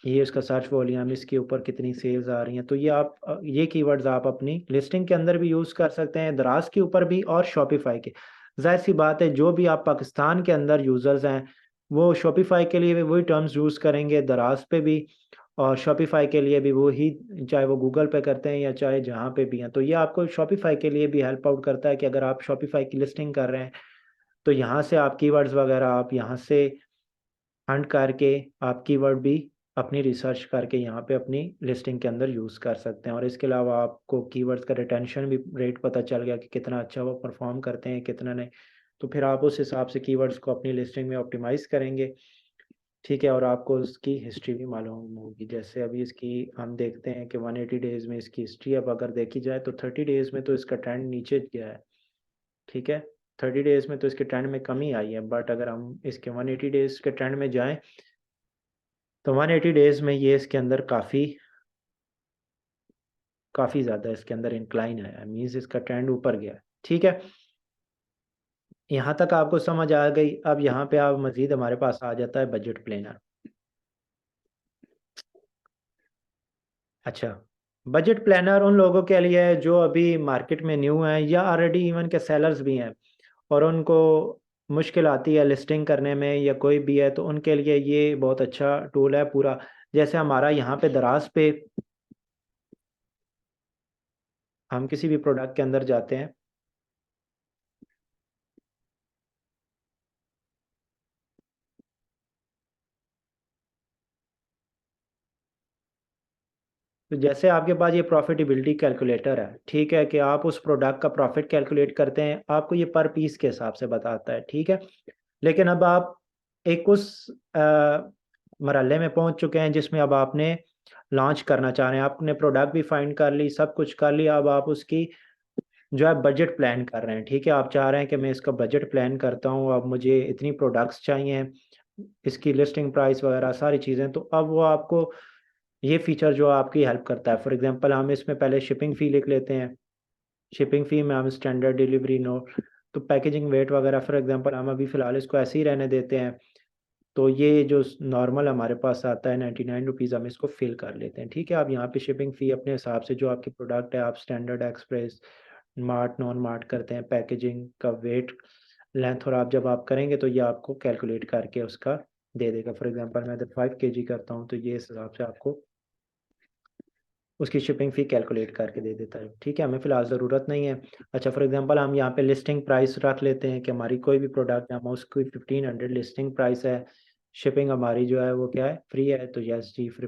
ये इसका सर्च वॉल्यूम, इसके ऊपर कितनी सेल्स आ रही हैं। तो ये आप ये कीवर्ड्स आप अपनी लिस्टिंग के अंदर भी यूज़ कर सकते हैं, दराज के ऊपर भी और शॉपिफाई के। जाहिर सी बात है, जो भी आप पाकिस्तान के अंदर यूज़र्स हैं वो शॉपिफाई के लिए भी वही टर्म्स यूज़ करेंगे, दराज पे भी और शॉपिफाई के लिए भी वही, चाहे वो गूगल पे करते हैं या चाहे जहाँ पे भी हैं। तो ये आपको शॉपिफाई के लिए भी हेल्प आउट करता है कि अगर आप शॉपिफाई की लिस्टिंग कर रहे हैं तो यहाँ से आप कीवर्ड्स वगैरह आप यहाँ से हंट करके आप कीवर्ड भी अपनी रिसर्च करके यहाँ पे अपनी लिस्टिंग के अंदर यूज़ कर सकते हैं। और इसके अलावा आपको कीवर्ड्स का रिटेंशन भी रेट पता चल गया कि कितना अच्छा वो परफॉर्म करते हैं, कितना नहीं। तो फिर आप उस हिसाब से कीवर्ड्स को अपनी लिस्टिंग में ऑप्टिमाइज़ करेंगे। ठीक है, और आपको उसकी हिस्ट्री भी मालूम होगी। जैसे अभी इसकी हम देखते हैं कि 180 डेज़ में इसकी हिस्ट्री अब अगर देखी जाए तो 30 डेज़ में तो इसका ट्रेंड नीचे गया है। ठीक है, 30 डेज़ में तो इसके ट्रेंड में कमी आई है, बट अगर हम इसके 180 डेज़ के ट्रेंड में जाएं तो 180 डेज़ में ये इसके अंदर काफ़ी ज़्यादा इसके अंदर इंक्लाइन आया है, मीन्स इसका ट्रेंड ऊपर गया है। ठीक है, यहाँ तक आपको समझ आ गई। अब यहाँ पे आप मज़ीद हमारे पास आ जाता है बजट प्लानर। अच्छा, बजट प्लानर उन लोगों के लिए है जो अभी मार्केट में न्यू हैं या ऑलरेडी इवन के सेलर्स भी हैं और उनको मुश्किल आती है लिस्टिंग करने में या कोई भी है, तो उनके लिए ये बहुत अच्छा टूल है पूरा। जैसे हमारा यहाँ पे दराज पे हम किसी भी प्रोडक्ट के अंदर जाते हैं तो जैसे आपके पास ये प्रॉफिटेबिलिटी कैलकुलेटर है, ठीक है, कि आप उस प्रोडक्ट का प्रॉफिट कैलकुलेट करते हैं, आपको ये पर पीस के हिसाब से बताता है। ठीक है, लेकिन अब आप एक उस मरहले में पहुंच चुके हैं जिसमें अब आपने लॉन्च करना चाह रहे हैं, आपने प्रोडक्ट भी फाइंड कर ली, सब कुछ कर लिया, अब आप उसकी जो है बजट प्लान कर रहे हैं। ठीक है, आप चाह रहे हैं कि मैं इसका बजट प्लान करता हूँ, अब मुझे इतनी प्रोडक्ट्स चाहिए, इसकी लिस्टिंग प्राइस वगैरह सारी चीज़ें, तो अब वो आपको ये फीचर जो आपकी हेल्प करता है। फॉर एग्जांपल हम इसमें पहले शिपिंग फ़ी लिख लेते हैं, शिपिंग फ़ी में हम स्टैंडर्ड डिलीवरी नो, तो पैकेजिंग वेट वगैरह फॉर एग्जांपल हम अभी फ़िलहाल इसको ऐसे ही रहने देते हैं। तो ये जो नॉर्मल हमारे पास आता है 99 रुपीज़, हम इसको फिल कर लेते हैं। ठीक है, आप यहाँ पे शिपिंग फ़ी अपने हिसाब से जो आपकी प्रोडक्ट है आप standard, express, mart, non mart करते हैं, पैकेजिंग का वेट, लेंथ, और आप जब आप करेंगे तो ये आपको कैलकुलेट करके उसका दे देगा। फॉर एग्जांपल मैं अगर 5 kg करता हूँ तो ये इस हिसाब से आपको उसकी शिपिंग फ़ी कैलकुलेट करके दे देता है। ठीक है, हमें फ़िलहाल ज़रूरत नहीं है। अच्छा, फॉर एग्जांपल हम यहाँ पे लिस्टिंग प्राइस रख लेते हैं कि हमारी कोई भी प्रोडक्ट है, हम उसकी 1500 लिस्टिंग प्राइस है, शिपिंग हमारी जो है वो क्या है, फ्री है। तो यस जी, फ्री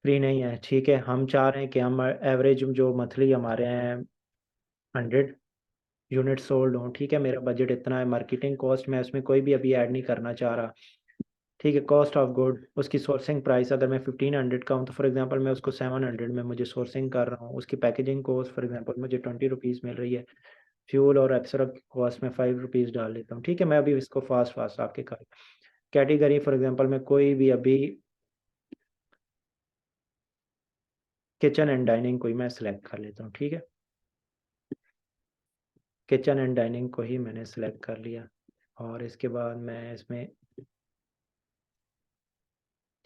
फ्री नहीं है। ठीक है, हम चाह रहे हैं कि हम एवरेज जो मंथली हमारे हैं 100 यूनिट सोल्ड हों। ठीक है, मेरा बजट इतना है, मार्केटिंग कॉस्ट मैं उसमें कोई भी अभी ऐड नहीं करना चाह रहा। ठीक है, कॉस्ट ऑफ गुड, उसकी सोर्सिंग प्राइस अगर मैं 1500 का हूँ तो फॉर एग्जांपल मैं उसको 700 में मुझे सोर्सिंग कर रहा हूँ। उसकी पैकेजिंग कॉस्ट फॉर एग्जांपल मुझे 20 रुपीज़ मिल रही है, फ्यूल और एक्स्ट्रा कॉस्ट में 5 रुपीज़ डाल लेता हूँ। ठीक है, मैं अभी इसको फास्ट फास्ट आपके कर, कैटेगरी फॉर एग्जांपल मैं कोई भी अभी किचन एंड डाइनिंग को ही मैं सेलेक्ट कर लेता हूँ। ठीक है, किचन एंड डाइनिंग को ही मैंने सेलेक्ट कर लिया और इसके बाद मैं इसमें,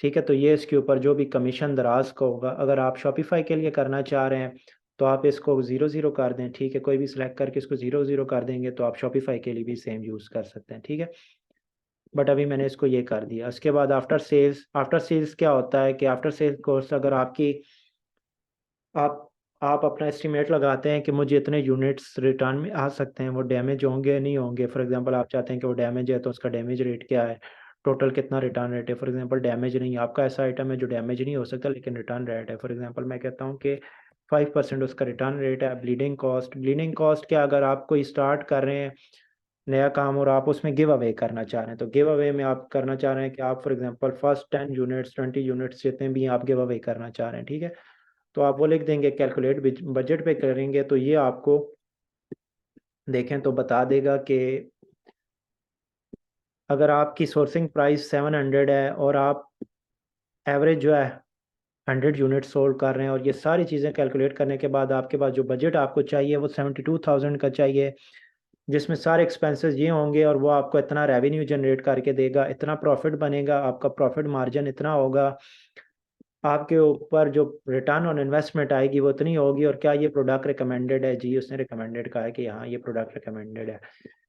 ठीक है, तो ये इसके ऊपर जो भी कमीशन दराज का होगा, अगर आप शॉपिफाई के लिए करना चाह रहे हैं तो आप इसको 0 0 कर दें। ठीक है, कोई भी सिलेक्ट करके इसको 0 0 कर देंगे तो आप शॉपिफाई के लिए भी सेम यूज़ कर सकते हैं। ठीक है, बट अभी मैंने इसको ये कर दिया। उसके बाद आफ्टर सेल्स क्या होता है कि आफ्टर सेल्स कोर्स अगर आपकी आप आप अपना एस्टिमेट लगाते हैं कि मुझे इतने यूनिट्स रिटर्न में आ सकते हैं, वो डैमेज होंगे नहीं होंगे। फॉर एग्जांपल आप चाहते हैं कि वो डैमेज है तो उसका डैमेज रेट क्या है, टोटल कितना रिटर्न रेट है। फॉर एग्जांपल डैमेज नहीं, आपका ऐसा आइटम है जो डैमेज नहीं हो सकता लेकिन रिटर्न रेट है। फॉर एग्जांपल मैं कहता हूँ कि 5% उसका रिटर्न रेट है। ब्लीडिंग कॉस्ट क्या, अगर आप कोई स्टार्ट कर रहे हैं नया काम और आप उसमें गिव अवे करना चाह रहे हैं, तो गिव अवे में आप करना चाह रहे हैं कि आप for example first 10 units 20 units जितने भी आप गिव अवे करना चाह रहे हैं। ठीक है, तो आप वो लिख देंगे, कैलकुलेट बजट पे करेंगे तो ये आपको देखें तो बता देगा कि अगर आपकी सोर्सिंग प्राइस 700 है और आप एवरेज जो है 100 यूनिट सोल्ड कर रहे हैं, और ये सारी चीज़ें कैलकुलेट करने के बाद आपके पास जो बजट आपको चाहिए वो 72,000 का चाहिए, जिसमें सारे एक्सपेंसेस ये होंगे और वो आपको इतना रेवेन्यू जनरेट करके देगा, इतना प्रॉफिट बनेगा, आपका प्रॉफिट मार्जिन इतना होगा, आपके ऊपर जो रिटर्न ऑन इन्वेस्टमेंट आएगी वो इतनी होगी। और क्या ये प्रोडक्ट रिकमेंडेड है? जी, उसने रिकमेंडेड कहा है कि हाँ ये प्रोडक्ट रिकमेंडेड है।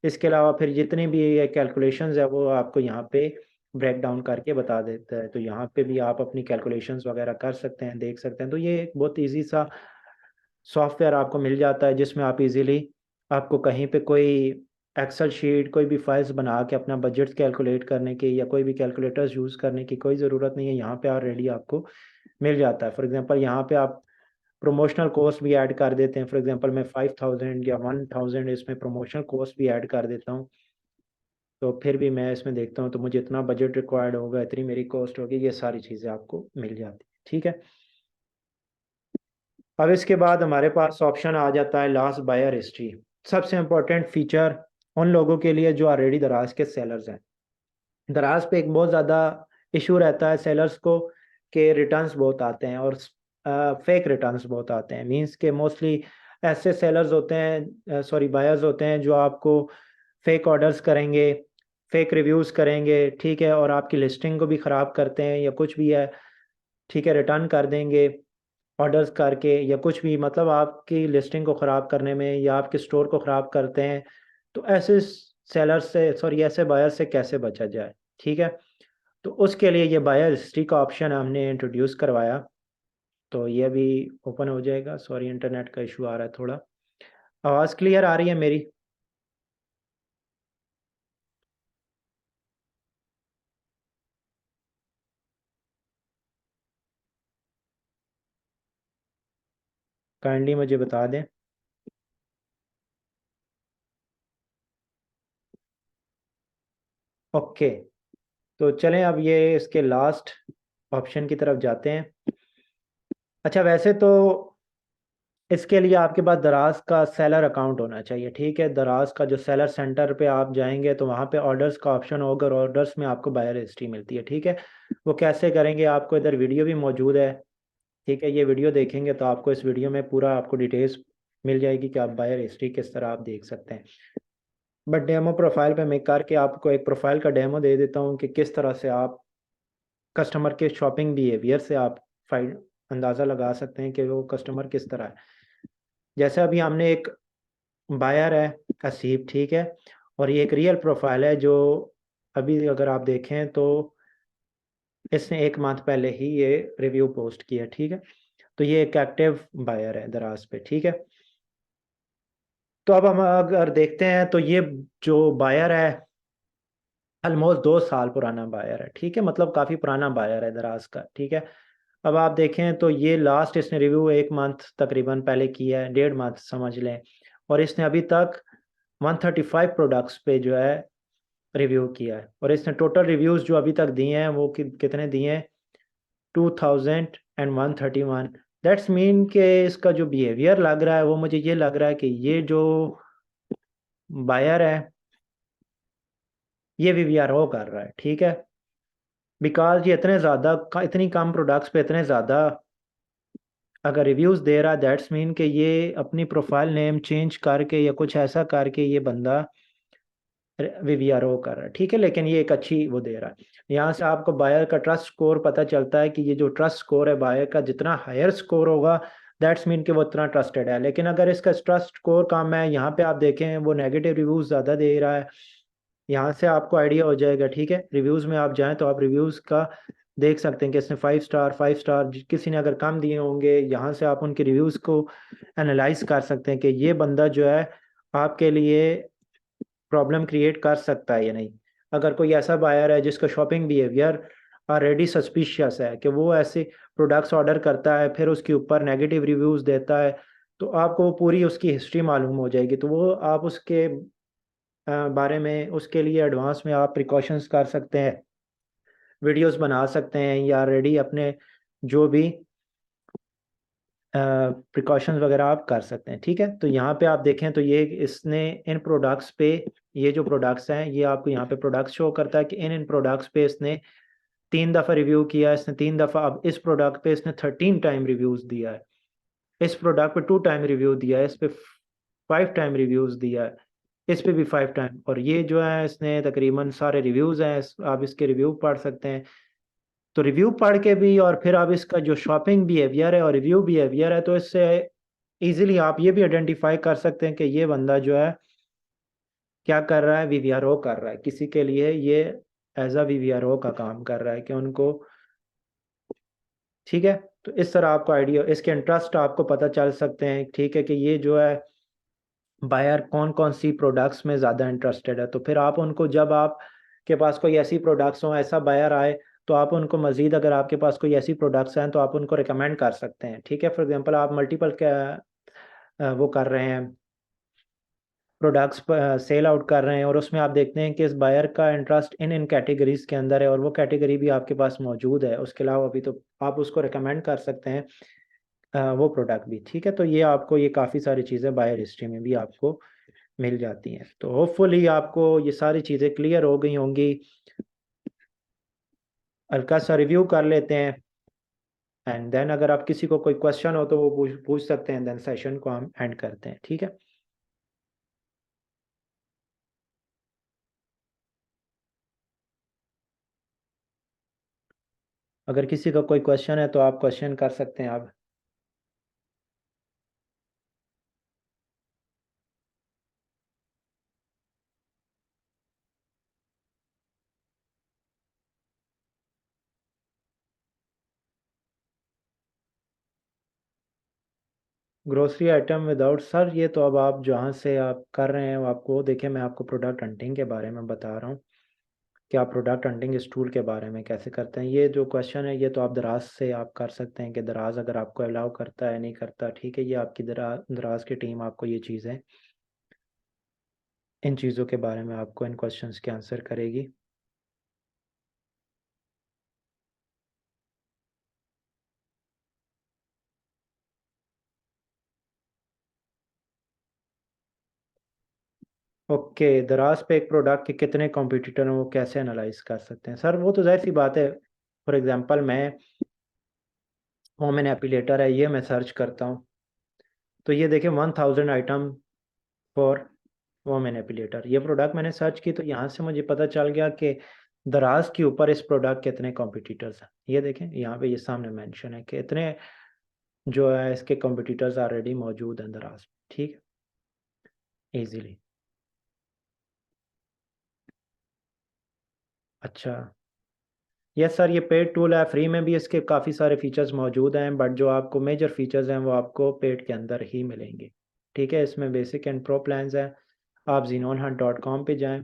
इसके अलावा फिर जितनी भी ये कैलकुलेशंस है वो आपको यहाँ पे ब्रेक डाउन करके बता देता है, तो यहाँ पे भी आप अपनी कैलकुलेशंस वगैरह कर सकते हैं, देख सकते हैं। तो ये एक बहुत ईजी सा सॉफ्टवेयर आपको मिल जाता है जिसमें आप इजीली, आपको कहीं पे कोई एक्सेल शीट, कोई भी फाइल्स बना के अपना बजट कैलकुलेट करने की या कोई भी कैलकुलेटर्स यूज़ करने की कोई ज़रूरत नहीं है। यहाँ पे ऑलरेडी आपको मिल जाता है। फॉर एग्जांपल यहाँ पे आप प्रमोशनल कॉस्ट भी ऐड कर देते हैं। फॉर एग्जांपल मैं 5000 या 1000 इसमें प्रमोशनल कॉस्ट भी ऐड कर देता हूँ, तो फिर भी मैं इसमें देखता हूँ तो मुझे इतना बजट रिक्वायर्ड होगा, इतनी मेरी कॉस्ट होगी, ये सारी चीज़ें आपको मिल जाती है। ठीक है, अब इसके बाद हमारे पास ऑप्शन आ जाता है लास्ट बायर हिस्ट्री। सबसे इम्पोर्टेंट फीचर उन लोगों के लिए जो ऑलरेडी दराज के सेलर्स हैं। दराज पे एक बहुत ज़्यादा इशू रहता है सेलर्स को कि रिटर्न्स बहुत आते हैं और फेक रिटर्न्स बहुत आते हैं। मींस के मोस्टली ऐसे सेलर्स होते हैं, सॉरी बायर्स होते हैं, जो आपको फेक ऑर्डर्स करेंगे, फेक रिव्यूज़ करेंगे, ठीक है, और आपकी लिस्टिंग को भी ख़राब करते हैं या कुछ भी है, ठीक है, रिटर्न कर देंगे ऑर्डर्स करके या कुछ भी, मतलब आपकी लिस्टिंग को ख़राब करने में या आपके स्टोर को ख़राब करते हैं। तो ऐसे सेलर से, सॉरी ऐसे बायर से कैसे बचा जाए? ठीक है, तो उसके लिए ये बायर हिस्ट्री का ऑप्शन हमने इंट्रोड्यूस करवाया। तो ये भी ओपन हो जाएगा। सॉरी इंटरनेट का इशू आ रहा है थोड़ा। आवाज़ क्लियर आ रही है मेरी? काइंडली मुझे बता दें। ओके, तो चलें अब ये इसके लास्ट ऑप्शन की तरफ जाते हैं। अच्छा, वैसे तो इसके लिए आपके पास दराज का सेलर अकाउंट होना चाहिए। ठीक है, दराज का जो सेलर सेंटर पे आप जाएंगे तो वहाँ पे ऑर्डर्स का ऑप्शन होगा और ऑर्डर्स में आपको बायर हिस्ट्री मिलती है। ठीक है, वो कैसे करेंगे? आपको इधर वीडियो भी मौजूद है। ठीक है, ये वीडियो देखेंगे तो आपको इस वीडियो में पूरा आपको डिटेल्स मिल जाएगी कि आप बायर हिस्ट्री किस तरह आप देख सकते हैं। बट डेमो प्रोफाइल पे मैं करके आपको एक प्रोफाइल का डेमो दे देता हूँ कि किस तरह से आप कस्टमर के शॉपिंग बिहेवियर से आप फाइल अंदाज़ा लगा सकते हैं कि वो कस्टमर किस तरह है। जैसे अभी हमने एक बायर है असीब, ठीक है, और ये एक रियल प्रोफाइल है जो अभी अगर आप देखें तो इसने 1 मंथ पहले ही ये रिव्यू पोस्ट किया। ठीक है, तो ये एक एक्टिव बायर है दराज पे। ठीक है, तो अब हम अगर देखते हैं तो ये जो बायर है ऑलमोस्ट 2 साल पुराना बायर है। ठीक है, मतलब काफ़ी पुराना बायर है दराज का। ठीक है, अब आप देखें तो ये लास्ट इसने रिव्यू 1 मंथ तकरीबन पहले किया है, 1.5 मंथ समझ लें, और इसने अभी तक 135 प्रोडक्ट्स पे जो है रिव्यू किया है, और इसने टोटल रिव्यूज़ जो अभी तक दिए हैं वो कितने दिए हैं? 2131। दैट्स मीन के इसका जो बिहेवियर लग रहा है वो मुझे ये लग रहा है कि ये जो बायर है ये वीवीआरओ कर रहा है। ठीक है, बिकॉज ये इतने ज़्यादा, इतनी कम प्रोडक्ट्स पे इतने ज़्यादा अगर रिव्यूज़ दे रहा है, दैट्स मीन कि ये अपनी प्रोफाइल नेम चेंज करके या कुछ ऐसा करके ये बंदा वीवीआरओ कर रहा है। ठीक है, लेकिन ये एक अच्छी वो दे रहा है। यहाँ से आपको बायर का ट्रस्ट स्कोर पता चलता है कि ये जो ट्रस्ट स्कोर है बायर का, जितना हायर स्कोर होगा दैट्स मीन कि वो उतना ट्रस्टेड है। लेकिन अगर इसका ट्रस्ट स्कोर कम है, यहाँ पे आप देखें वो नेगेटिव रिव्यूज़ ज़्यादा दे रहा है, यहाँ से आपको आइडिया हो जाएगा। ठीक है, रिव्यूज़ में आप जाएँ तो आप रिव्यूज़ का देख सकते हैं कि इसने 5 स्टार 5 स्टार, किसी ने अगर कम दिए होंगे, यहाँ से आप उनके रिव्यूज़ को एनालाइज कर सकते हैं कि ये बंदा जो है आपके लिए प्रॉब्लम क्रिएट कर सकता है या नहीं। अगर कोई ऐसा बायर है जिसका शॉपिंग बिहेवियर ऑलरेडी सस्पिशियस है कि वो ऐसे प्रोडक्ट्स ऑर्डर करता है फिर उसके ऊपर नेगेटिव रिव्यूज़ देता है, तो आपको वो पूरी उसकी हिस्ट्री मालूम हो जाएगी। तो वो आप उसके बारे में, उसके लिए एडवांस में आप प्रिकॉशंस कर सकते हैं, वीडियोस बना सकते हैं, या ऑलरेडी अपने जो भी प्रिकॉशंस वगैरह आप कर सकते हैं। ठीक है, तो यहाँ पे आप देखें तो ये इसने इन प्रोडक्ट्स पे, ये जो प्रोडक्ट्स हैं ये आपको यहाँ पे प्रोडक्ट्स शो करता है कि इन प्रोडक्ट्स पे इसने 3 दफ़ा रिव्यू किया, इसने 3 दफ़ा, अब इस प्रोडक्ट पे इसने 13 टाइम रिव्यूज़ दिया है, इस प्रोडक्ट पे 2 टाइम रिव्यू दिया है, इस पे 5 टाइम रिव्यूज़ दिया है, इस पे भी 5 टाइम, और ये जो है इसने तकरीबन सारे रिव्यूज़ हैं, आप इसके रिव्यू पढ़ सकते हैं। तो रिव्यू पढ़ के भी और फिर आप इसका जो शॉपिंग बिहेवियर है और रिव्यू बिहेवियर है, तो इससे इजीली आप ये भी आइडेंटिफाई कर सकते हैं कि ये बंदा जो है क्या कर रहा है, वीवीआरओ कर रहा है, किसी के लिए ये एज अ वीवीआरओ का काम कर रहा है कि उनको। ठीक है, तो इस तरह आपको आइडिया, इसके इंटरेस्ट आपको पता चल सकते हैं। ठीक है, कि ये जो है बायर कौन कौन सी प्रोडक्ट्स में ज़्यादा इंटरेस्टेड है, तो फिर आप उनको, जब आप के पास कोई ऐसी प्रोडक्ट्स हो, ऐसा बायर आए, तो आप उनको मज़ीद, अगर आपके पास कोई ऐसी प्रोडक्ट्स हैं तो आप उनको रिकमेंड कर सकते हैं। ठीक है, फॉर एग्जांपल आप मल्टीपल वो कर रहे हैं, प्रोडक्ट्स सेल आउट कर रहे हैं, और उसमें आप देखते हैं कि इस बायर का इंटरेस्ट इन इन कैटेगरीज के अंदर है और वो कैटेगरी भी आपके पास मौजूद है, उसके अलावा अभी तो आप उसको रिकमेंड कर सकते हैं वो प्रोडक्ट भी। ठीक है, तो ये आपको, ये काफ़ी सारी चीज़ें बायर हिस्ट्री में भी आपको मिल जाती हैं। तो होपफुली आपको ये सारी चीज़ें क्लियर हो गई होंगी। हल्का सा रिव्यू कर लेते हैं, एंड देन अगर आप किसी को कोई क्वेश्चन हो तो वो पूछ पूछ सकते हैं, देन सेशन को हम एंड करते हैं। ठीक है, अगर किसी का कोई क्वेश्चन है तो आप क्वेश्चन कर सकते हैं आप। ग्रोसरी आइटम विदाउट, सर ये तो अब आप जहाँ से आप कर रहे हैं वो आपको, देखिए मैं आपको प्रोडक्ट हंटिंग के बारे में बता रहा हूँ कि आप प्रोडक्ट हंटिंग इस टूल के बारे में कैसे करते हैं। ये जो क्वेश्चन है ये तो आप दराज से आप कर सकते हैं कि दराज अगर आपको अलाउ करता है नहीं करता। ठीक है, ये आपकी दराज की टीम आपको ये चीज़ें, इन चीज़ों के बारे में आपको इन क्वेश्चंस के आंसर करेगी। ओके, दराज पे एक प्रोडक्ट के कितने कॉम्पिटिटर हैं वो कैसे एनालाइज कर सकते हैं? सर वो तो जाहिर सी बात है, फॉर एग्जांपल मैं, होम एन एपिलेटर है, ये मैं सर्च करता हूँ, तो ये देखिए 1000 आइटम फॉर वोम एपिलेटर, ये प्रोडक्ट मैंने सर्च की, तो यहाँ से मुझे पता चल गया कि दराज के ऊपर इस प्रोडक्ट के इतने कॉम्पिटिटर्स हैं। ये देखें यहाँ पे ये सामने मेंशन है कि इतने जो है इसके कॉम्पिटिटर्स ऑलरेडी मौजूद हैं दराज। ठीक है, इजीली। अच्छा, यस सर, ये पेड टूल है, फ्री में भी इसके काफ़ी सारे फीचर्स मौजूद हैं, बट जो आपको मेजर फीचर्स हैं वो आपको पेड के अंदर ही मिलेंगे। ठीक है, इसमें बेसिक एंड प्रो प्लान्स हैं। आप zinonhunt.com पे जाएं,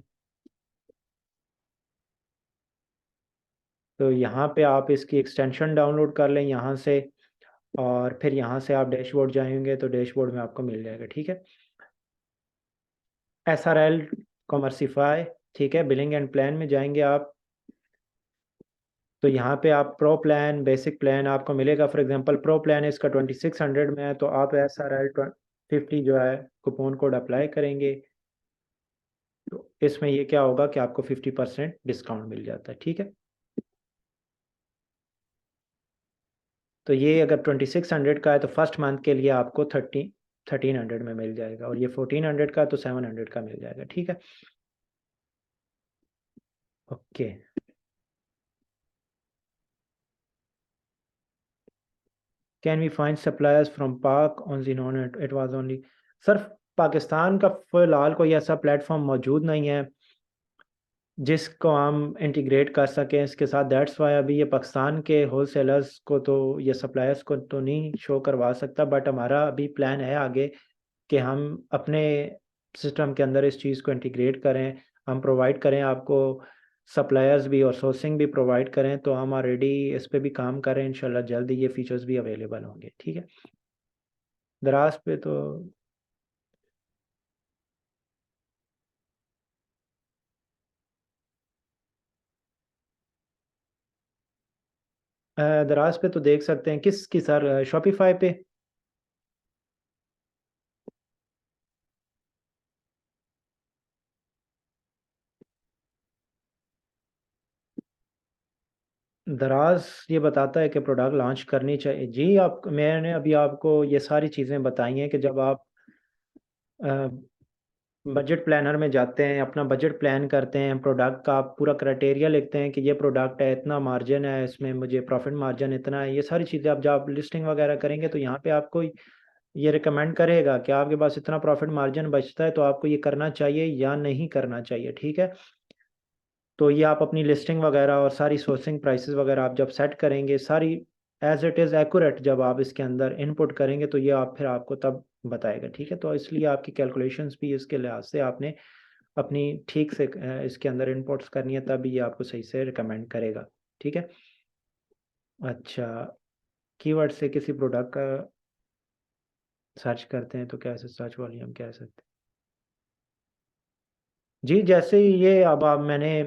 तो यहाँ पे आप इसकी एक्सटेंशन डाउनलोड कर लें यहाँ से, और फिर यहाँ से आप डैशबोर्ड जाएंगे तो डैशबोर्ड में आपको मिल जाएगा। ठीक है, SRL कॉमर्सिफाई, ठीक है, बिलिंग एंड प्लान में जाएंगे आप, तो यहाँ पे आप प्रो प्लान, बेसिक प्लान आपको मिलेगा। फॉर एग्जांपल प्रो प्लान इसका 2600 में है, तो आप SRL 50 जो है कूपन कोड अप्लाई करेंगे, तो इसमें ये क्या होगा कि आपको 50% डिस्काउंट मिल जाता है। ठीक है, तो ये अगर 2600 का है तो फर्स्ट मंथ के लिए आपको 1300 में मिल जाएगा, और ये 1400 का तो 700 का मिल जाएगा। ठीक है, okay. Can we find suppliers from Pak on Zinon? It was only, sir Pakistan का फ़िलहाल कोई ऐसा प्लेटफॉर्म मौजूद नहीं है जिसको हम इंटीग्रेट कर सकें इसके साथ, दैट्स वाई अभी ये पाकिस्तान के होल सेलर्स को तो, ये सप्लायर्स को तो नहीं शो करवा सकता, बट हमारा अभी प्लान है आगे कि हम अपने सिस्टम के अंदर इस चीज़ को इंटीग्रेट करें, हम प्रोवाइड करें आपको सप्लायर्स भी और सोर्सिंग भी प्रोवाइड करें। तो हम ऑलरेडी इस पे भी काम कर रहे हैं, इंशाल्लाह जल्द ये फीचर्स भी अवेलेबल होंगे। ठीक है, दराज पे तो दराज पे तो देख सकते हैं, किस की सर, शॉपिफाई पे? दराज ये बताता है कि प्रोडक्ट लॉन्च करनी चाहिए। जी, आप मैंने अभी आपको ये सारी चीज़ें बताई हैं कि जब आप बजट प्लानर में जाते हैं, अपना बजट प्लान करते हैं, प्रोडक्ट का आप पूरा क्राइटेरिया लिखते हैं कि ये प्रोडक्ट है, इतना मार्जिन है इसमें, मुझे प्रॉफिट मार्जिन इतना है, ये सारी चीज़ें आप जब लिस्टिंग वगैरह करेंगे तो यहाँ पे आपको ये रिकमेंड करेगा कि आपके पास इतना प्रॉफिट मार्जिन बचता है तो आपको ये करना चाहिए या नहीं करना चाहिए। ठीक है, तो ये आप अपनी लिस्टिंग वगैरह और सारी सोर्सिंग प्राइसेस वगैरह आप जब सेट करेंगे, सारी एज इट इज़ एक्यूरेट जब आप इसके अंदर इनपुट करेंगे तो ये आप फिर आपको तब बताएगा। ठीक है, तो इसलिए आपकी कैलकुलेशंस भी इसके लिहाज से आपने अपनी ठीक से इसके अंदर इनपुट्स करनी है, तभी ये आपको सही से रिकमेंड करेगा। ठीक है, अच्छा, कीवर्ड से किसी प्रोडक्ट का सर्च करते हैं तो कैसे सर्च वॉल्यूम कह सकते हैं? जी, जैसे ही ये अब आप मैंने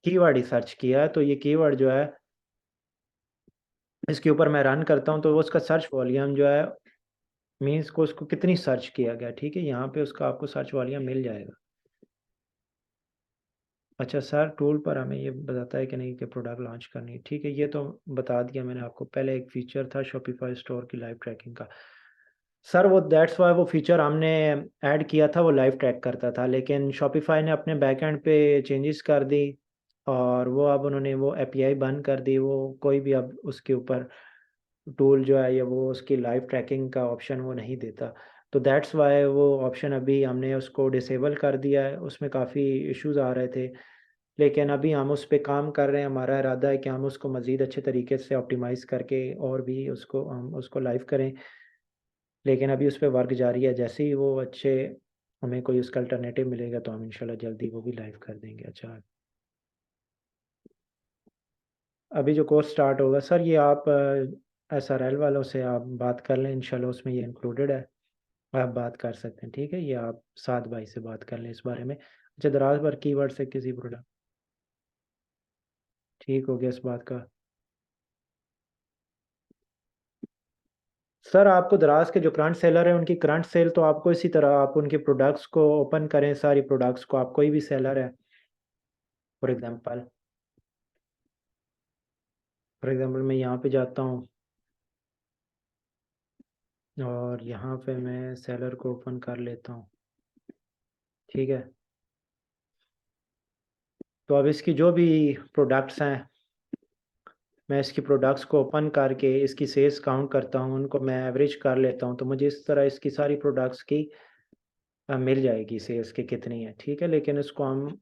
कीवर्ड ही सर्च किया है तो ये कीवर्ड जो है इसके ऊपर मैं रन करता हूँ तो वो उसका सर्च वॉल्यूम जो है मीन्स को उसको कितनी सर्च किया गया। ठीक है, यहाँ पे उसका आपको सर्च वॉल्यूम मिल जाएगा। अच्छा सर, टूल पर हमें ये बताता है कि नहीं कि प्रोडक्ट लॉन्च करनी है। ठीक है, ये तो बता दिया मैंने आपको। पहले एक फीचर था शॉपिफाई स्टोर की लाइव ट्रैकिंग का। सर वो दैट्स वाई वो फीचर हमने ऐड किया था, वो लाइव ट्रैक करता था, लेकिन शॉपिफाई ने अपने बैकएंड पे चेंजेस कर दी और वो अब उन्होंने वो एपीआई बंद कर दी। वो कोई भी अब उसके ऊपर टूल जो है या वो उसकी लाइव ट्रैकिंग का ऑप्शन वो नहीं देता। तो दैट्स वाई वो ऑप्शन अभी हमने उसको डिसेबल कर दिया है। उसमें काफ़ी इश्यूज आ रहे थे, लेकिन अभी हम उस पे काम कर रहे हैं। हमारा इरादा है कि हम उसको मज़ीद अच्छे तरीके से ऑप्टिमाइज़ करके और भी उसको हम उसको लाइव करें, लेकिन अभी उस पे वर्क जारी है। जैसे ही वो अच्छे हमें कोई उसका अल्टरनेटिव मिलेगा तो हम इंशाल्लाह जल्दी वो भी लाइव कर देंगे। अच्छा, अभी जो कोर्स स्टार्ट होगा सर, ये आप एसआरएल वालों से आप बात कर लें, इंशाल्लाह उसमें ये इंक्लूडेड है, आप बात कर सकते हैं। ठीक है, ये आप साद भाई से बात कर लें इस बारे में। अच्छा, दराज पर कीवर्ड से किसी प्रोडक्ट ठीक हो गया इस बात का। सर आपको दराज के जो करंट सेलर हैं उनकी करंट सेल तो आपको इसी तरह आप उनके प्रोडक्ट्स को ओपन करें, सारी प्रोडक्ट्स को। आप कोई भी सेलर है, फॉर एग्जांपल मैं यहाँ पे जाता हूँ और यहाँ पे मैं सेलर को ओपन कर लेता हूँ। ठीक है, तो अब इसकी जो भी प्रोडक्ट्स हैं, मैं इसकी प्रोडक्ट्स को ओपन करके इसकी सेल्स काउंट करता हूँ, उनको मैं एवरेज कर लेता हूँ, तो मुझे इस तरह इसकी सारी प्रोडक्ट्स की मिल जाएगी सेल्स की कितनी है। ठीक है, लेकिन इसको हम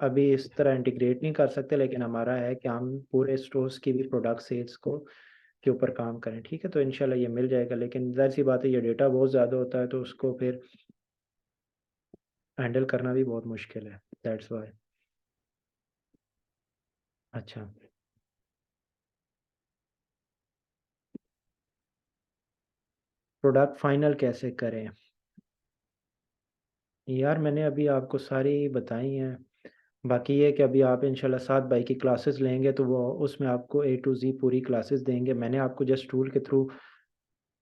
अभी इस तरह इंटीग्रेट नहीं कर सकते, लेकिन हमारा है कि हम पूरे स्टोर्स की भी प्रोडक्ट सेल्स को के ऊपर काम करें। ठीक है, तो इंशाल्लाह ये मिल जाएगा, लेकिन ज़ाहिर सी बात है ये डेटा बहुत ज़्यादा होता है तो उसको फिर हैंडल करना भी बहुत मुश्किल है। That's why. अच्छा, प्रोडक्ट फाइनल कैसे करें? यार मैंने अभी आपको सारी बताई हैं। बाकी ये कि अभी आप इंशाल्लाह साथ भाई की क्लासेस लेंगे तो वो उसमें आपको ए टू ज़ी पूरी क्लासेस देंगे। मैंने आपको जस्ट टूल के थ्रू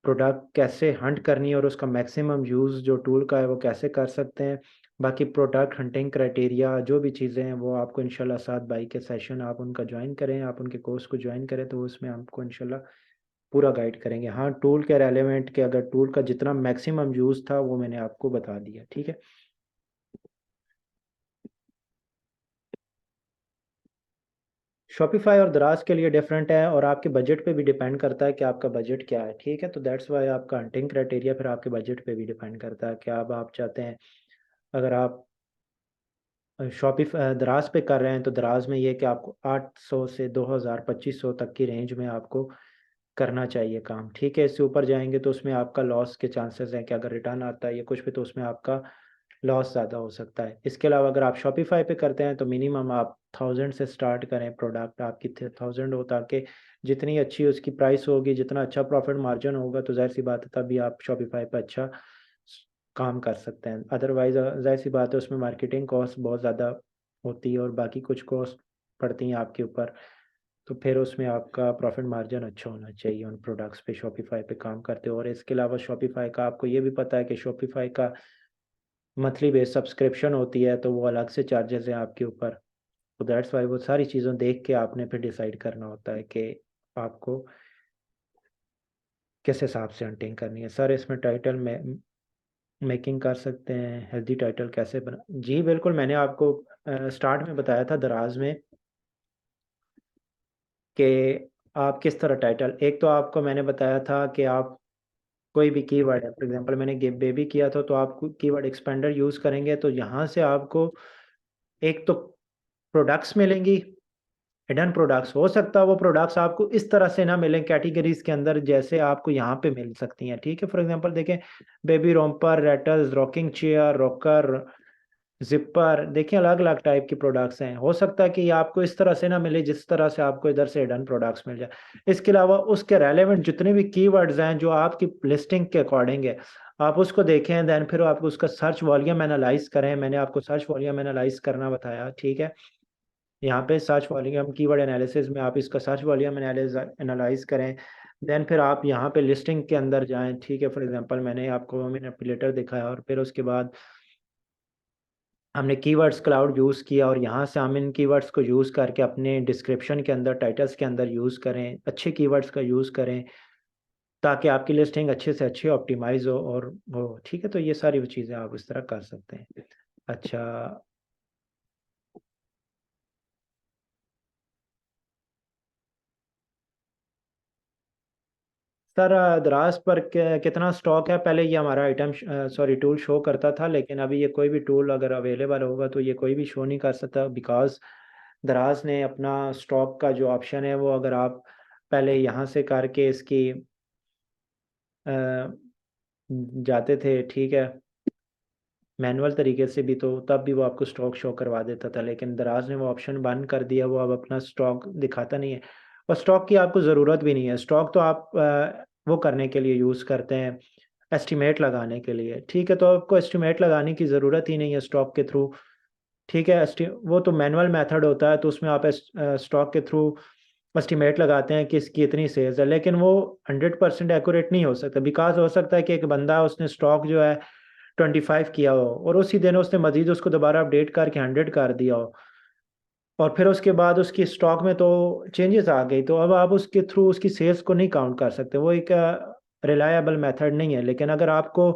प्रोडक्ट कैसे हंट करनी है और उसका मैक्सिमम यूज़ जो टूल का है वो कैसे कर सकते हैं। बाकी प्रोडक्ट हंटिंग क्राइटेरिया जो भी चीज़ें हैं वो आपको इंशाल्लाह साथ भाई के सेशन आप उनका ज्वाइन करें, आप उनके कोर्स को ज्वाइन करें तो उसमें आपको इंशाल्लाह पूरा गाइड करेंगे। हाँ, टूल के रेलेवेंट के अगर टूल का जितना मैक्सिमम यूज़ था वो मैंने आपको बता दिया। ठीक है, शॉपिफाई और दराज के लिए डिफरेंट है और आपके बजट पे भी डिपेंड करता है कि आपका बजट क्या है। ठीक है, तो दैट्स वाई आपका हंटिंग क्राइटेरिया फिर आपके बजट पे भी डिपेंड करता है कि अब आप चाहते हैं, अगर आप दराज पे कर रहे हैं तो दराज में ये कि आपको 800 से 2000 2500 तक की रेंज में आपको करना चाहिए काम। ठीक है, इससे ऊपर जाएंगे तो उसमें आपका लॉस के चांसेस हैं कि अगर रिटर्न आता है या कुछ भी तो उसमें आपका लॉस ज़्यादा हो सकता है। इसके अलावा अगर आप शॉपिफाई पे करते हैं तो मिनिमम आप 1000 से स्टार्ट करें, प्रोडक्ट आपकी 1000 हो, ताकि जितनी अच्छी उसकी प्राइस होगी, जितना अच्छा प्रॉफिट मार्जिन होगा तो जाहिर सी बात है तभी आप शॉपिफाई पे अच्छा काम कर सकते हैं। अदरवाइज़ जाहिर सी बात है उसमें मार्केटिंग कॉस्ट बहुत ज़्यादा होती है और बाकी कुछ कॉस्ट पड़ती हैं आपके ऊपर, तो फिर उसमें आपका प्रॉफिट मार्जिन अच्छा होना चाहिए उन प्रोडक्ट्स पे शॉपिफाई पे काम करते हो। और इसके अलावा शॉपिफाई का आपको ये भी पता है कि शॉपिफाई का मंथली बेस सब्सक्रिप्शन होती है तो वो अलग से चार्जेस हैं आपके ऊपर। तो दैट्स वाई वो सारी चीज़ों देख के आपने फिर डिसाइड करना होता है कि आपको किस हिसाब से हंटिंग करनी है। सर इसमें टाइटल में मेकिंग कर सकते हैं, हेल्दी टाइटल कैसे बना? जी बिल्कुल, मैंने आपको स्टार्ट में बताया था दराज में कि आप किस तरह टाइटल, एक तो आपको मैंने बताया था कि आप कोई भी कीवर्ड है, फॉर एग्जांपल मैंने बेबी किया था तो आप कीवर्ड एक्सपेंडर यूज़ करेंगे तो यहाँ से आपको एक तो प्रोडक्ट्स मिलेंगी, हिडन प्रोडक्ट्स। हो सकता है वो प्रोडक्ट्स आपको इस तरह से ना मिलें कैटेगरीज के अंदर जैसे आपको यहाँ पे मिल सकती हैं, ठीक है। फॉर एग्जांपल देखें, baby romper, rattles, rocking chair, rocker, zipper, देखिए अलग अलग टाइप की प्रोडक्ट्स हैं। हो सकता है कि ये आपको इस तरह से ना मिले जिस तरह से आपको इधर से हिडन प्रोडक्ट्स मिल जाए। इसके अलावा उसके रेलेवेंट जितने भी कीवर्ड्स हैं जो आपकी लिस्टिंग के अकॉर्डिंग है, आप उसको देखें, देन फिर आप उसका सर्च वॉल्यूम एनालाइज करें। मैंने आपको सर्च वॉल्यूम एनालाइज करना बताया, ठीक है। यहाँ पे सर्च वॉल्यूम कीवर्ड एनालिसिस में आप इसका सर्च वॉल्यूम एनालाइज करें। देन फिर आप यहाँ पे लिस्टिंग के अंदर जाएं, ठीक है। फॉर एग्जांपल मैंने आपको मैनिपुलेटर दिखाया और फिर उसके बाद हमने कीवर्ड्स क्लाउड यूज़ किया और यहाँ से हम इन कीवर्ड्स को यूज़ करके अपने डिस्क्रिप्शन के अंदर, टाइटल्स के अंदर यूज़ करें, अच्छे कीवर्ड्स का यूज़ करें ताकि आपकी लिस्टिंग अच्छे से अच्छी ऑप्टिमाइज हो और हो, ठीक है। तो ये सारी चीज़ें आप इस तरह कर सकते हैं। अच्छा सर, दराज पर कितना स्टॉक है? पहले ये हमारा आइटम सॉरी टूल शो करता था, लेकिन अभी ये कोई भी टूल अगर अवेलेबल होगा तो ये कोई भी शो नहीं कर सकता, बिकॉज दराज ने अपना स्टॉक का जो ऑप्शन है वो अगर आप पहले यहाँ से करके इसकी अ, जाते थे, ठीक है, मैनुअल तरीके से भी, तो तब भी वो आपको स्टॉक शो करवा देता था। लेकिन दराज ने वो ऑप्शन बंद कर दिया, वो अब अपना स्टॉक दिखाता नहीं है और स्टॉक की आपको ज़रूरत भी नहीं है। स्टॉक तो आप वो करने के लिए यूज़ करते हैं, एस्टिमेट लगाने के लिए, ठीक है। तो आपको एस्टिमेट लगाने की ज़रूरत ही नहीं है स्टॉक के थ्रू, ठीक है। वो तो मैनुअल मेथड होता है, तो उसमें आप स्टॉक के थ्रू एस्टिमेट लगाते हैं कि इसकी इतनी सेल्स है, लेकिन वो 100% एक्यूरेट नहीं हो सकता, बिकॉज हो सकता है कि एक बंदा उसने स्टॉक जो है 25 किया हो और उसी दिन उसने मजीद उसको दोबारा अपडेट करके 100 कर दिया हो और फिर उसके बाद उसकी स्टॉक में तो चेंजेस आ गई, तो अब आप उसके थ्रू उसकी सेल्स को नहीं काउंट कर सकते। वो एक रिलायबल मेथड नहीं है। लेकिन अगर आपको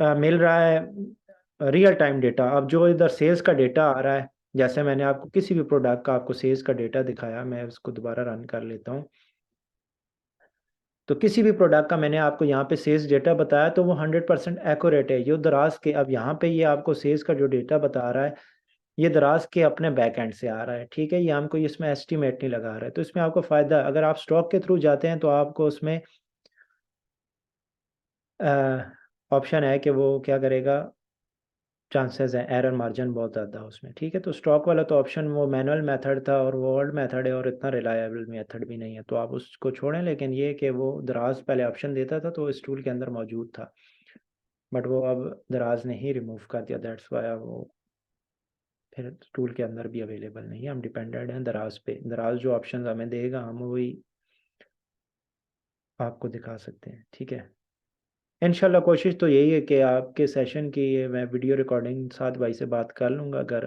मिल रहा है रियल टाइम डेटा, अब जो इधर सेल्स का डेटा आ रहा है, जैसे मैंने आपको किसी भी प्रोडक्ट का आपको सेल्स का डेटा दिखाया, मैं उसको दोबारा रन कर लेता हूँ। तो किसी भी प्रोडक्ट का मैंने आपको यहाँ पे सेल्स डेटा बताया तो वो 100% एक्यूरेट है। ये दराज के, अब यहाँ पे ये आपको सेल्स का जो डेटा बता रहा है ये दराज के अपने बैक एंड से आ रहा है, ठीक है। ये हमको इसमें एस्टिमेट नहीं लगा रहा है, तो इसमें आपको फ़ायदा, अगर आप स्टॉक के थ्रू जाते हैं तो आपको उसमें ऑप्शन है कि वो क्या करेगा, चांसेस हैं, एरर मार्जिन बहुत ज़्यादा है उसमें, ठीक है। तो स्टॉक वाला तो ऑप्शन वो मैनुअल मेथड था और वो ओल्ड मेथड है और इतना रिलायबल मेथड भी नहीं है, तो आप उसको छोड़ें। लेकिन ये कि वो दराज पहले ऑप्शन देता था तो इस टूल के अंदर मौजूद था, बट वो अब दराज ने ही रिमूव कर दिया, दैट्स वाई वो फिर टूल के अंदर भी अवेलेबल नहीं है। हम डिपेंडेंट हैं दराज पे, दराज जो ऑप्शन हमें देगा हम वही आपको दिखा सकते हैं, ठीक है। इंशाल्लाह कोशिश तो यही है कि आपके सेशन की मैं वीडियो रिकॉर्डिंग साथ भाई से बात कर लूँगा, अगर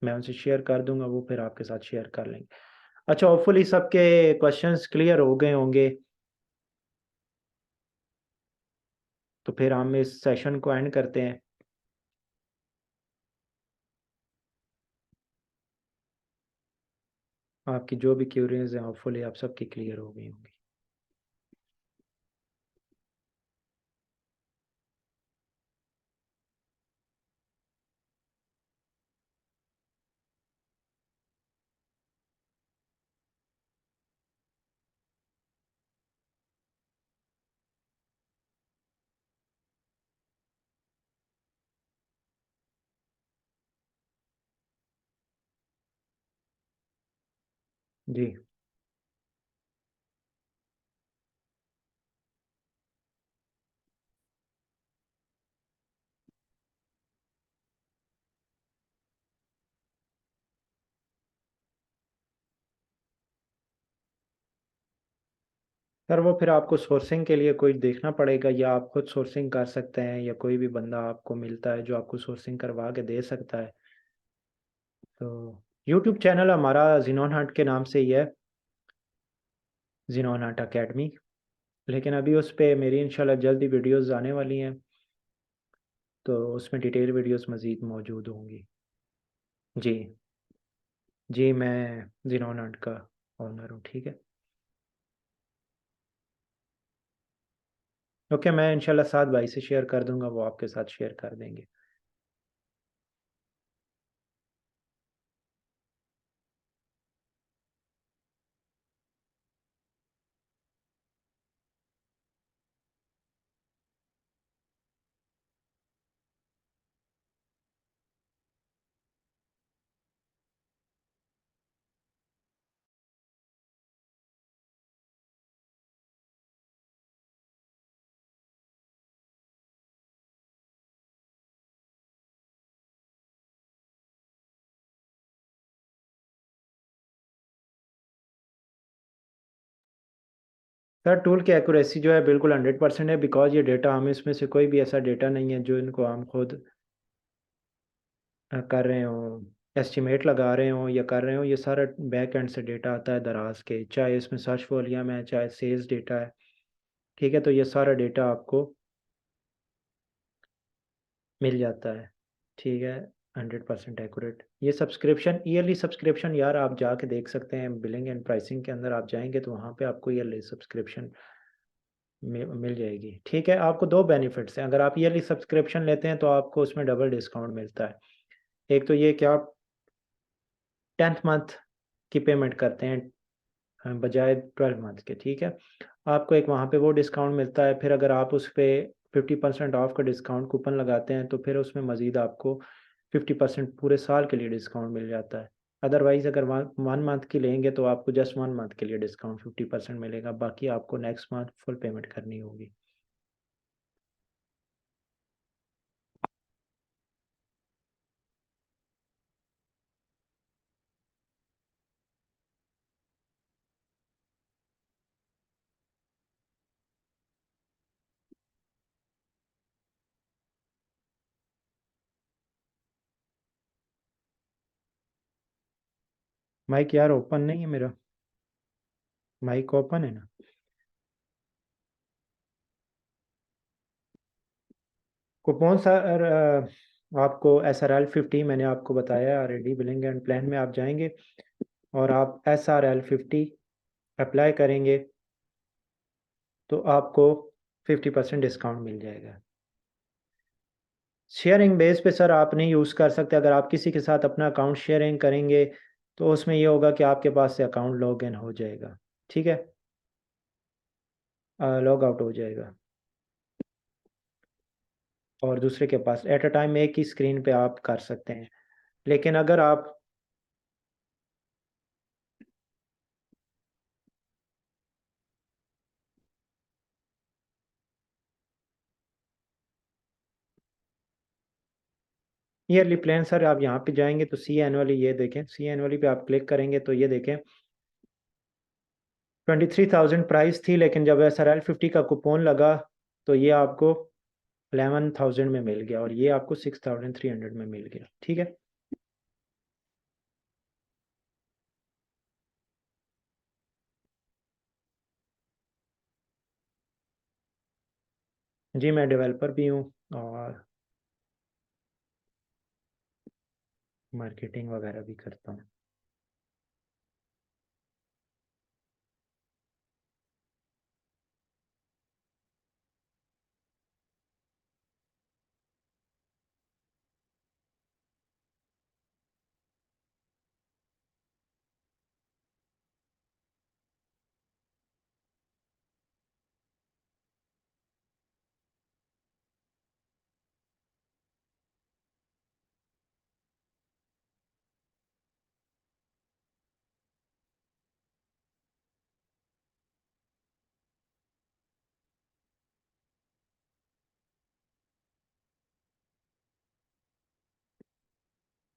मैं उनसे शेयर कर दूंगा वो फिर आपके साथ शेयर कर लेंगे। अच्छा, होपफुली सबके क्वेश्चंस क्लियर हो गए होंगे, तो फिर हम इस सेशन को एंड करते हैं। आपकी जो भी क्यूरीज हैं होपफुली आप सबकी क्लियर हो गई होंगी। जी सर, वो फिर आपको सोर्सिंग के लिए कोई देखना पड़ेगा या आप खुद सोर्सिंग कर सकते हैं या कोई भी बंदा आपको मिलता है जो आपको सोर्सिंग करवा के दे सकता है, तो यूट्यूब चैनल हमारा जिनोन हट के नाम से ही है, जिनोन हट अकेडमी। लेकिन अभी उस पर मेरी इंशाल्लाह जल्दी वीडियोस आने वाली हैं, तो उसमें डिटेल वीडियोस मज़ीद मौजूद होंगी। जी जी, मैं जिनोन हट का ओनर हूँ। ठीक है, ओके, मैं इंशाल्लाह साथ भाई से शेयर कर दूंगा, वो आपके साथ शेयर कर देंगे। सर टूल की एक्यूरेसी जो है बिल्कुल 100% है, बिकॉज ये डेटा हम इसमें से कोई भी ऐसा डेटा नहीं है जो इनको हम खुद कर रहे हो, एस्टिमेट लगा रहे हो या कर रहे हो। ये सारा बैक एंड से डेटा आता है दराज के, चाहे इसमें सर्च वॉल्यूम है, चाहे सेल्स डेटा है। ठीक है, तो ये सारा डेटा आपको मिल जाता है। ठीक है, 100% एक्यूरेट। ये सब्सक्रिप्शन, ईयरली सब्सक्रिप्शन यार आप जाके देख सकते हैं, बिलिंग एंड प्राइसिंग के अंदर आप जाएंगे तो वहाँ पे आपको ईयरली सब्सक्रिप्शन मिल जाएगी। ठीक है, आपको दो बेनिफिट्स हैं। अगर आप ईयरली सब्सक्रिप्शन लेते हैं तो आपको उसमें डबल डिस्काउंट मिलता है। एक तो ये कि आप 10th मंथ की पेमेंट करते हैं बजाय 12 मंथ के। ठीक है, आपको एक वहाँ पे वो डिस्काउंट मिलता है। फिर अगर आप उस पर 50% ऑफ का डिस्काउंट कूपन लगाते हैं तो फिर उसमें मज़ीद आपको 50% पूरे साल के लिए डिस्काउंट मिल जाता है। अदरवाइज़ अगर 1 मंथ की लेंगे तो आपको जस्ट 1 मंथ के लिए डिस्काउंट 50% मिलेगा, बाकी आपको नेक्स्ट मंथ फुल पेमेंट करनी होगी। माइक यार ओपन नहीं है मेरा, माइक ओपन है ना? कौन सा आपको SRL 50 मैंने आपको बताया ऑलरेडी। बिलिंग एंड प्लान में आप जाएंगे और आप SRL 50 अप्लाई करेंगे तो आपको 50% डिस्काउंट मिल जाएगा। शेयरिंग बेस पे सर आप नहीं यूज़ कर सकते। अगर आप किसी के साथ अपना अकाउंट शेयरिंग करेंगे तो उसमें ये होगा कि आपके पास से अकाउंट लॉग इन हो जाएगा। ठीक है, लॉग आउट हो जाएगा और दूसरे के पास एट अ टाइम एक ही स्क्रीन पे आप कर सकते हैं। लेकिन अगर आप ईयरली प्लान सर, आप यहाँ पे जाएंगे तो सी एनुअली, ये देखें सी एनुअली पे आप क्लिक करेंगे तो ये देखें 23,000 प्राइस थी, लेकिन जब SRL 50 का कूपन लगा तो ये आपको 11,000 में मिल गया और ये आपको 6,300 में मिल गया। ठीक है, जी मैं डेवलपर भी हूँ और मार्केटिंग वगैरह भी करता हूँ।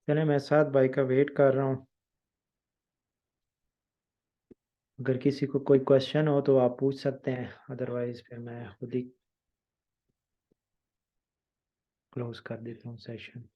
चले, मैं साथ भाई का वेट कर रहा हूँ। अगर किसी को कोई क्वेश्चन हो तो आप पूछ सकते हैं, अदरवाइज फिर मैं खुद ही क्लोज कर देता हूँ सेशन।